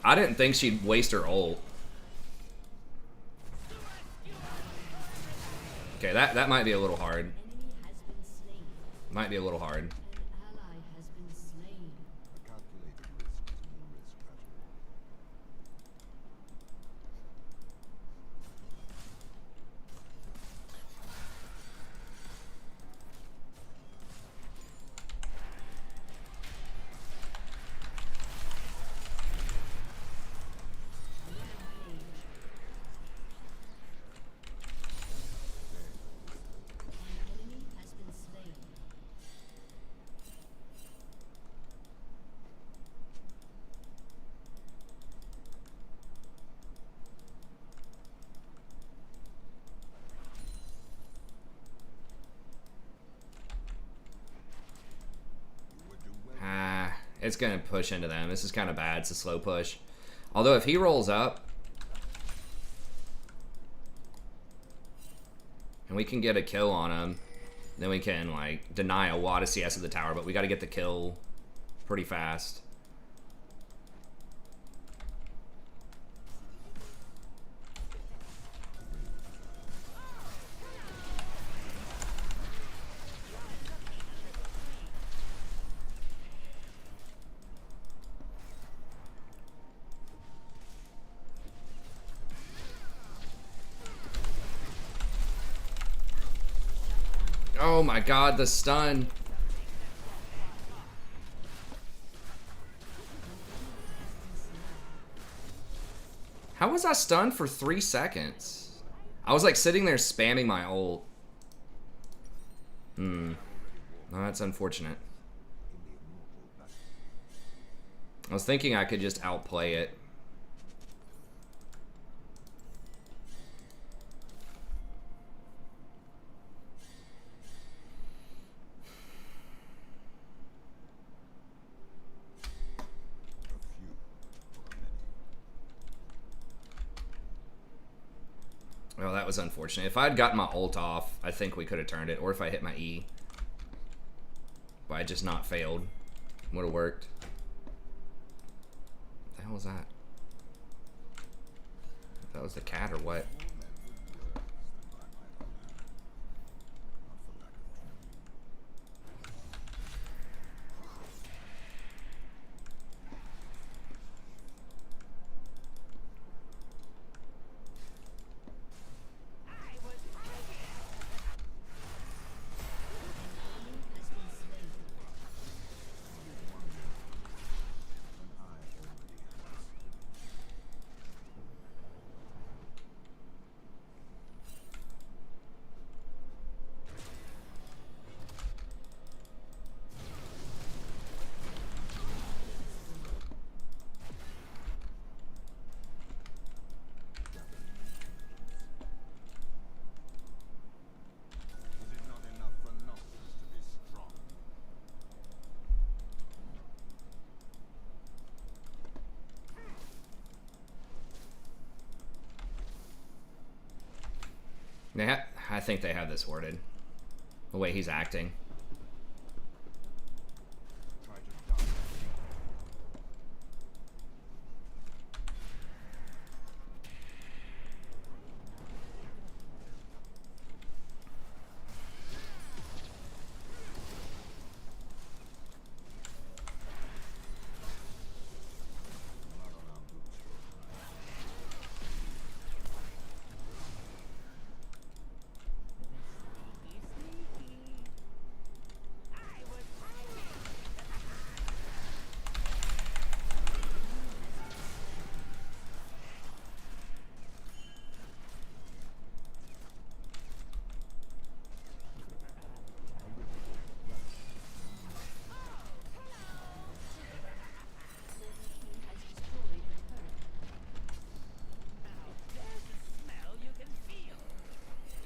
I didn't think she'd waste her ult. Okay, that might be a little hard. Might be a little hard. It's gonna push into them. This is kind of bad. It's a slow push. Although if he rolls up, and we can get a kill on him, then we can like deny a lot of CS of the tower. But we got to get the kill pretty fast. Oh my god, the stun. How was I stunned for 3 seconds? I was like sitting there spamming my ult. No, that's unfortunate. I was thinking I could just outplay it. Well, that was unfortunate. If I had gotten my ult off, I think we could have turned it. Or if I hit my E. But I just not failed. Would have worked. What the hell was that? That was the cat or what? I think they have this worded. The way he's acting.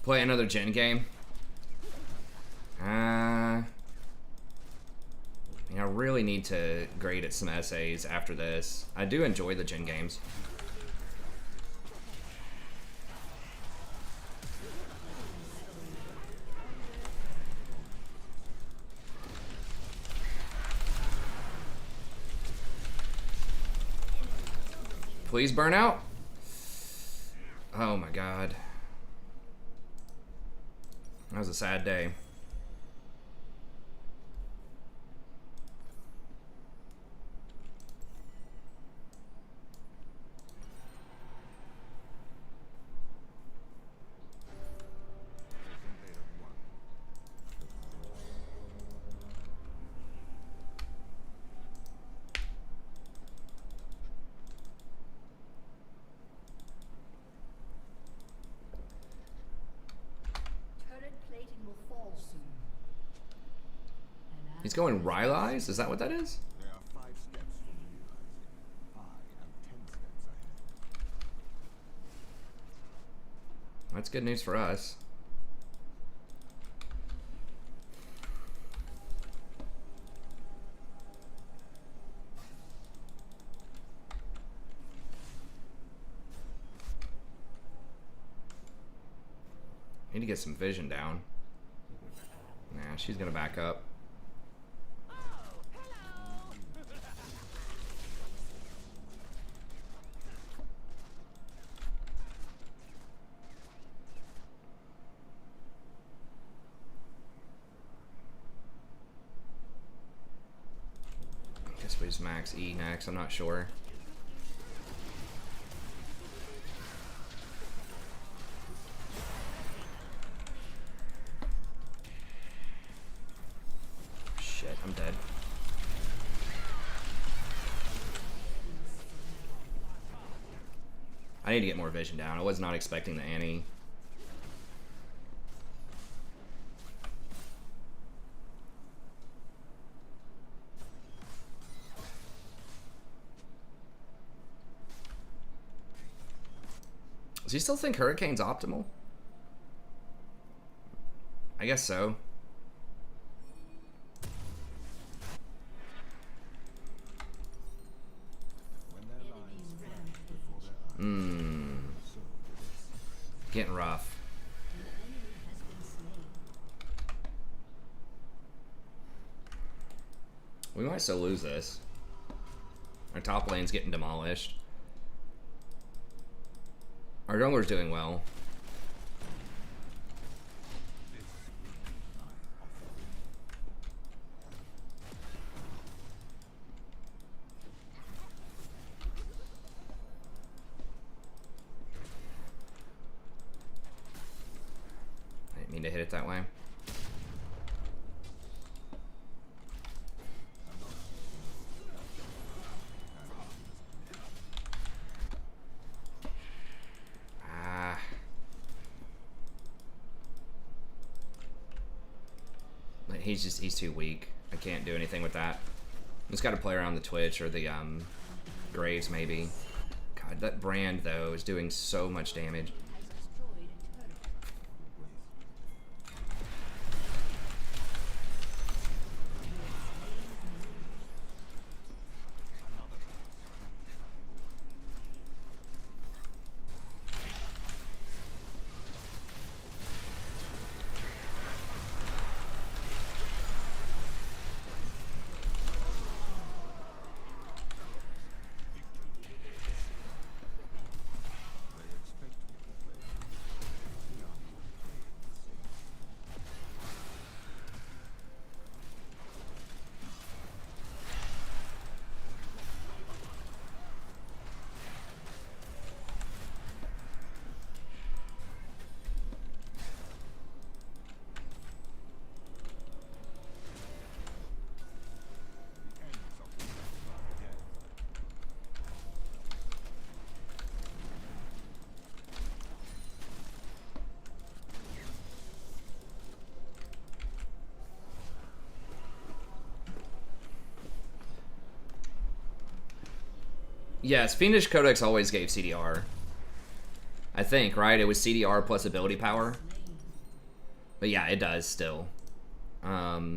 Play another gen game. I really need to grade at some essays after this. I do enjoy the gen games. Please burn out. Oh my god. That was a sad day. He's going Rylai's? Is that what that is? That's good news for us. Need to get some vision down. Nah, she's gonna back up. Guess we just max E next, I'm not sure. Shit, I'm dead. I need to get more vision down. I was not expecting the Annie. Does he still think Hurricane's optimal? I guess so. Getting rough. We might still lose this. Our top lane's getting demolished. Our jungler's doing well. I didn't mean to hit it that way. He's too weak. I can't do anything with that. Just got to play around the Twitch or the Graves maybe. God, that Brand though is doing so much damage. Yes, Fiendish Codex always gave CDR. I think, right? It was CDR plus ability power. But yeah, it does still. What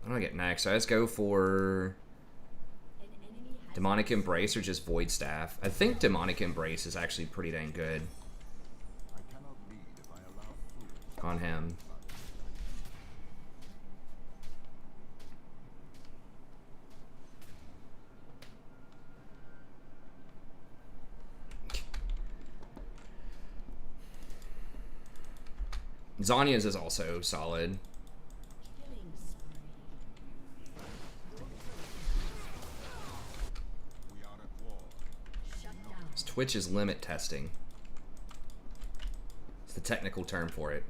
do I get next? So let's go for Demonic Embrace or just Void Staff. I think Demonic Embrace is actually pretty dang good on him. Zanya's is also solid. Twitch is limit testing. It's the technical term for it.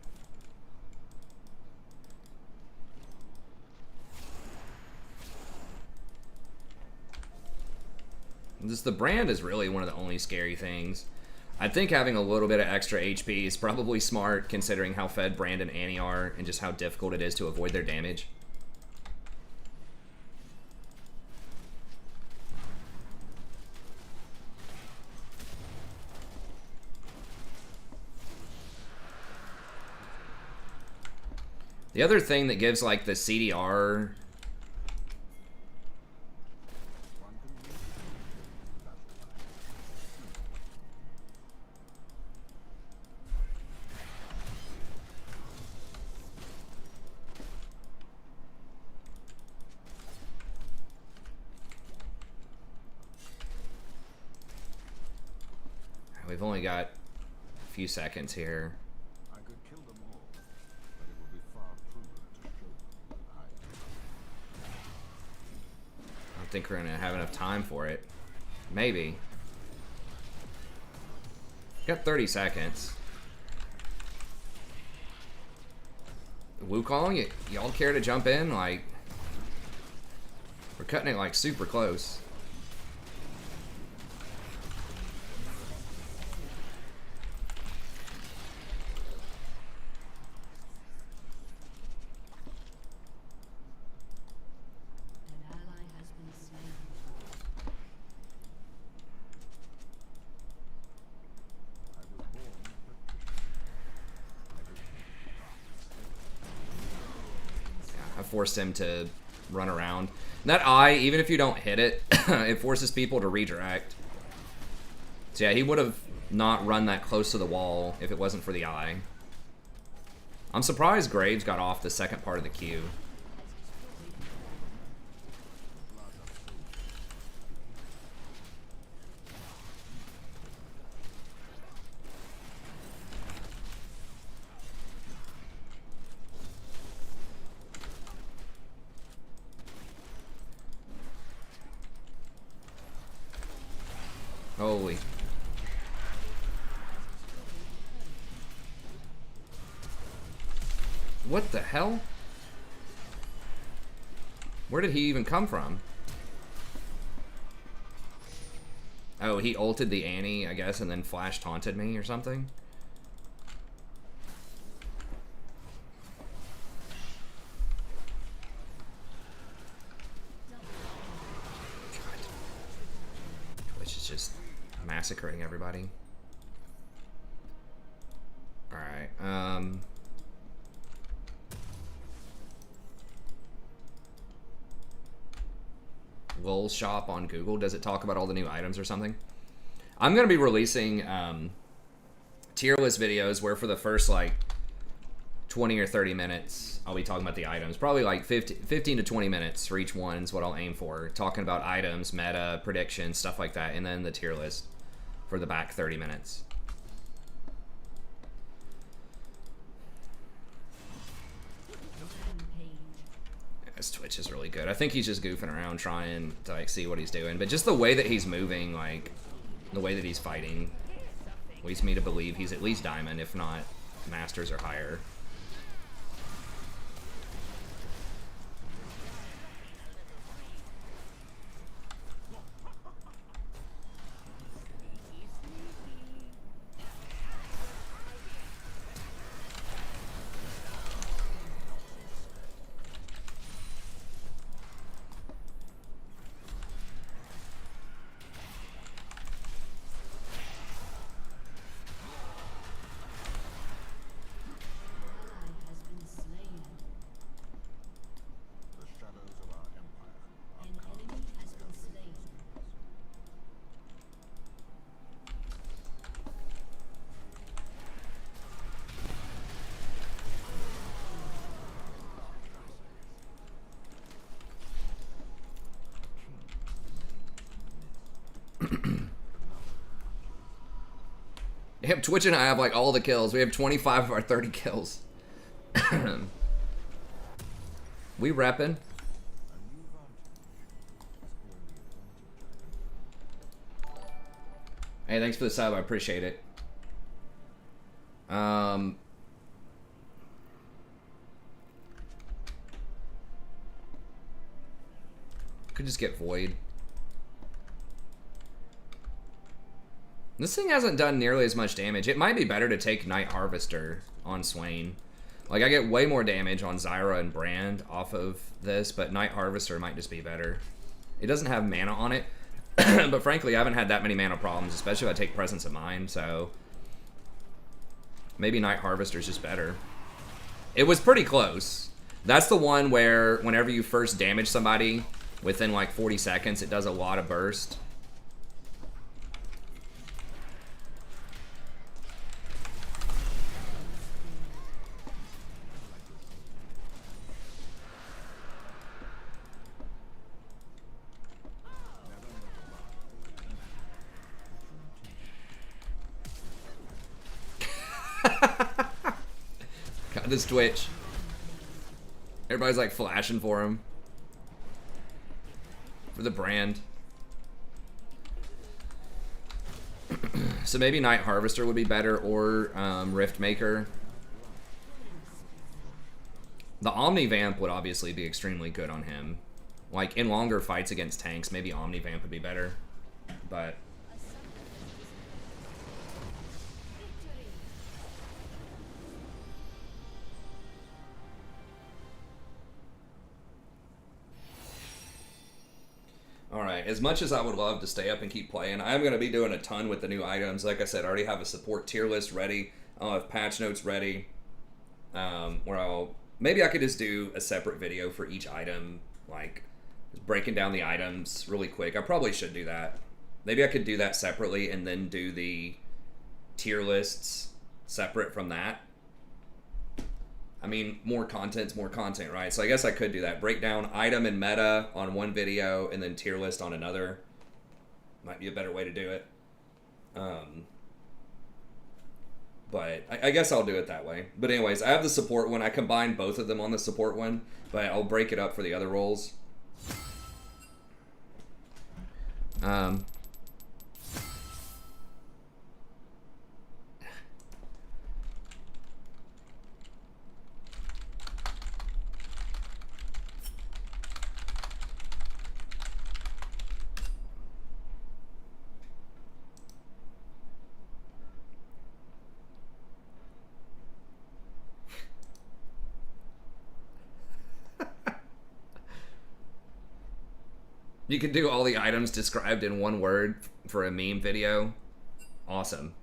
Just the Brand is really one of the only scary things. I think having a little bit of extra HP is probably smart considering how fed Brand and Annie are and just how difficult it is to avoid their damage. The other thing that gives like the CDR We've only got a few seconds here. I could kill them all, but it would be far crueler to show them that I am. I don't think we're gonna have enough time for it. Maybe. Got 30 seconds. Wukong, y'all care to jump in? Like, we're cutting it like super close. Forced him to run around. And that eye, even if you don't hit it, it forces people to redirect. So yeah, he would have not run that close to the wall if it wasn't for the eye. I'm surprised Graves got off the second part of the queue. Holy. What the hell? Where did he even come from? Oh, he ulted the Annie, I guess, and then flash taunted me or something? Massacring everybody. Alright, Lol shop on Google, does it talk about all the new items or something? I'm gonna be releasing tier list videos where for the first like 20 or 30 minutes I'll be talking about the items. Probably like 15 to 20 minutes for each one is what I'll aim for. Talking about items, meta, predictions, stuff like that, and then the tier list for the back 30 minutes. Yeah, his Twitch is really good. I think he's just goofing around trying to like see what he's doing, but just the way that he's moving, like the way that he's fighting, leads me to believe he's at least Diamond, if not Masters or higher. Yep, Twitch and I have like all the kills. We have 25 of our 30 kills. We reppin'. Hey, thanks for the sub. I appreciate it. Could just get Void. This thing hasn't done nearly as much damage. It might be better to take Night Harvester on Swain. Like, I get way more damage on Zyra and Brand off of this, but Night Harvester might just be better. It doesn't have mana on it, but frankly, I haven't had that many mana problems, especially if I take Presence of Mind, so maybe Night Harvester is just better. It was pretty close. That's the one where whenever you first damage somebody, within like 40 seconds, it does a lot of burst. Got this Twitch. Everybody's like flashing for him. For the brand. So maybe Night Harvester would be better, or Rift Maker. The Omni Vamp would obviously be extremely good on him. Like, in longer fights against tanks, maybe Omni Vamp would be better. But... Alright, as much as I would love to stay up and keep playing, I'm going to be doing a ton with the new items. Like I said, I already have a support tier list ready. I'll have patch notes ready. Where I'll... Maybe I could just do a separate video for each item, like, just breaking down the items really quick. I probably should do that. Maybe I could do that separately and then do the tier lists separate from that. I mean, more content's more content, right? So I guess I could do that. Break down item and meta on one video and then tier list on another. Might be a better way to do it. But I guess I'll do it that way. But anyways, I have the support one. I combine both of them on the support one, but I'll break it up for the other roles. You could do all the items described in one word for a meme video. Awesome.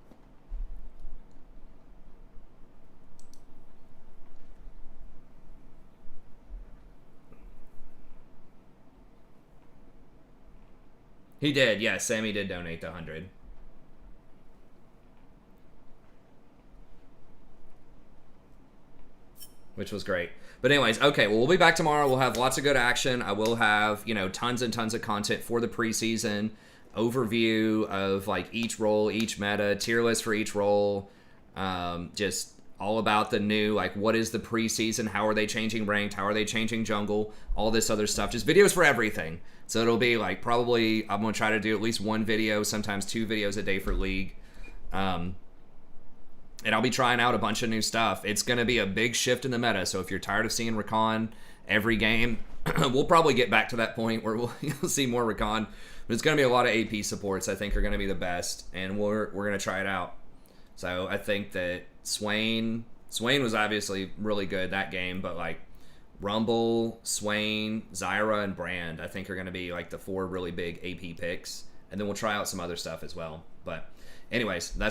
He did, yes. Sammy did donate the 100. Which was great. But anyways, okay, well, we'll be back tomorrow. We'll have lots of good action. I will have, you know, tons and tons of content for the preseason. Overview of, like, each role, each meta, tier list for each role. Just all about the new, like, what is the preseason? How are they changing ranked? How are they changing jungle? All this other stuff. Just videos for everything. So it'll be, like, probably, I'm going to try to do at least one video, sometimes 2 videos a day for League. And I'll be trying out a bunch of new stuff. It's going to be a big shift in the meta, so if you're tired of seeing Rakan every game, we'll probably get back to that point where you'll see more Rakan. But it's going to be a lot of AP supports I think are going to be the best, and we're going to try it out. So I think that Swain was obviously really good that game, but like Rumble, Swain, Zyra, and Brand I think are going to be like the 4 really big AP picks. And then we'll try out some other stuff as well. But anyways, that's